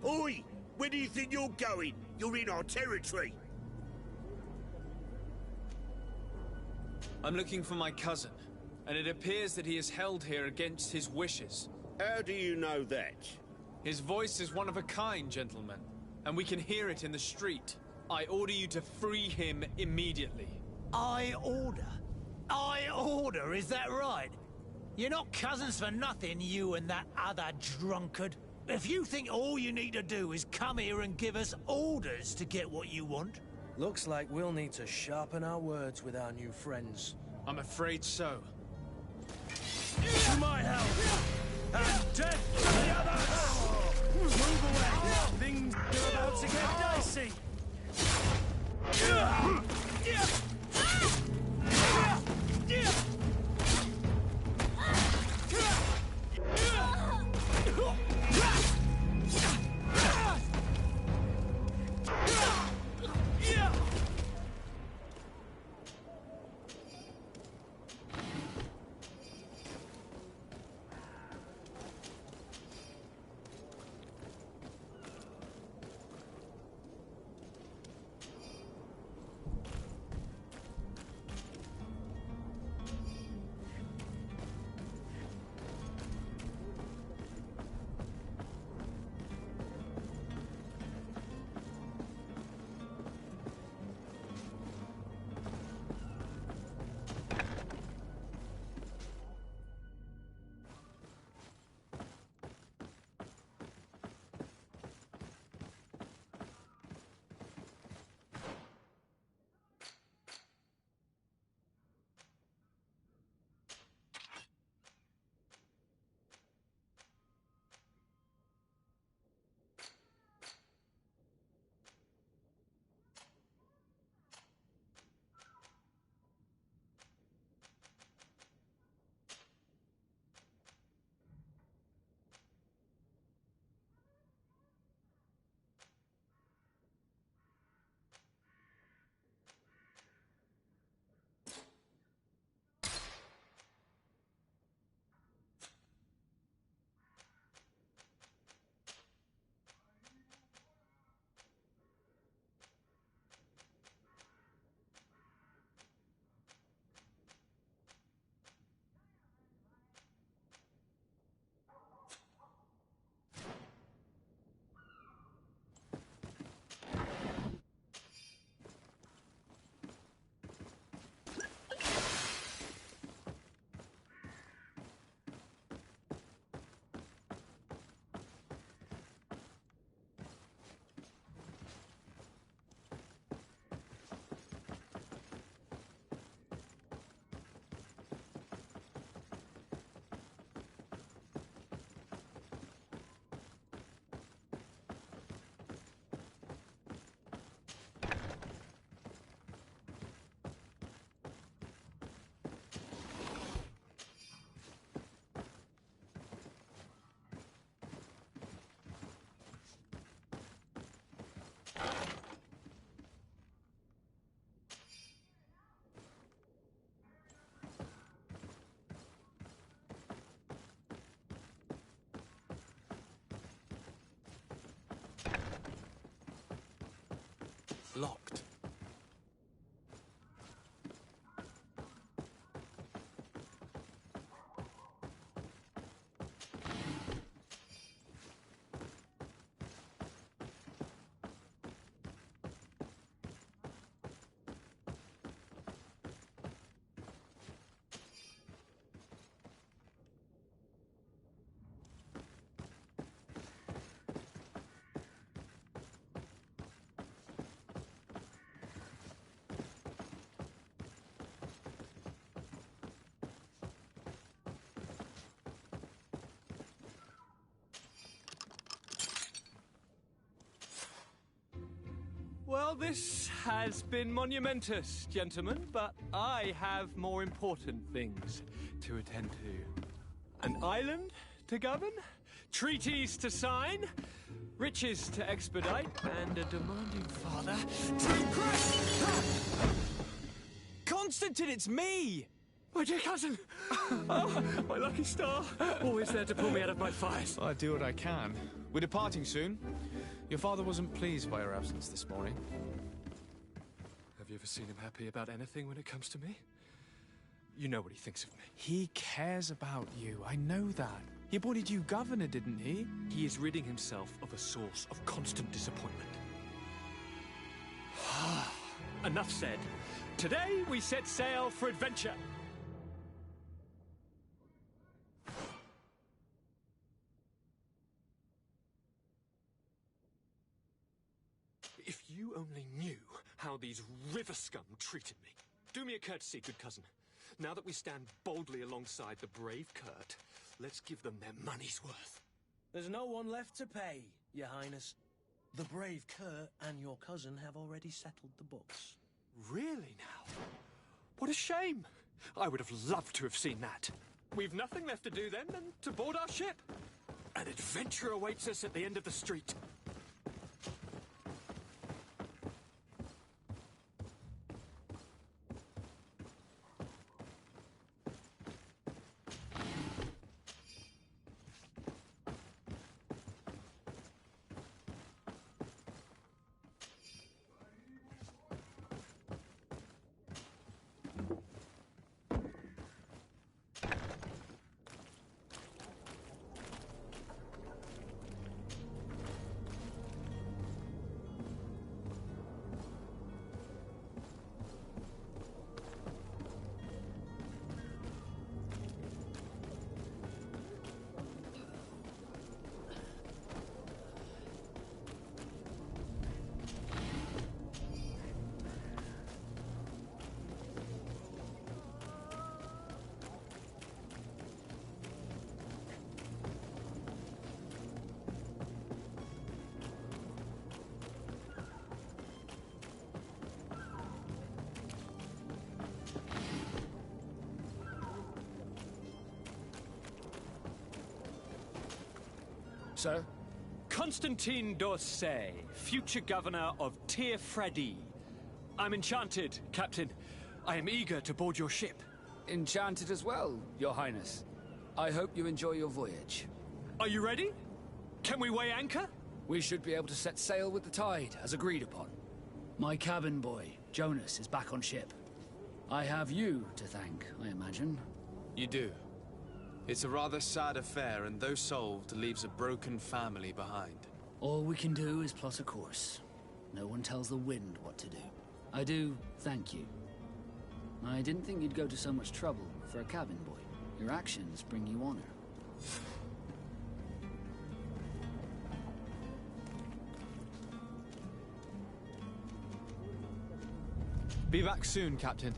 Oi! Where do you think you're going? You're in our territory. I'm looking for my cousin, and it appears that he is held here against his wishes. How do you know that? His voice is one of a kind, gentlemen, and we can hear it in the street. I order you to free him immediately. I order, is that right? You're not cousins for nothing, you and that other drunkard. If you think all you need to do is come here and give us orders to get what you want... Looks like we'll need to sharpen our words with our new friends. I'm afraid so. To my help! And death to the others! Move away! Things are about to get dicey! locked. Well, this has been monumentous, gentlemen, but I have more important things to attend to. An island to govern, treaties to sign, riches to expedite, and a demanding father to impress. Constantine, it's me! My dear cousin! Oh, my lucky star! Always there to pull me out of my fires. I do what I can. We're departing soon. Your father wasn't pleased by your absence this morning. Have you ever seen him happy about anything when it comes to me? You know what he thinks of me. He cares about you, I know that. He appointed you governor, didn't he? He is ridding himself of a source of constant disappointment. Enough said. Today we set sail for adventure. If you only knew how these river scum treated me. Do me a courtesy, good cousin. Now that we stand boldly alongside the brave Kurt, let's give them their money's worth. There's no one left to pay, Your Highness. The brave Kurt and your cousin have already settled the books. Really now? What a shame. I would have loved to have seen that. We've nothing left to do then than to board our ship. An adventure awaits us at the end of the street. Sir? Constantine d'Orsay, future governor of Tir-Fredi. I'm enchanted, Captain. I am eager to board your ship. Enchanted as well, Your Highness. I hope you enjoy your voyage. Are you ready? Can we weigh anchor? We should be able to set sail with the tide, as agreed upon. My cabin boy, Jonas, is back on ship. I have you to thank, I imagine. You do. It's a rather sad affair, and though solved, leaves a broken family behind. All we can do is plot a course. No one tells the wind what to do. I do thank you. I didn't think you'd go to so much trouble for a cabin boy. Your actions bring you honor. Be back soon, Captain.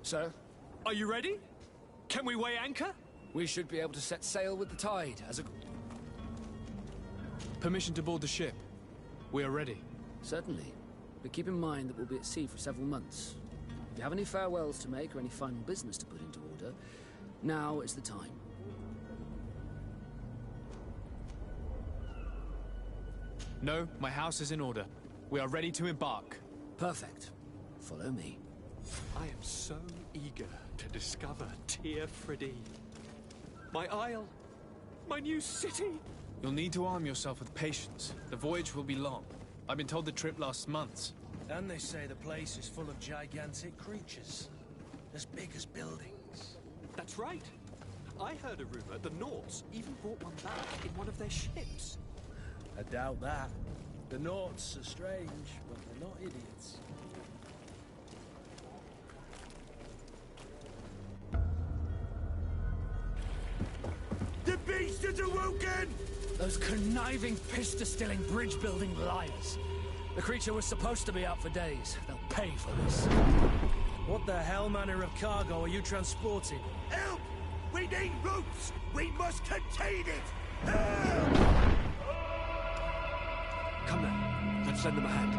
Sir? Are you ready? Can we weigh anchor? We should be able to set sail with the tide as a... Permission to board the ship. We are ready. Certainly. But keep in mind that we'll be at sea for several months. If you have any farewells to make or any final business to put into order, now is the time. No, my house is in order. We are ready to embark. Perfect. Follow me. I am so eager to discover Tyr Fridee. My isle. My new city. You'll need to arm yourself with patience. The voyage will be long. I've been told the trip lasts months. And they say the place is full of gigantic creatures. As big as buildings. That's right. I heard a rumor the Nauts even brought one back in one of their ships. I doubt that. The Nauts are strange, but they're not idiots. The beast has awoken! Those conniving, piss-distilling, bridge-building liars. The creature was supposed to be out for days. They'll pay for this. What the hell manner of cargo are you transporting? Help! We need ropes! We must contain it! Help! Come now, let's lend them a hand.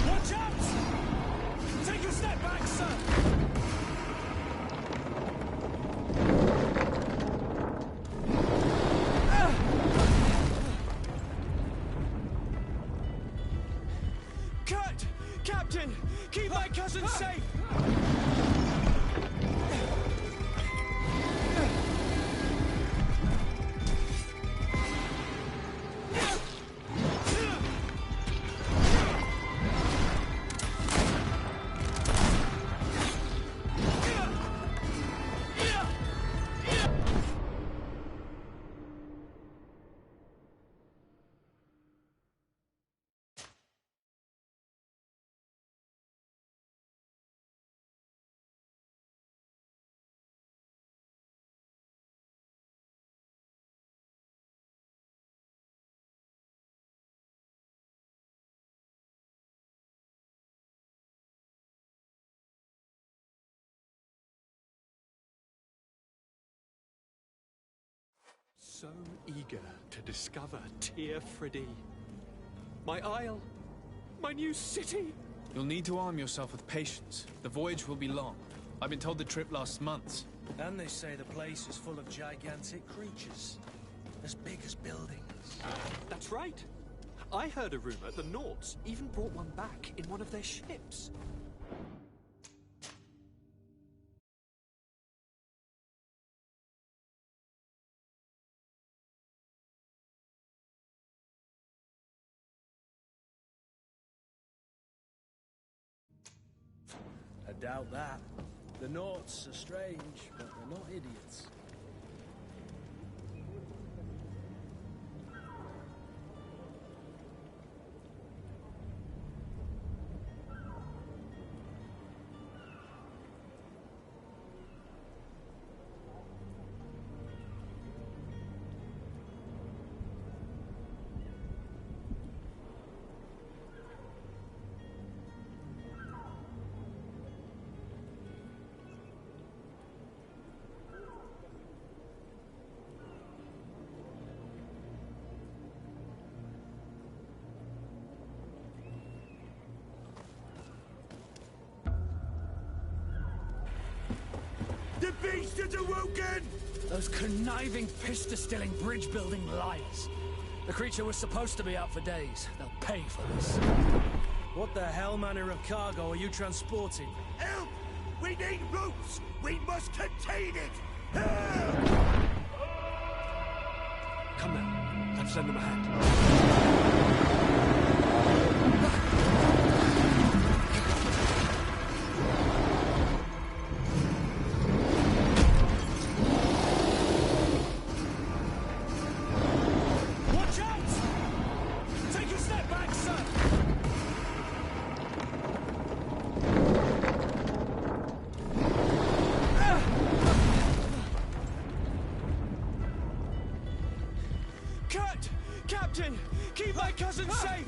Watch out! Take a step back, sir! Cut! Captain! Keep my cousin safe! So eager to discover Tyr Fridee. My isle. My new city. You'll need to arm yourself with patience. The voyage will be long. I've been told the trip lasts months. And they say the place is full of gigantic creatures. As big as buildings. That's right. I heard a rumor the Nauts even brought one back in one of their ships. I doubt that. The Nauts are strange, but they're not idiots. The beast has awoken! Those conniving, piss-distilling, bridge-building liars. The creature was supposed to be out for days. They'll pay for this. What the hell manner of cargo are you transporting? Help! We need ropes! We must contain it! Help! Come now, let's lend them a hand. Watch out! Take a step back, sir! Kurt! Captain! Keep my cousin safe!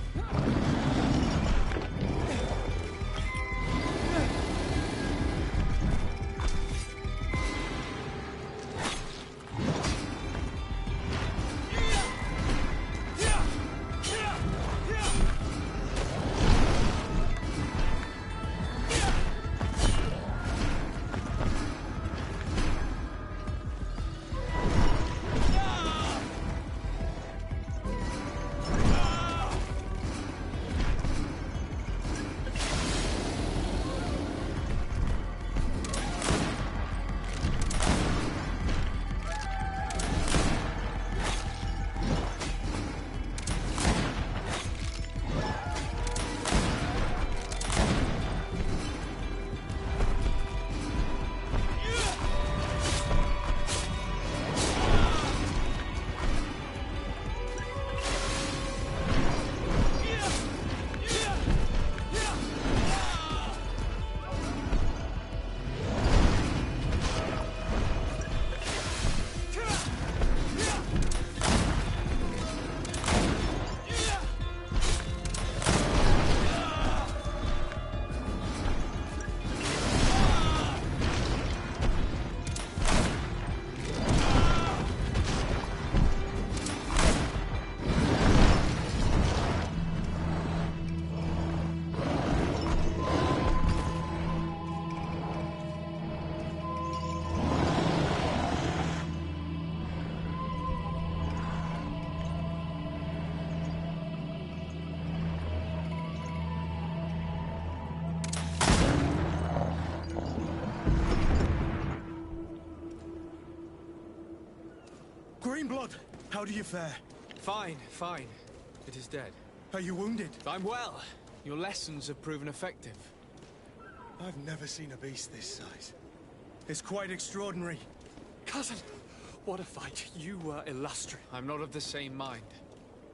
Greenblood, how do you fare? Fine, fine. It is dead. Are you wounded? I'm well. Your lessons have proven effective. I've never seen a beast this size. It's quite extraordinary. Cousin, what a fight. You were illustrious. I'm not of the same mind.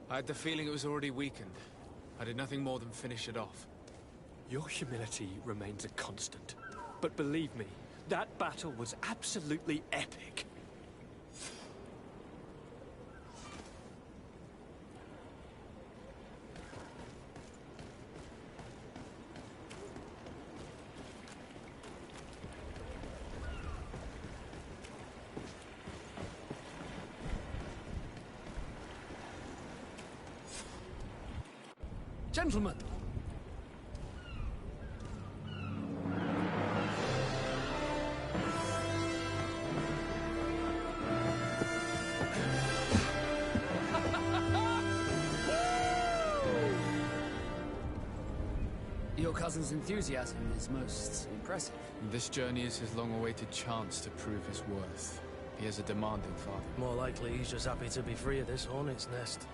I had the feeling it was already weakened. I did nothing more than finish it off. Your humility remains a constant. But believe me, that battle was absolutely epic. Gentlemen! Your cousin's enthusiasm is most impressive. This journey is his long-awaited chance to prove his worth. He has a demanding father. More likely he's just happy to be free of this hornet's nest.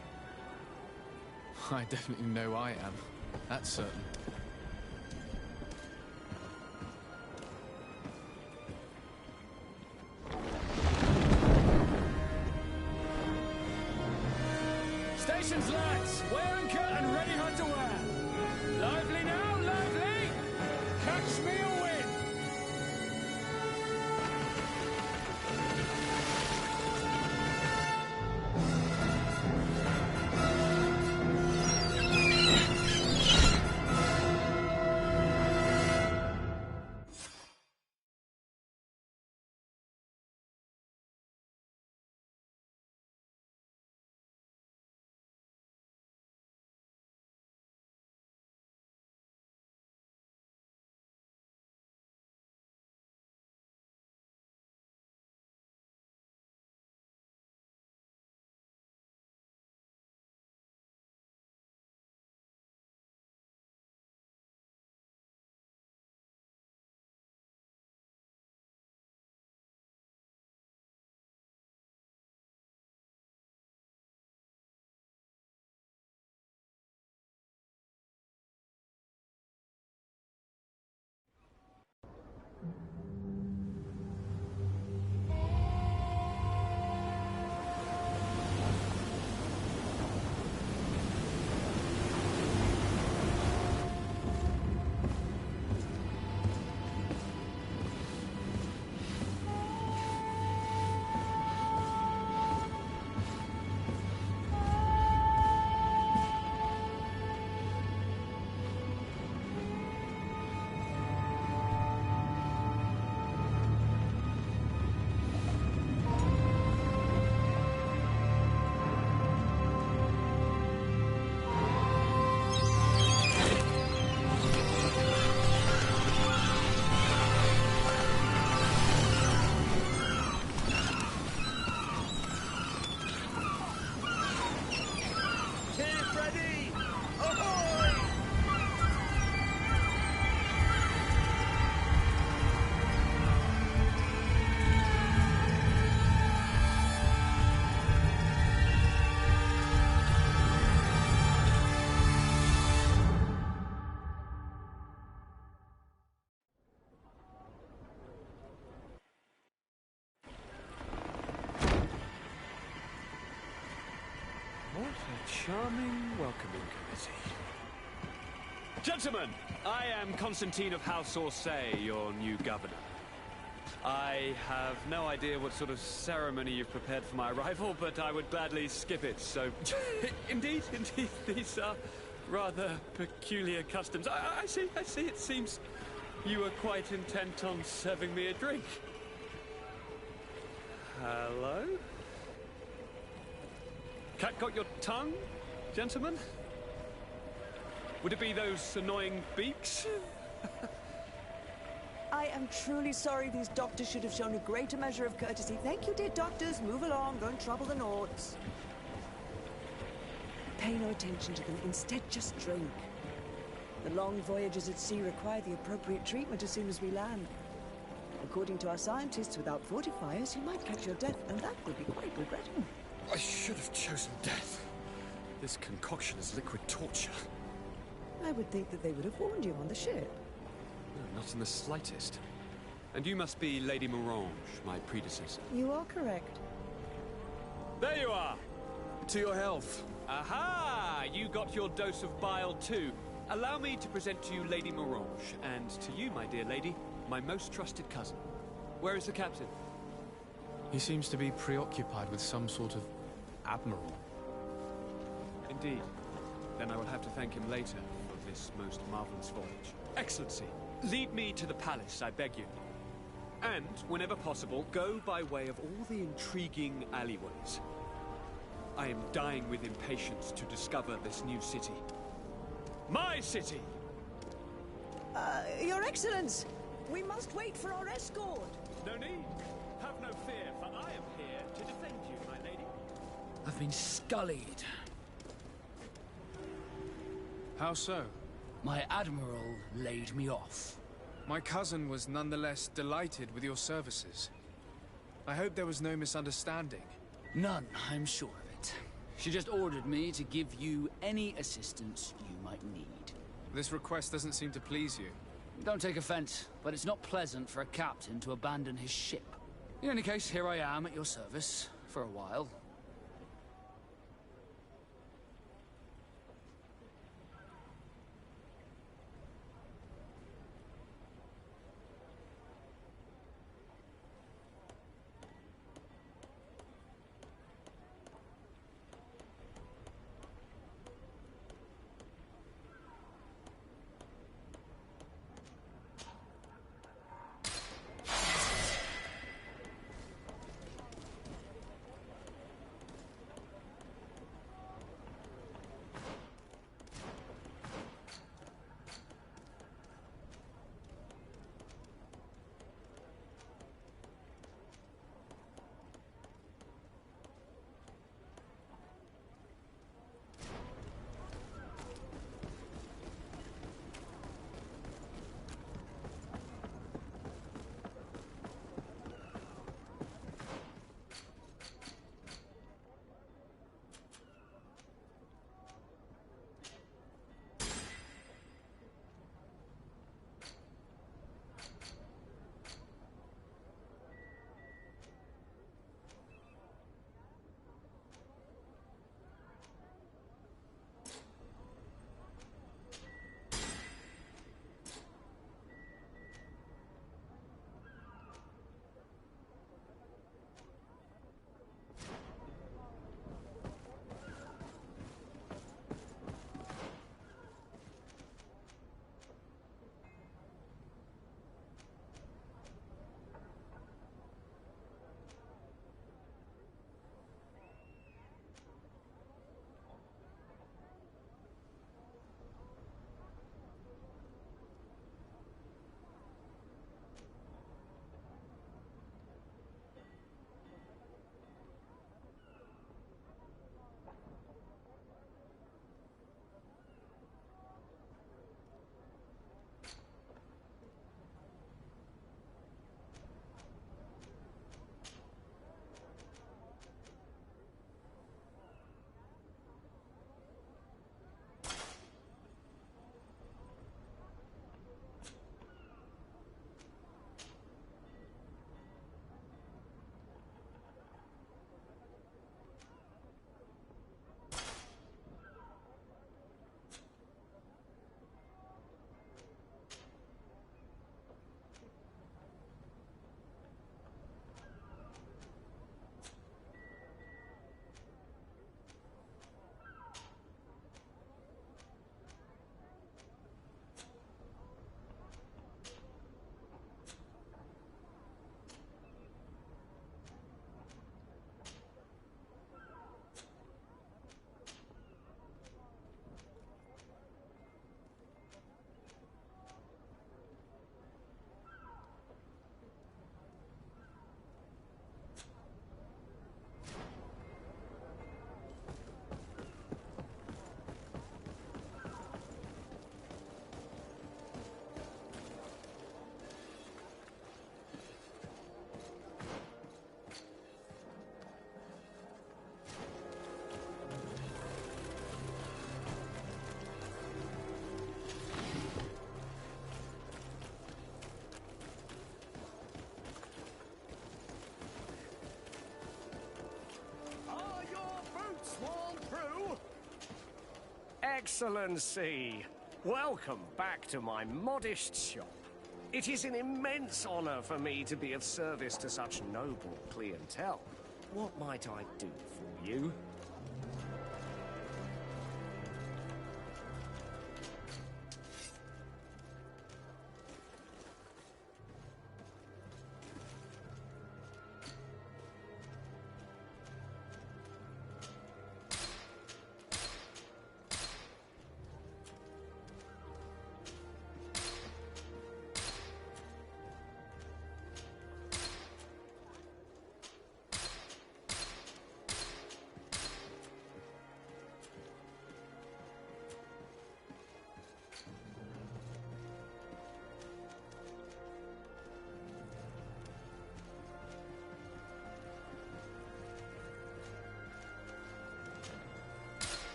I definitely know I am. That's certain. Stations, lads! Wear and cut and ready hot to wear! Lively now, lively! Catch me a A charming welcoming committee. Gentlemen, I am Constantine of House Orsay, your new governor. I have no idea what sort of ceremony you've prepared for my arrival, but I would gladly skip it, so... Indeed, these are rather peculiar customs. I see, it seems you were quite intent on serving me a drink. Hello? Cat got your tongue, gentlemen? Would it be those annoying beaks? I am truly sorry. These doctors should have shown a greater measure of courtesy. Thank you, dear doctors. Move along. Don't trouble the Nords. Pay no attention to them. Instead, just drink. The long voyages at sea require the appropriate treatment as soon as we land. According to our scientists, without fortifiers, you might catch your death, and that would be quite regrettable. I should have chosen death. This concoction is liquid torture. I would think that they would have warned you on the ship. No, not in the slightest. And you must be Lady Morange, my predecessor. You are correct. There you are! To your health. Aha! You got your dose of bile too. Allow me to present to you Lady Morange, and to you, my dear lady, my most trusted cousin. Where is the captain? He seems to be preoccupied with some sort of admiral. Indeed. Then I will have to thank him later for this most marvelous voyage. Excellency, lead me to the palace, I beg you. And, whenever possible, go by way of all the intriguing alleyways. I am dying with impatience to discover this new city. My city! Your Excellence! We must wait for our escort! No need. Have no fear, for I am here to defend you, my lady. I've been scullied. How so? My admiral laid me off. My cousin was nonetheless delighted with your services. I hope there was no misunderstanding. None, I'm sure of it. She just ordered me to give you any assistance you might need. This request doesn't seem to please you. Don't take offense, but it's not pleasant for a captain to abandon his ship. In any case, here I am at your service, for a while. Excellency! Welcome back to my modest shop. It is an immense honor for me to be of service to such noble clientele. What might I do for you?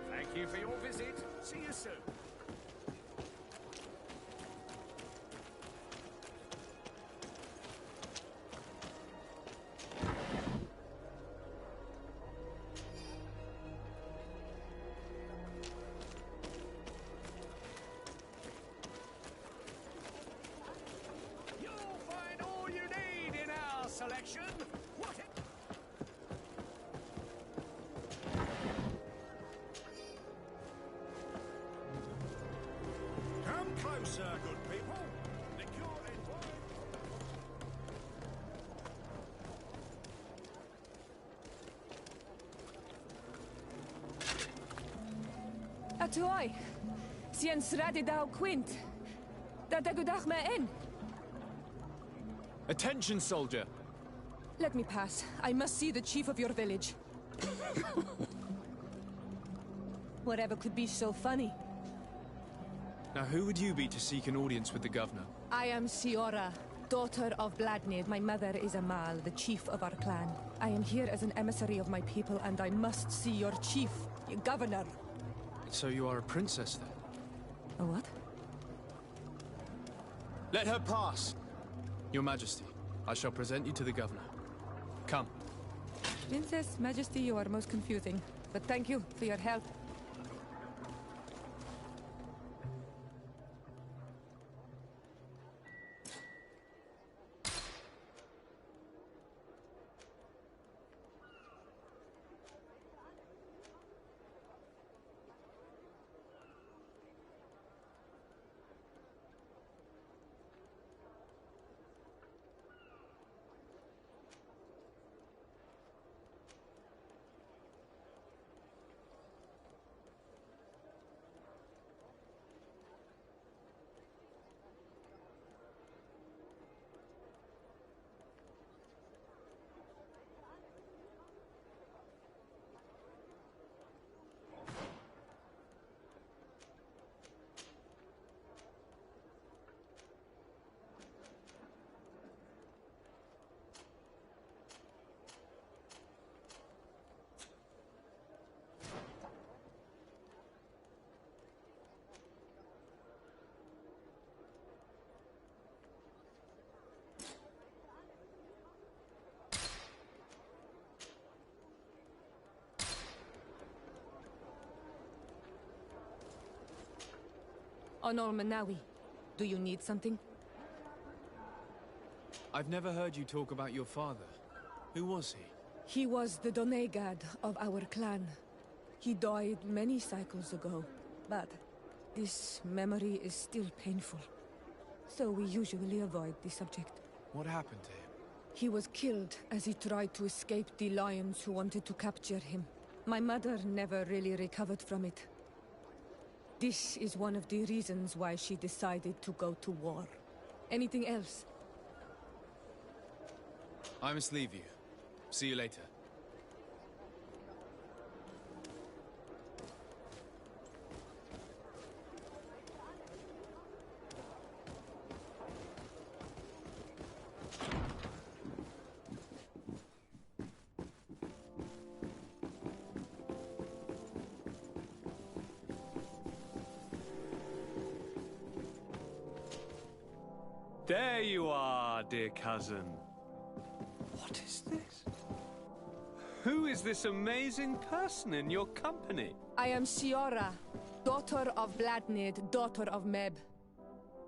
Thank you for your visit. See you soon. You'll find all you need in our selection. Closer, good people. The cure is Atuai, sien sradi dau quint. Da dagudach me in. Attention, soldier! Let me pass. I must see the chief of your village. Whatever could be so funny? Now, who would you be to seek an audience with the governor? I am Siora, daughter of Bladnid. My mother is Amal, the chief of our clan. I am here as an emissary of my people, and I must see your chief, your governor. So you are a princess, then? A what? Let her pass! Your Majesty, I shall present you to the governor. Come. Princess, Majesty, you are most confusing. But thank you for your help. Honor Manawi, do you need something? I've never heard you talk about your father. Who was he? He was the Donegad of our clan. He died many cycles ago, but this memory is still painful. So we usually avoid the subject. What happened to him? He was killed as he tried to escape the lions who wanted to capture him. My mother never really recovered from it. This is one of the reasons why she decided to go to war. Anything else? I must leave you. See you later. There you are, dear cousin. What is this? Who is this amazing person in your company? I am Siora, daughter of Bladnid, daughter of Meb.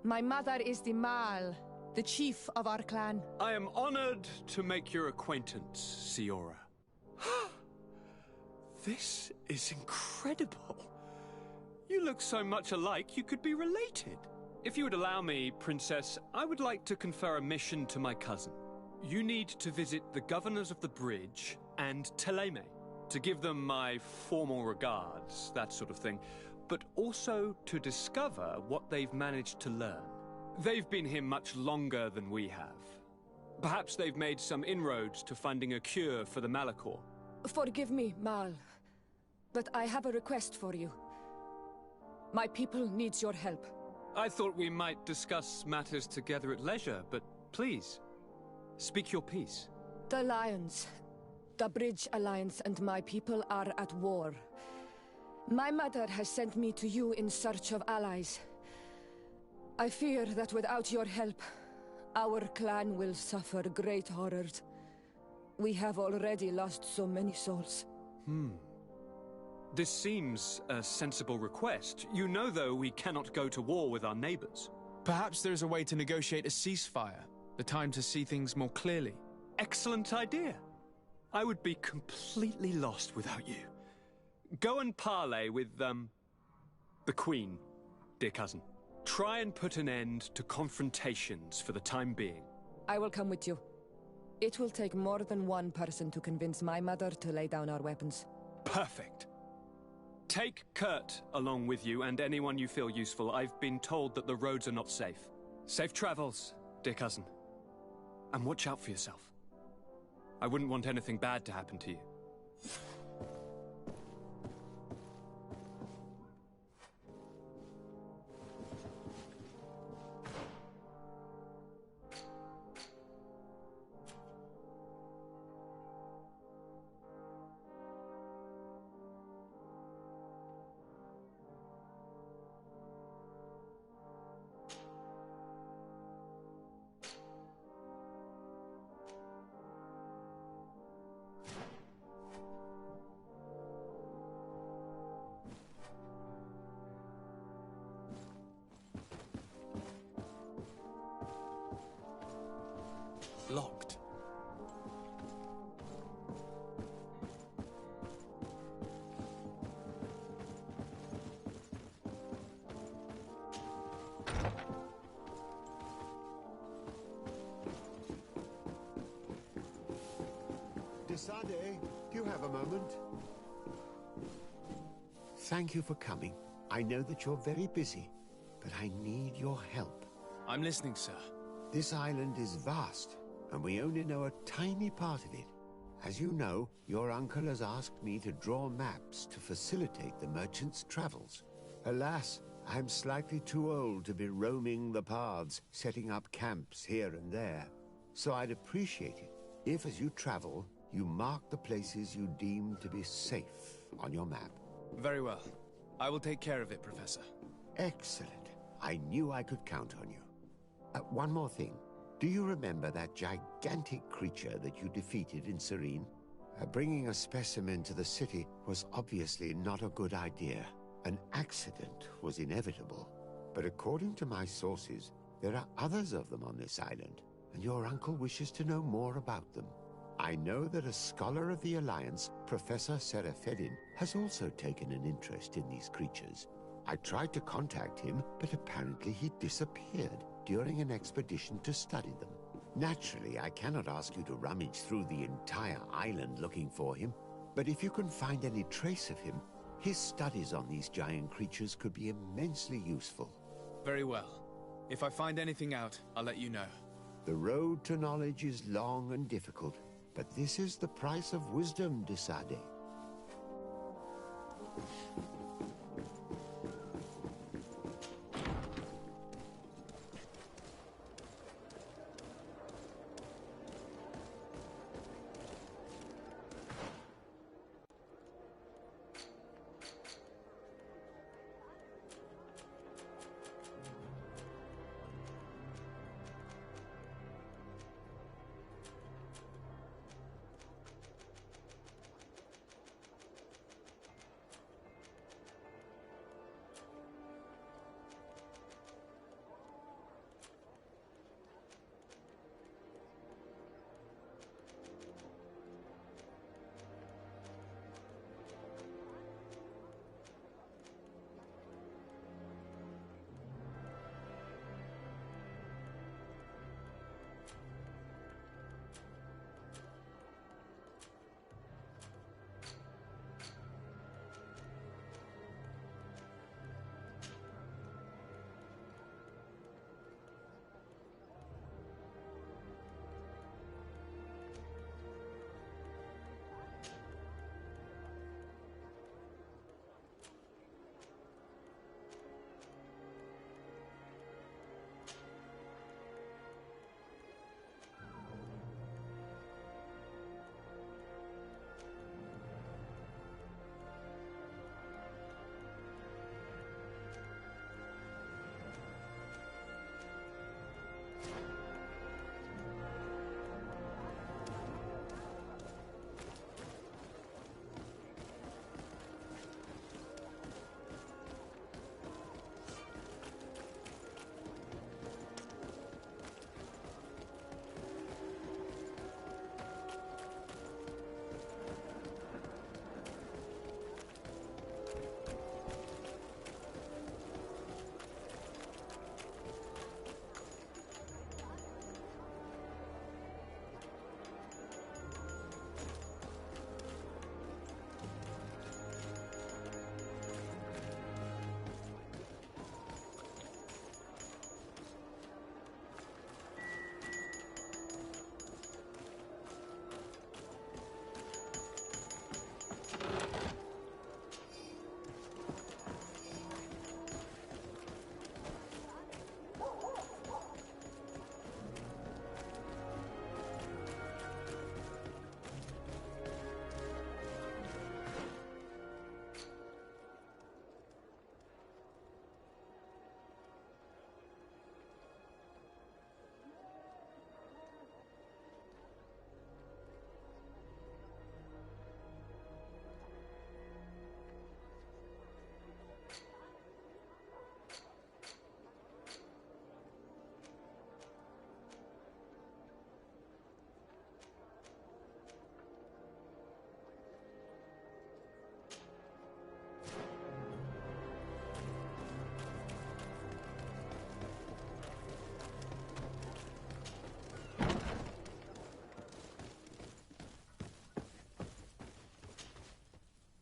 My mother is the Mal, the chief of our clan. I am honored to make your acquaintance, Siora. This is incredible. You look so much alike you could be related. If you would allow me, Princess, I would like to confer a mission to my cousin. You need to visit the governors of the bridge and Teleme, to give them my formal regards, that sort of thing, but also to discover what they've managed to learn. They've been here much longer than we have. Perhaps they've made some inroads to finding a cure for the Malachor. Forgive me, Mal, but I have a request for you. My people needs your help. I thought we might discuss matters together at leisure, but please, speak your piece. The Lions, the Bridge Alliance and my people are at war. My mother has sent me to you in search of allies. I fear that without your help, our clan will suffer great horrors. We have already lost so many souls. This seems a sensible request. You know, though, we cannot go to war with our neighbors. Perhaps there is a way to negotiate a ceasefire. The time to see things more clearly. Excellent idea. I would be completely lost without you. Go and parley with, the Queen, dear cousin. Try and put an end to confrontations for the time being. I will come with you. It will take more than one person to convince my mother to lay down our weapons. Perfect. Take Kurt along with you and anyone you feel useful. I've been told that the roads are not safe. Safe travels, dear cousin. And watch out for yourself. I wouldn't want anything bad to happen to you. Locked. Desade, do you have a moment? Thank you for coming. I know that you're very busy, but I need your help. I'm listening, sir. This island is vast, and we only know a tiny part of it. As you know, your uncle has asked me to draw maps to facilitate the merchants' travels. Alas, I'm slightly too old to be roaming the paths, setting up camps here and there. So I'd appreciate it if, as you travel, you mark the places you deem to be safe on your map. Very well. I will take care of it, Professor. Excellent. I knew I could count on you. One more thing. Do you remember that gigantic creature that you defeated in Serene? Bringing a specimen to the city was obviously not a good idea. An accident was inevitable. But according to my sources, there are others of them on this island. and your uncle wishes to know more about them. I know that a scholar of the Alliance, Professor Serafedin, has also taken an interest in these creatures. I tried to contact him, but apparently he disappeared during an expedition to study them. Naturally, I cannot ask you to rummage through the entire island looking for him, but if you can find any trace of him, his studies on these giant creatures could be immensely useful. Very well. If I find anything out, I'll let you know. The road to knowledge is long and difficult, but this is the price of wisdom, Desade.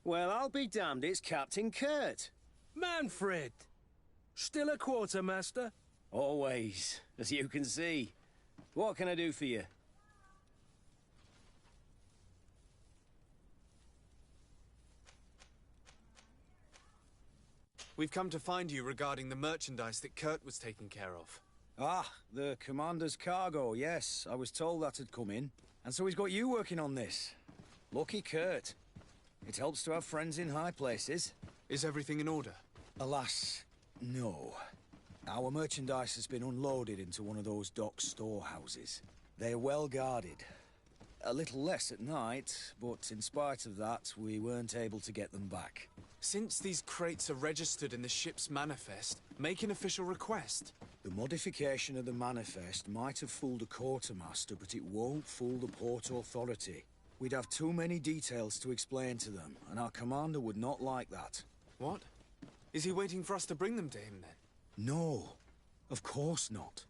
Well, I'll be damned, it's Captain Kurt. Manfred! Still a quartermaster? Always, as you can see. What can I do for you? We've come to find you regarding the merchandise that Kurt was taking care of. Ah, the commander's cargo, yes. I was told that had come in. And so he's got you working on this. Lucky Kurt. It helps to have friends in high places. Is everything in order? Alas, no. Our merchandise has been unloaded into one of those dock storehouses. They're well guarded. A little less at night, but in spite of that, we weren't able to get them back. Since these crates are registered in the ship's manifest, make an official request. The modification of the manifest might have fooled the quartermaster, but it won't fool the Port Authority. We'd have too many details to explain to them, and our commander would not like that. What? Is he waiting for us to bring them to him, then? No, of course not.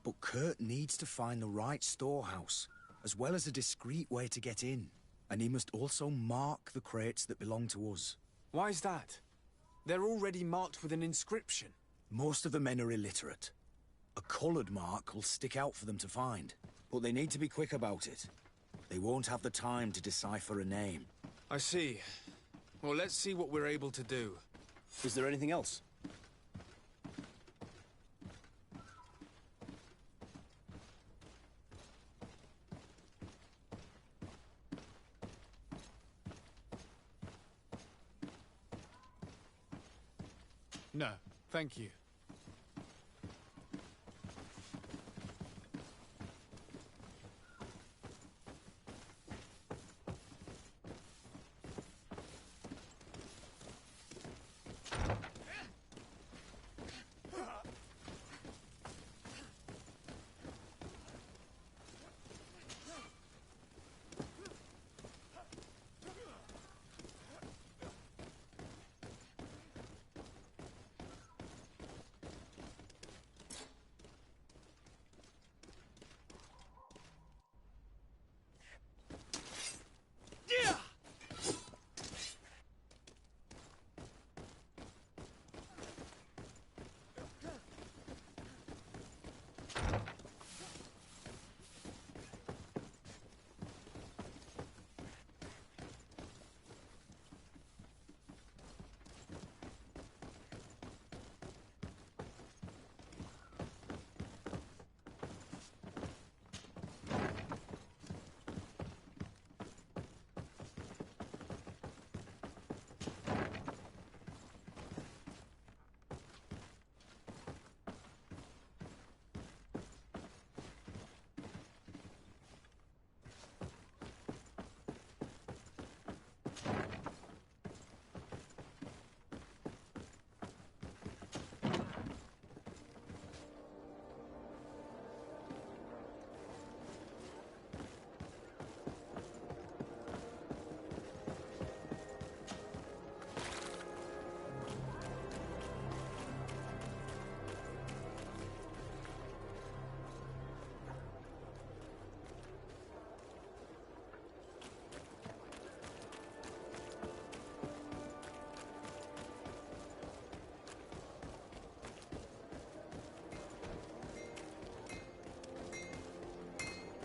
But Kurt needs to find the right storehouse, as well as a discreet way to get in. And he must also mark the crates that belong to us. Why is that? They're already marked with an inscription. Most of the men are illiterate. A coloured mark will stick out for them to find. But they need to be quick about it. They won't have the time to decipher a name. I see. Well, let's see what we're able to do. Is there anything else? No, thank you.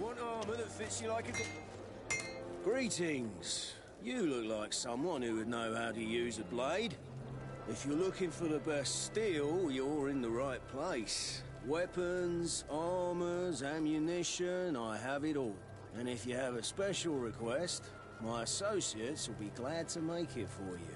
Want armor that fits you like a... Greetings. You look like someone who would know how to use a blade. If you're looking for the best steel, you're in the right place. Weapons, armors, ammunition, I have it all. And if you have a special request, my associates will be glad to make it for you.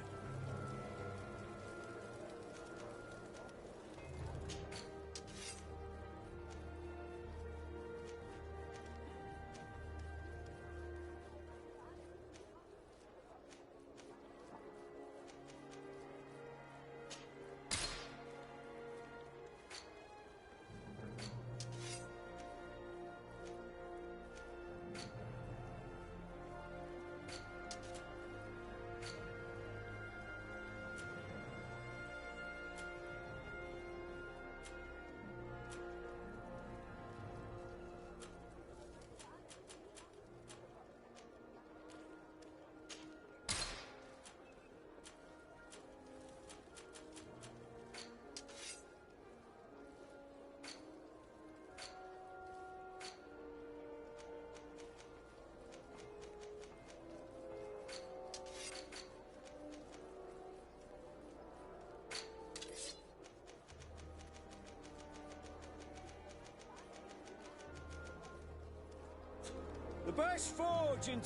The best forge in...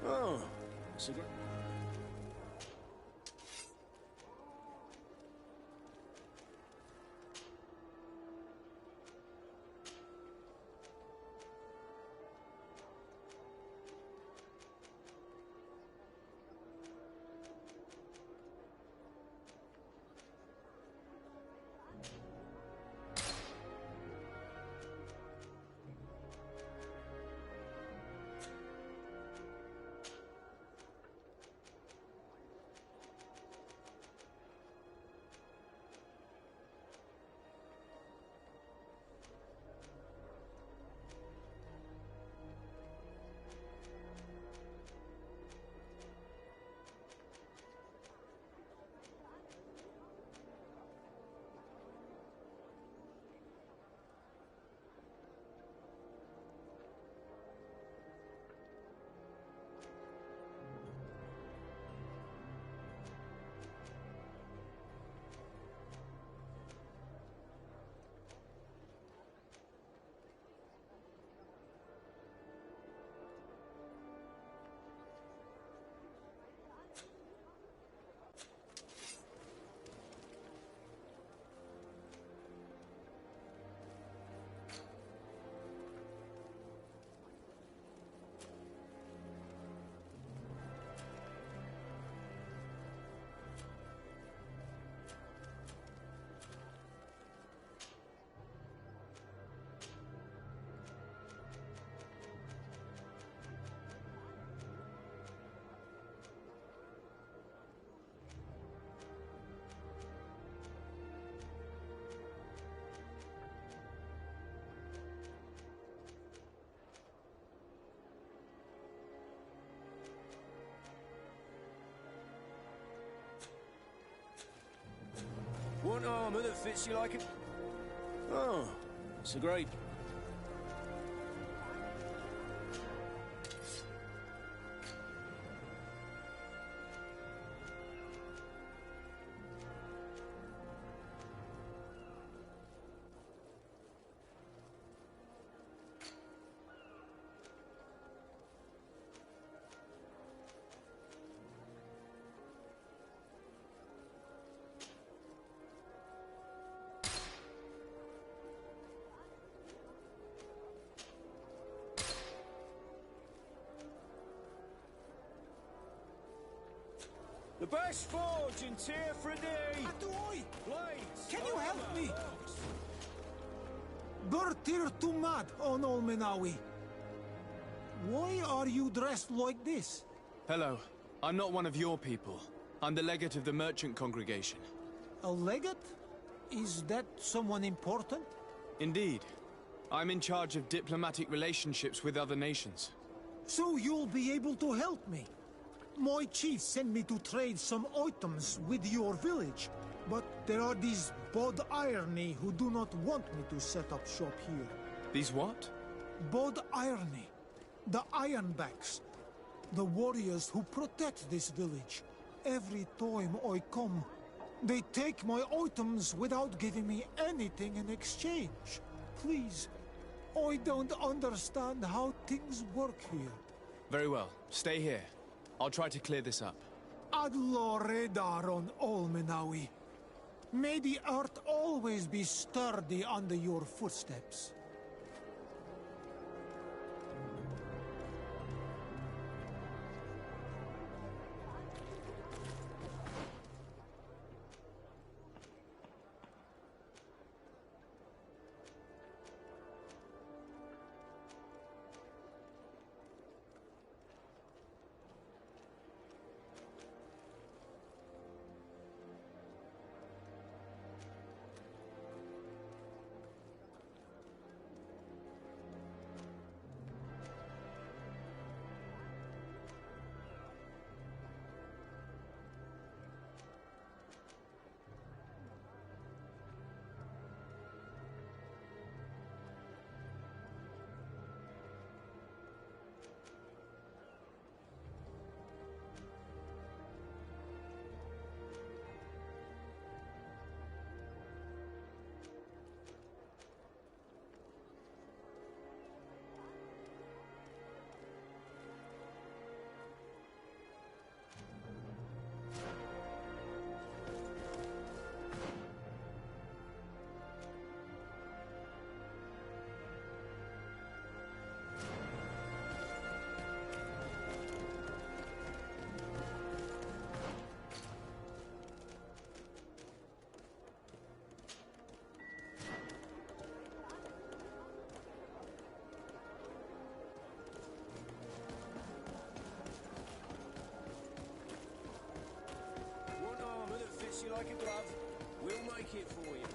Oh, that's a good... armor that fits you like a... Oh, it's a great... The best forge in Tier 3D! Atoy! Blades! Can you help me? Bertir Tumad on Olmenawi. Why are you dressed like this? Hello. I'm not one of your people. I'm the legate of the merchant congregation. A legate? Is that someone important? Indeed. I'm in charge of diplomatic relationships with other nations. So you'll be able to help me? My chief sent me to trade some items with your village, but there are these Bod Irony who do not want me to set up shop here. These what? Bod Irony. The Ironbacks. The warriors who protect this village. Every time I come, they take my items without giving me anything in exchange. Please, I don't understand how things work here. Very well. Stay here. I'll try to clear this up. Adlo Redar on Olmenawi. May the earth always be sturdy under your footsteps. You like a glove, we'll make it for you.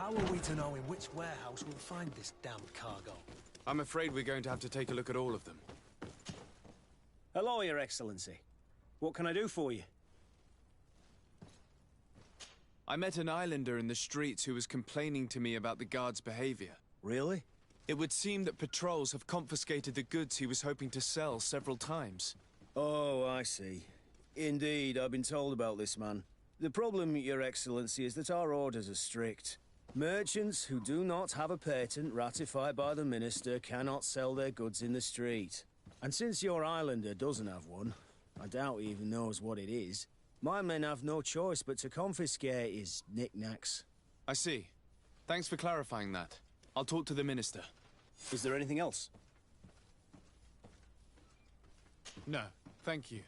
How are we to know in which warehouse we'll find this damned cargo? I'm afraid we're going to have to take a look at all of them. Hello, Your Excellency. What can I do for you? I met an islander in the streets who was complaining to me about the guards' behavior. Really? It would seem that patrols have confiscated the goods he was hoping to sell several times. Oh, I see. Indeed, I've been told about this man. The problem, Your Excellency, is that our orders are strict. Merchants who do not have a patent ratified by the Minister cannot sell their goods in the street. And since your islander doesn't have one, I doubt he even knows what it is, my men have no choice but to confiscate his knickknacks. I see. Thanks for clarifying that. I'll talk to the Minister. Is there anything else? No, thank you.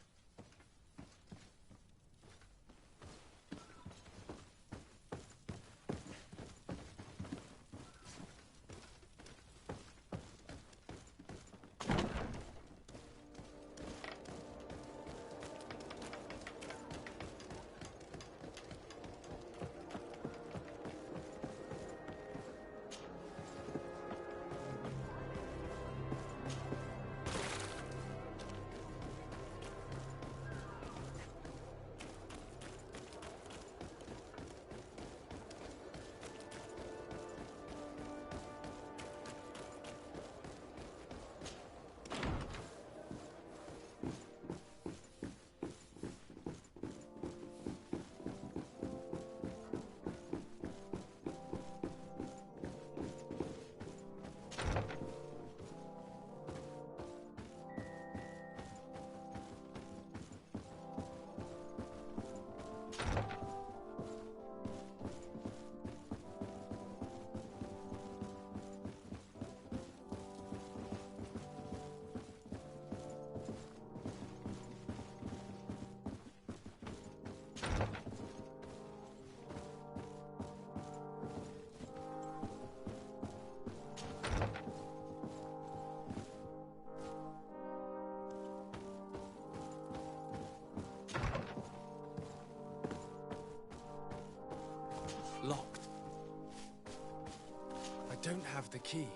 don't have the key.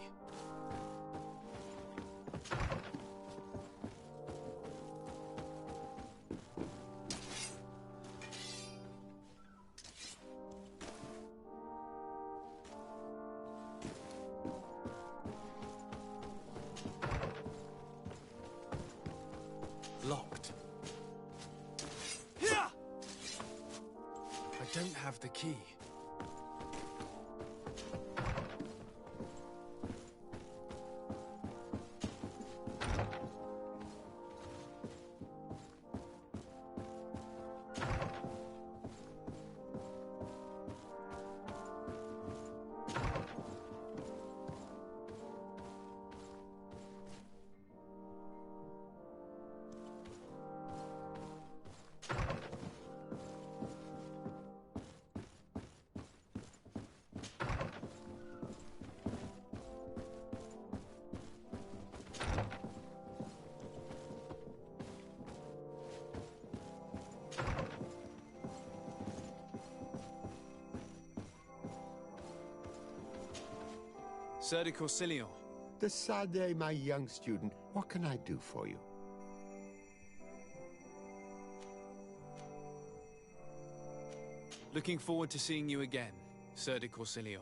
Locked. I don't have the key. Sir de Corsilion. Desade, my young student, what can I do for you? Looking forward to seeing you again, Sir de Corsilion.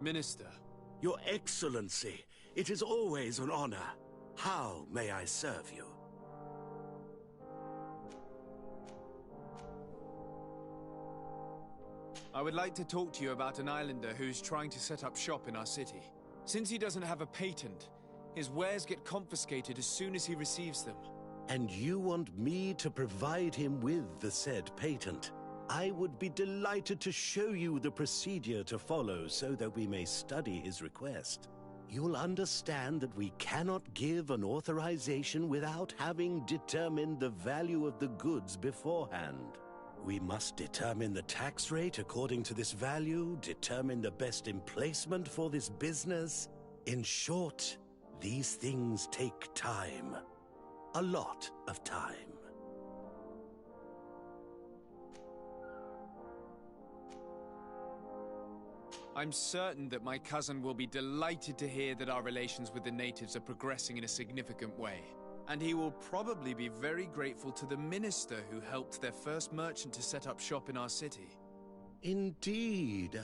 Minister. Your Excellency, it is always an honor. How may I serve you? I would like to talk to you about an islander who's trying to set up shop in our city. Since he doesn't have a patent, his wares get confiscated as soon as he receives them. And you want me to provide him with the said patent? I would be delighted to show you the procedure to follow so that we may study his request. You'll understand that we cannot give an authorization without having determined the value of the goods beforehand. We must determine the tax rate according to this value, determine the best emplacement for this business. In short, these things take time. A lot of time. I'm certain that my cousin will be delighted to hear that our relations with the natives are progressing in a significant way. And he will probably be very grateful to the minister who helped their first merchant to set up shop in our city. Indeed.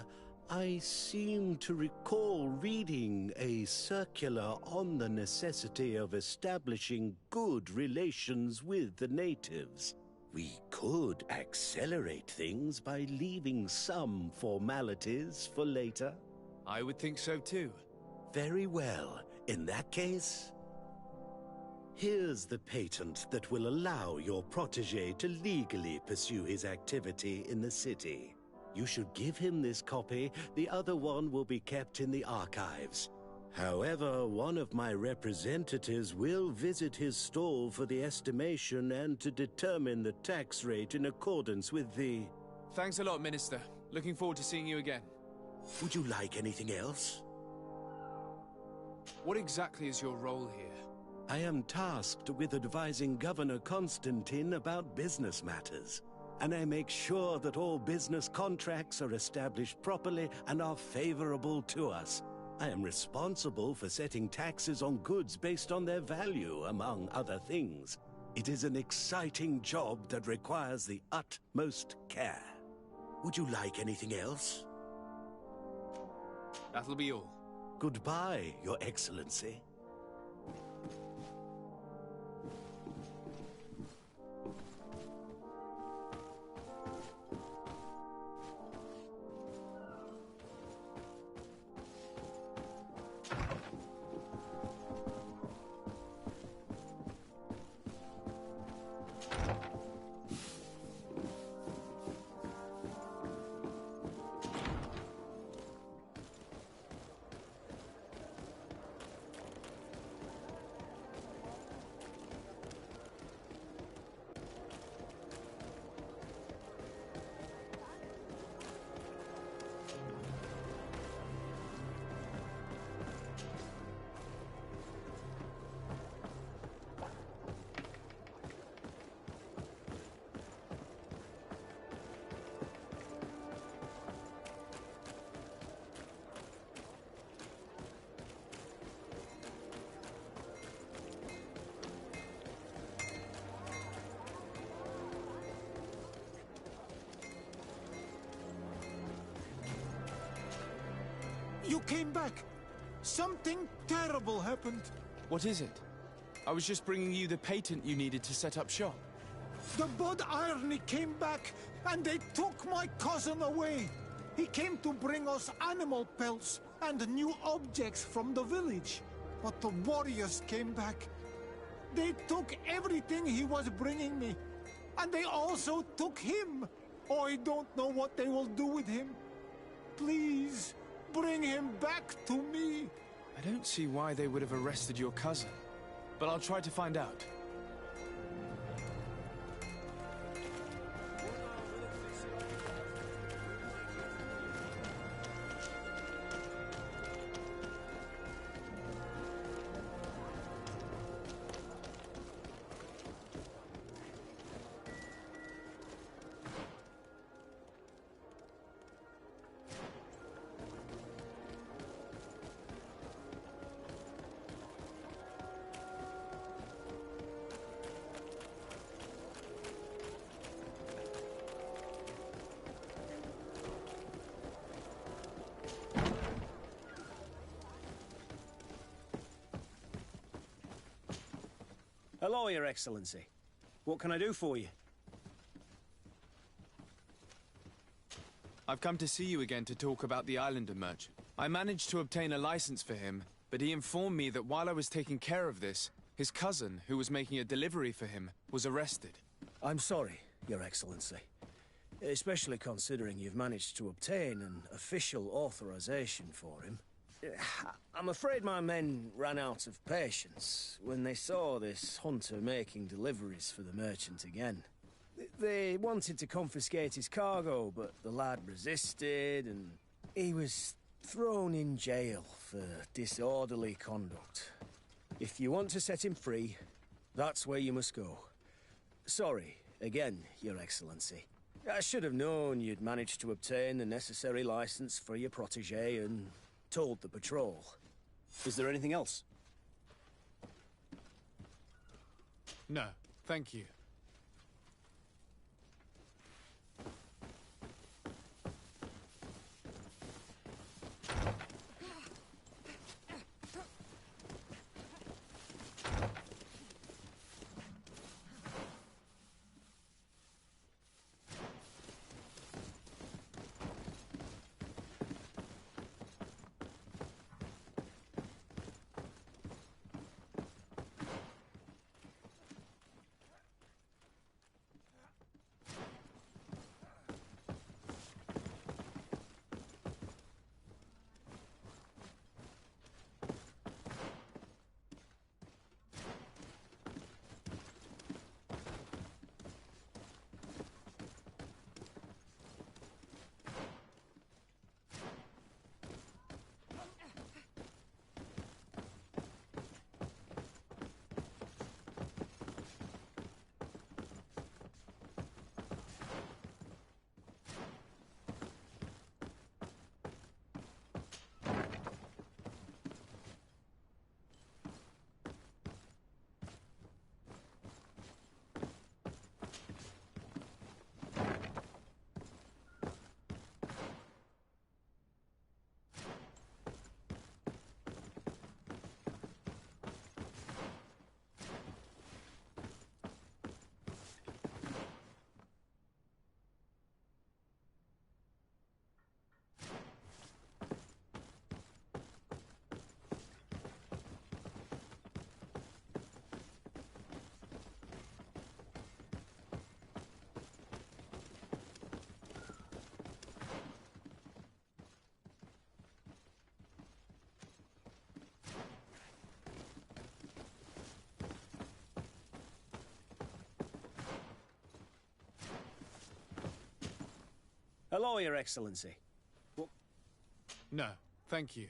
I seem to recall reading a circular on the necessity of establishing good relations with the natives. We could accelerate things by leaving some formalities for later. I would think so too. Very well. In that case, here's the patent that will allow your protege to legally pursue his activity in the city. You should give him this copy. The other one will be kept in the archives. However, one of my representatives will visit his stall for the estimation and to determine the tax rate in accordance with the... Thanks a lot, Minister. Looking forward to seeing you again. Would you like anything else? What exactly is your role here? I am tasked with advising Governor Constantine about business matters. And I make sure that all business contracts are established properly and are favorable to us. I am responsible for setting taxes on goods based on their value, among other things. It is an exciting job that requires the utmost care. Would you like anything else? That'll be all. Goodbye, Your Excellency. You came back! Something terrible happened. What is it? I was just bringing you the patent you needed to set up shop. The Bod Irony came back, and they took my cousin away. He came to bring us animal pelts and new objects from the village. But the warriors came back. They took everything he was bringing me. And they also took him. Oh, I don't know what they will do with him. Please, bring him back to me. I don't see why they would have arrested your cousin, but I'll try to find out. Hello, Your Excellency. What can I do for you? I've come to see you again to talk about the Islander merchant. I managed to obtain a license for him, but he informed me that while I was taking care of this, his cousin, who was making a delivery for him, was arrested. I'm sorry, Your Excellency. Especially considering you've managed to obtain an official authorization for him. I'm afraid my men ran out of patience when they saw this hunter making deliveries for the merchant again. They wanted to confiscate his cargo, but the lad resisted, and he was thrown in jail for disorderly conduct. If you want to set him free, that's where you must go. Sorry, again, Your Excellency. I should have known you'd managed to obtain the necessary license for your protege and told the patrol. Is there anything else? No, thank you. Hello, Your Excellency. No, thank you.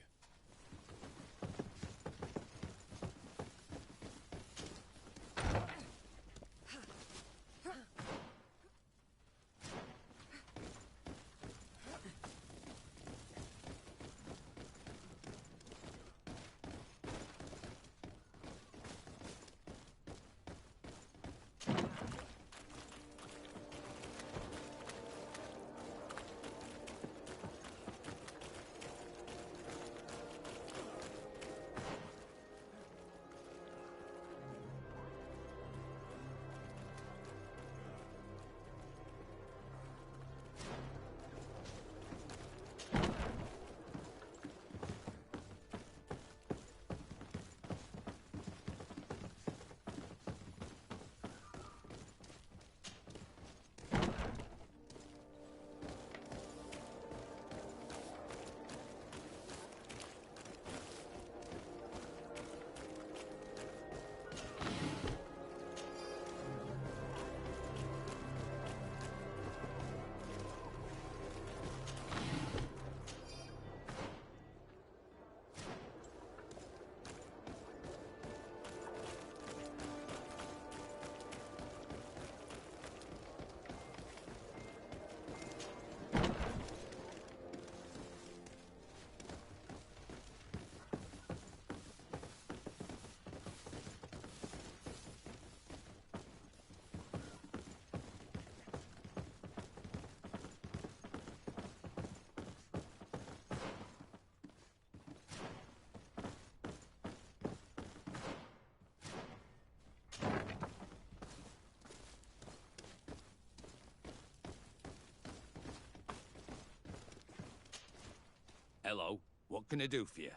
Hello. What can I do for you?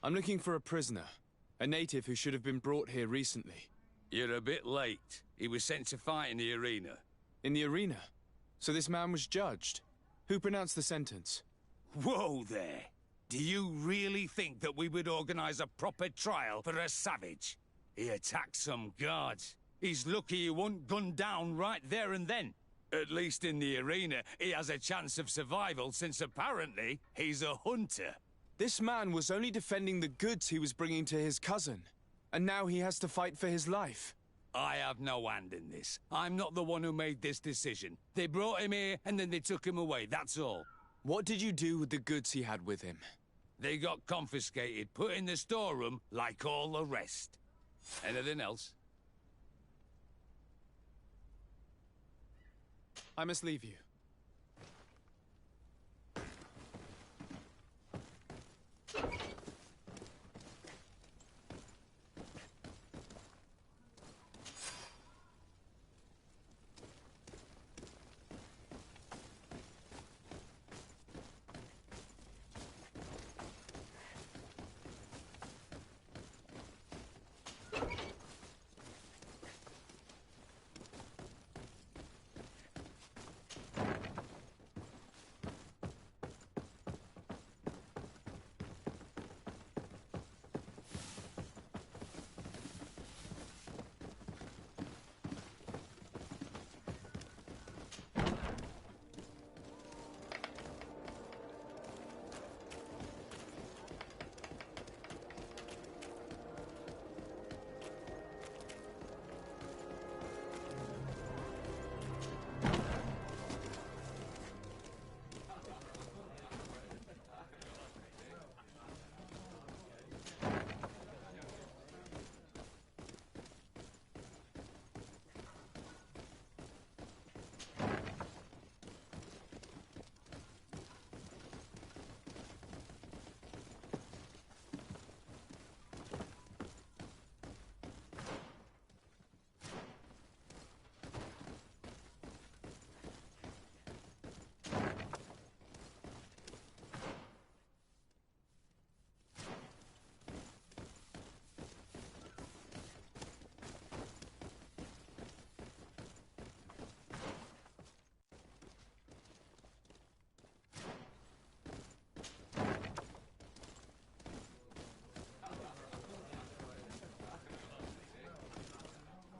I'm looking for a prisoner. A native who should have been brought here recently. You're a bit late. He was sent to fight in the arena. In the arena? So this man was judged? Who pronounced the sentence? Whoa there! Do you really think that we would organize a proper trial for a savage? He attacked some guards. He's lucky he wasn't gunned down right there and then. At least in the arena, he has a chance of survival since apparently he's a hunter. This man was only defending the goods he was bringing to his cousin. And now he has to fight for his life. I have no hand in this. I'm not the one who made this decision. They brought him here and then they took him away, that's all. What did you do with the goods he had with him? They got confiscated, put in the storeroom like all the rest. Anything else? I must leave you.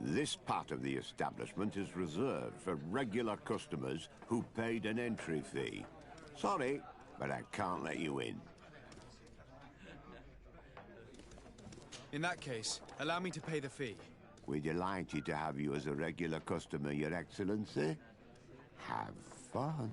This part of the establishment is reserved for regular customers who paid an entry fee. Sorry, but I can't let you in. In that case, allow me to pay the fee. We're delighted to have you as a regular customer, Your Excellency. Have fun.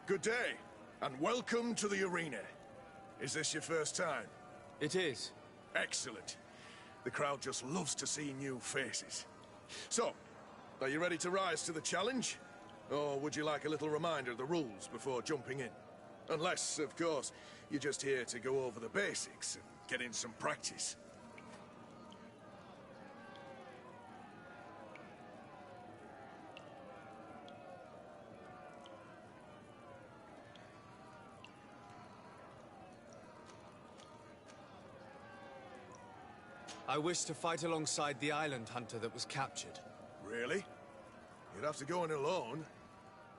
Good day, and welcome to the arena. Is this your first time? It is. Excellent. The crowd just loves to see new faces. So, are you ready to rise to the challenge? Or would you like a little reminder of the rules before jumping in? Unless, of course, you're just here to go over the basics and get in some practice. I wish to fight alongside the island hunter that was captured. Really? You'd have to go in alone.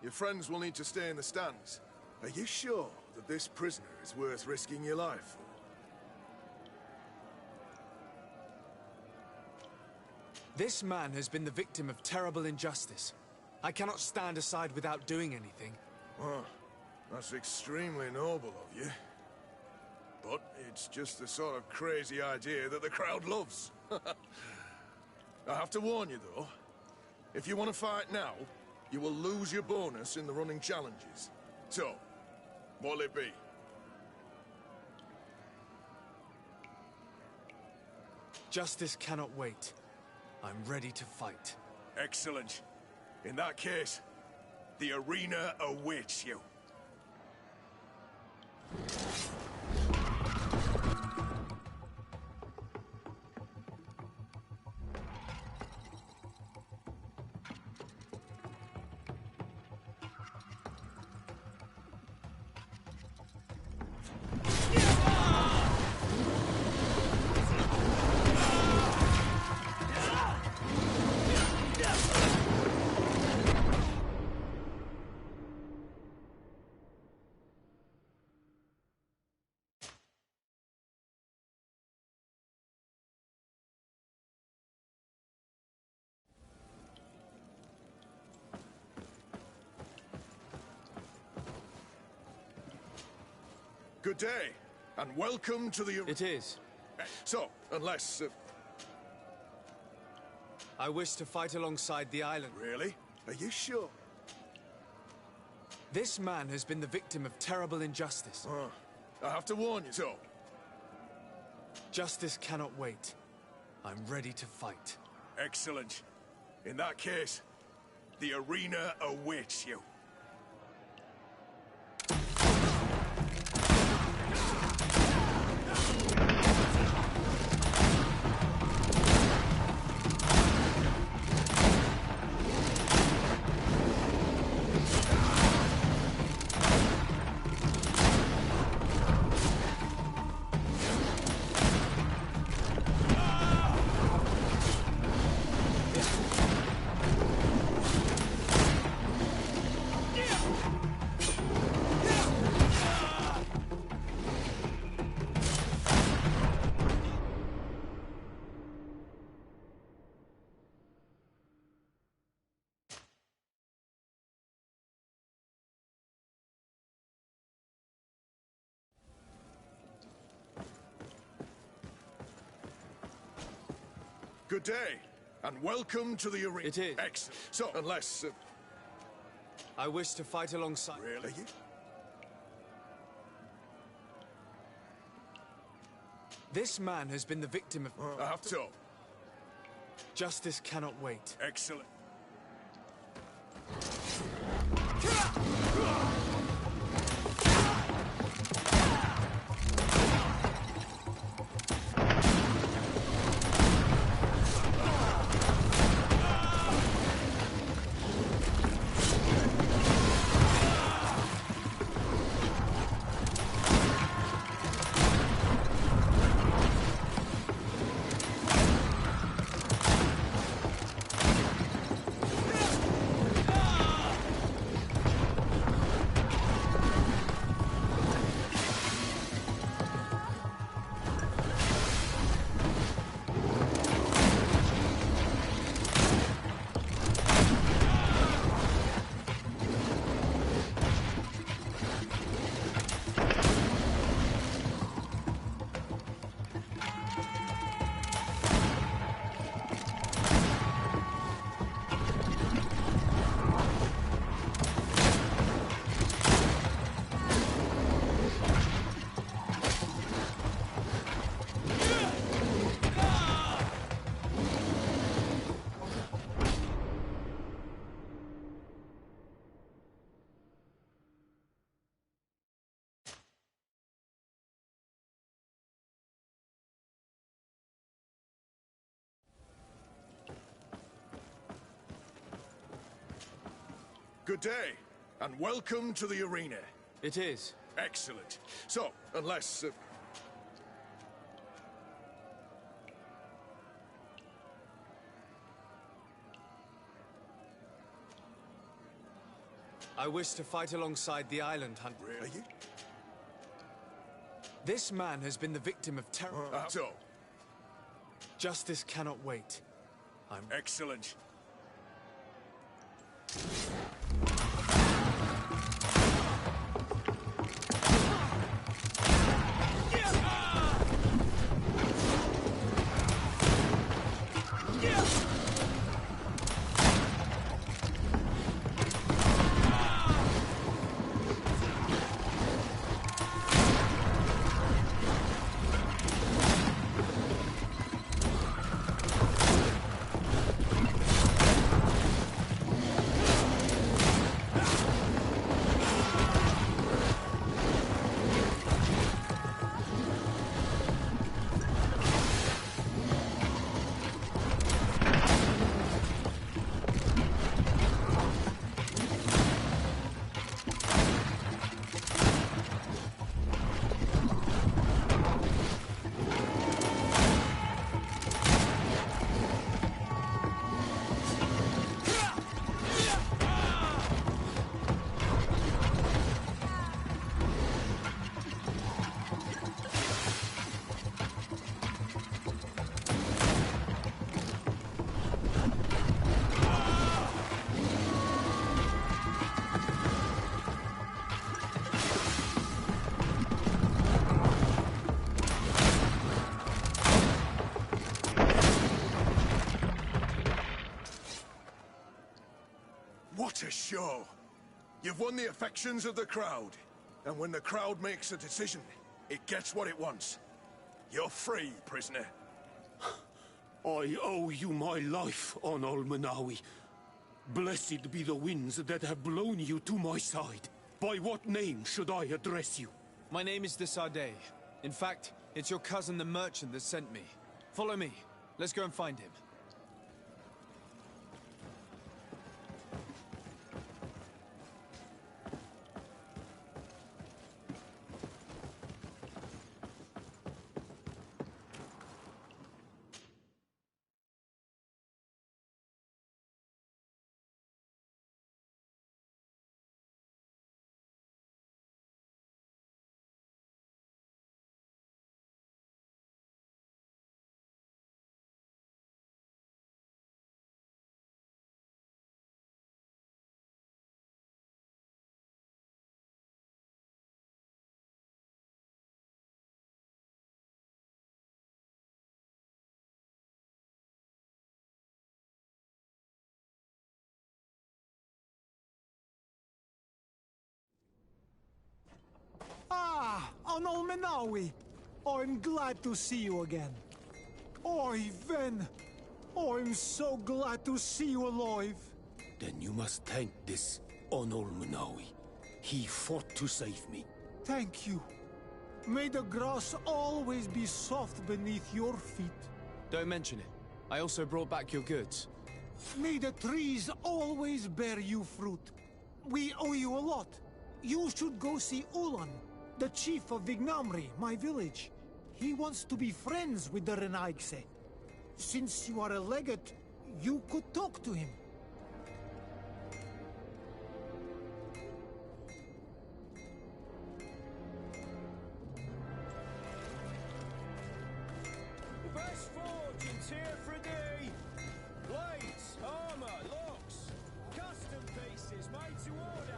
Your friends will need to stay in the stands. Are you sure that this prisoner is worth risking your life for? This man has been the victim of terrible injustice. I cannot stand aside without doing anything. Well, that's extremely noble of you. But it's just the sort of crazy idea that the crowd loves. I have to warn you, though. If you want to fight now, you will lose your bonus in the running challenges. So, what'll it be? Justice cannot wait. I'm ready to fight. Excellent. In that case, the arena awaits you. Good day, and welcome to the... It is. So, unless... I wish to fight alongside the island. Really? Are you sure? This man has been the victim of terrible injustice. I have to warn you, so... Justice cannot wait. I'm ready to fight. Excellent. In that case, the arena awaits you. Good day, and welcome to the arena. It is. Excellent. So, unless... I wish to fight alongside... Really? Are you? This man has been the victim of... I have to. Justice cannot wait. Excellent. Good day, and welcome to the arena. It is. Excellent. So, unless... I wish to fight alongside the island hunt. Really? Are you? This man has been the victim of terror. So? Justice cannot wait. I'm... Excellent. show. You've won the affections of the crowd. And when the crowd makes a decision, it gets what it wants. You're free, prisoner. I owe you my life, on Almanawi. Blessed be the winds that have blown you to my side. By what name should I address you? My name is Desade. In fact, it's your cousin the merchant that sent me. Follow me. Let's go and find him. Ah, Onol Menawi. I'm glad to see you again. Oi, Ven. I'm so glad to see you alive. Then you must thank this Onol Manawi. He fought to save me. Thank you. May the grass always be soft beneath your feet. Don't mention it. I also brought back your goods. May the trees always bear you fruit. We owe you a lot. You should go see Ulan, the chief of Vignamri, my village. He wants to be friends with the Renaigse. Since you are a legate, you could talk to him. The best fortune's here for thee. Blades, armor, locks, custom pieces made to order.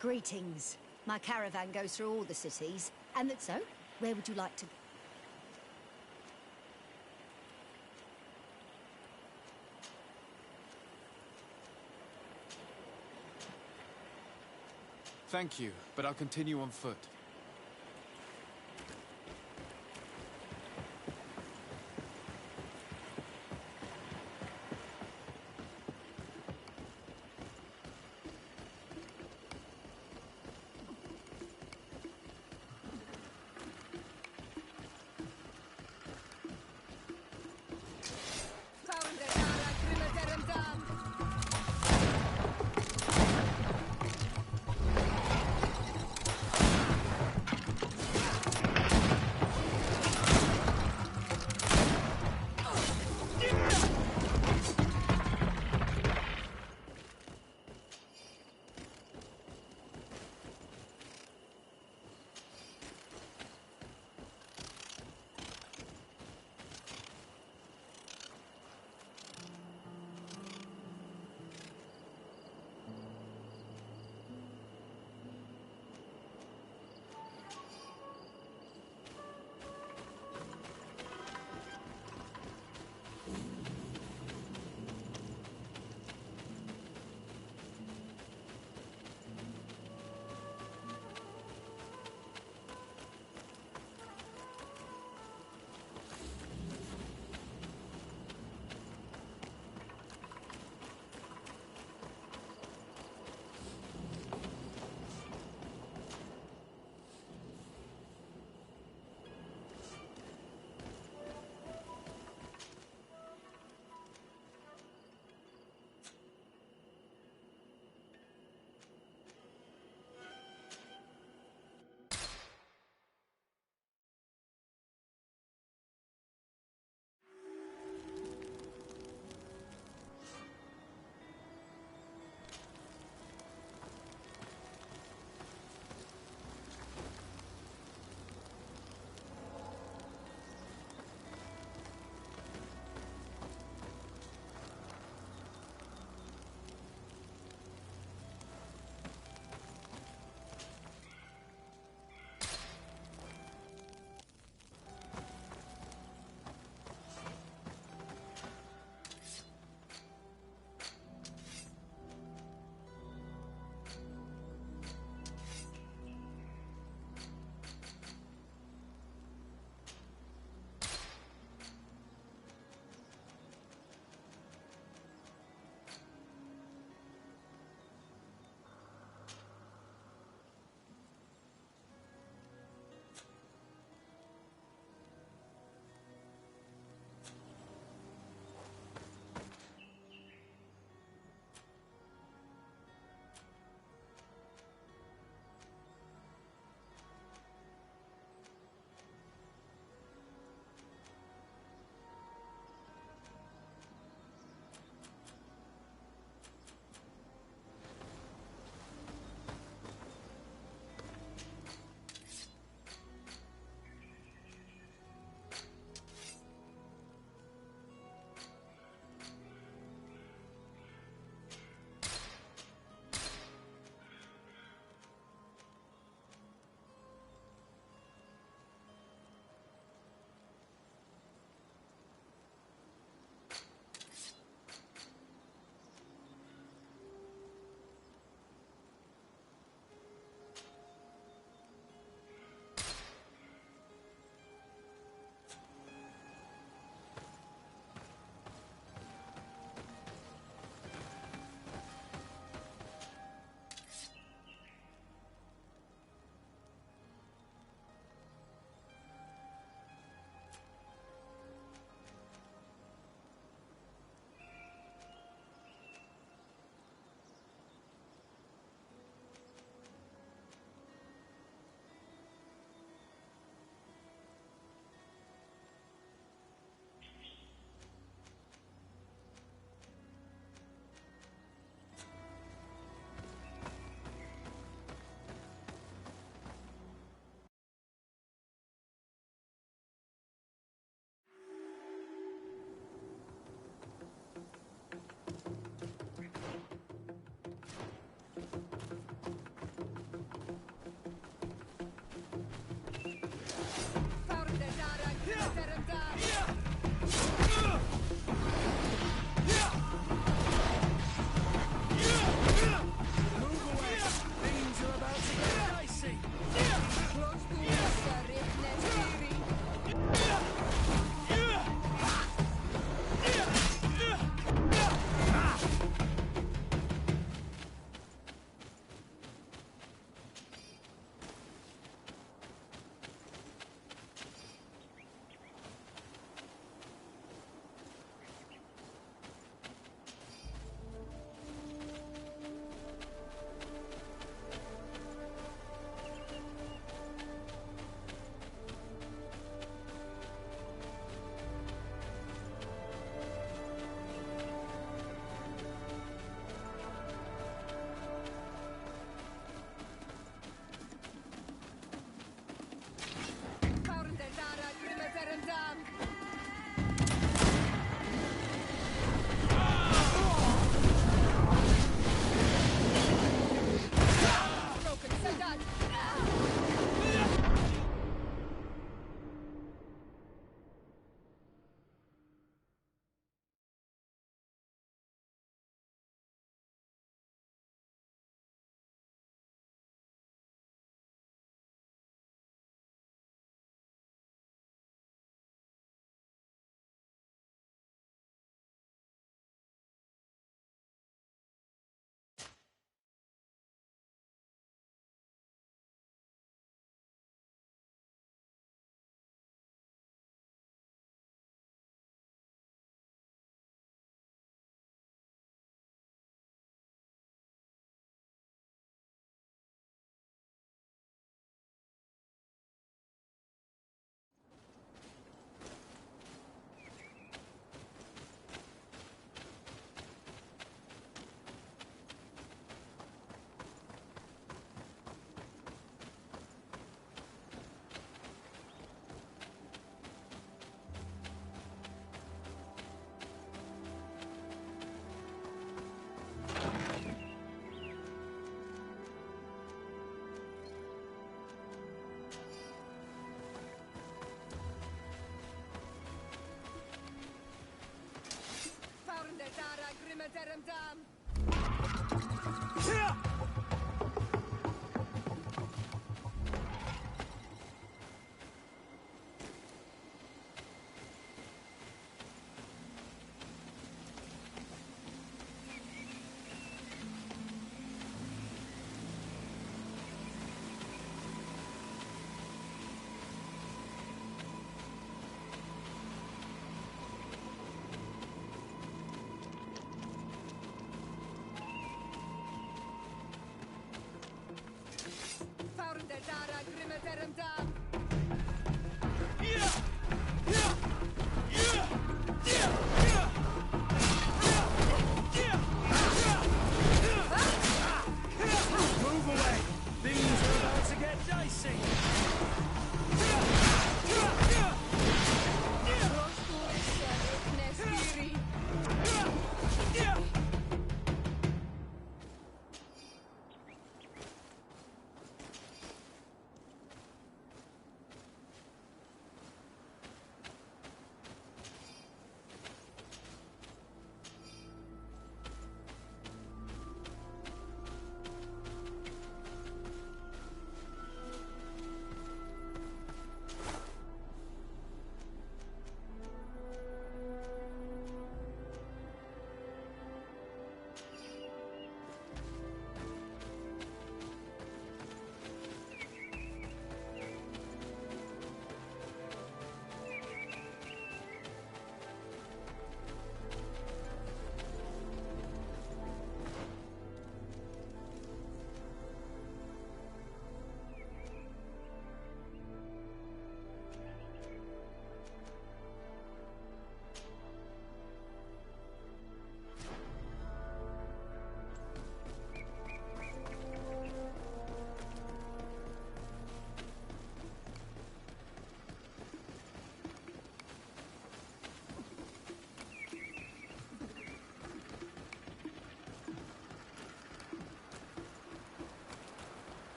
Greetings. My caravan goes through all the cities. And that's so? Where would you like to... Thank you, but I'll continue on foot.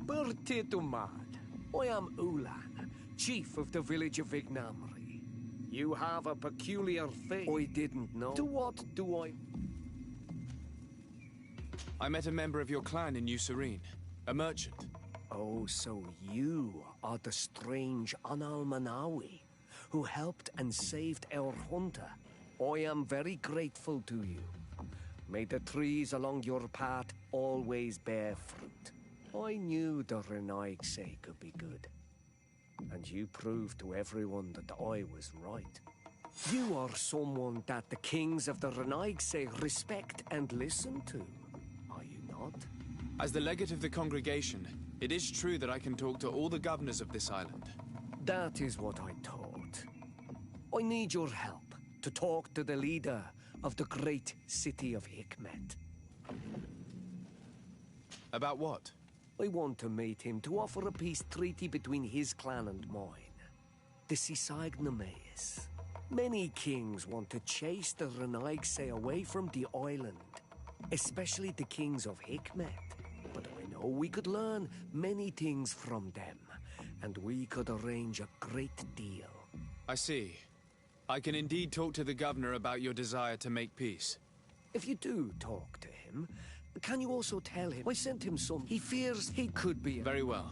Bertitumad, I am Ulan, chief of the village of Vignamri. You have a peculiar thing I didn't know. To what do I met a member of your clan in New Serene, a merchant. Oh, so you are the strange Anal Manawi, who helped and saved our hunter. I am very grateful to you. May the trees along your path always bear fruit. I knew the Renaigse could be good. And you proved to everyone that I was right. You are someone that the kings of the Renaigse respect and listen to, are you not? As the legate of the congregation, it is true that I can talk to all the governors of this island. That is what I thought. I need your help to talk to the leader of the great city of Hikmet. About what? I want to meet him to offer a peace treaty between his clan and mine. The Sisagnameis. Many kings want to chase the Renaigse away from the island, especially the kings of Hikmet. But I know we could learn many things from them, and we could arrange a great deal. I see. I can indeed talk to the governor about your desire to make peace. If you do talk to him, can you also tell him I sent him some? He fears he could be... Very well.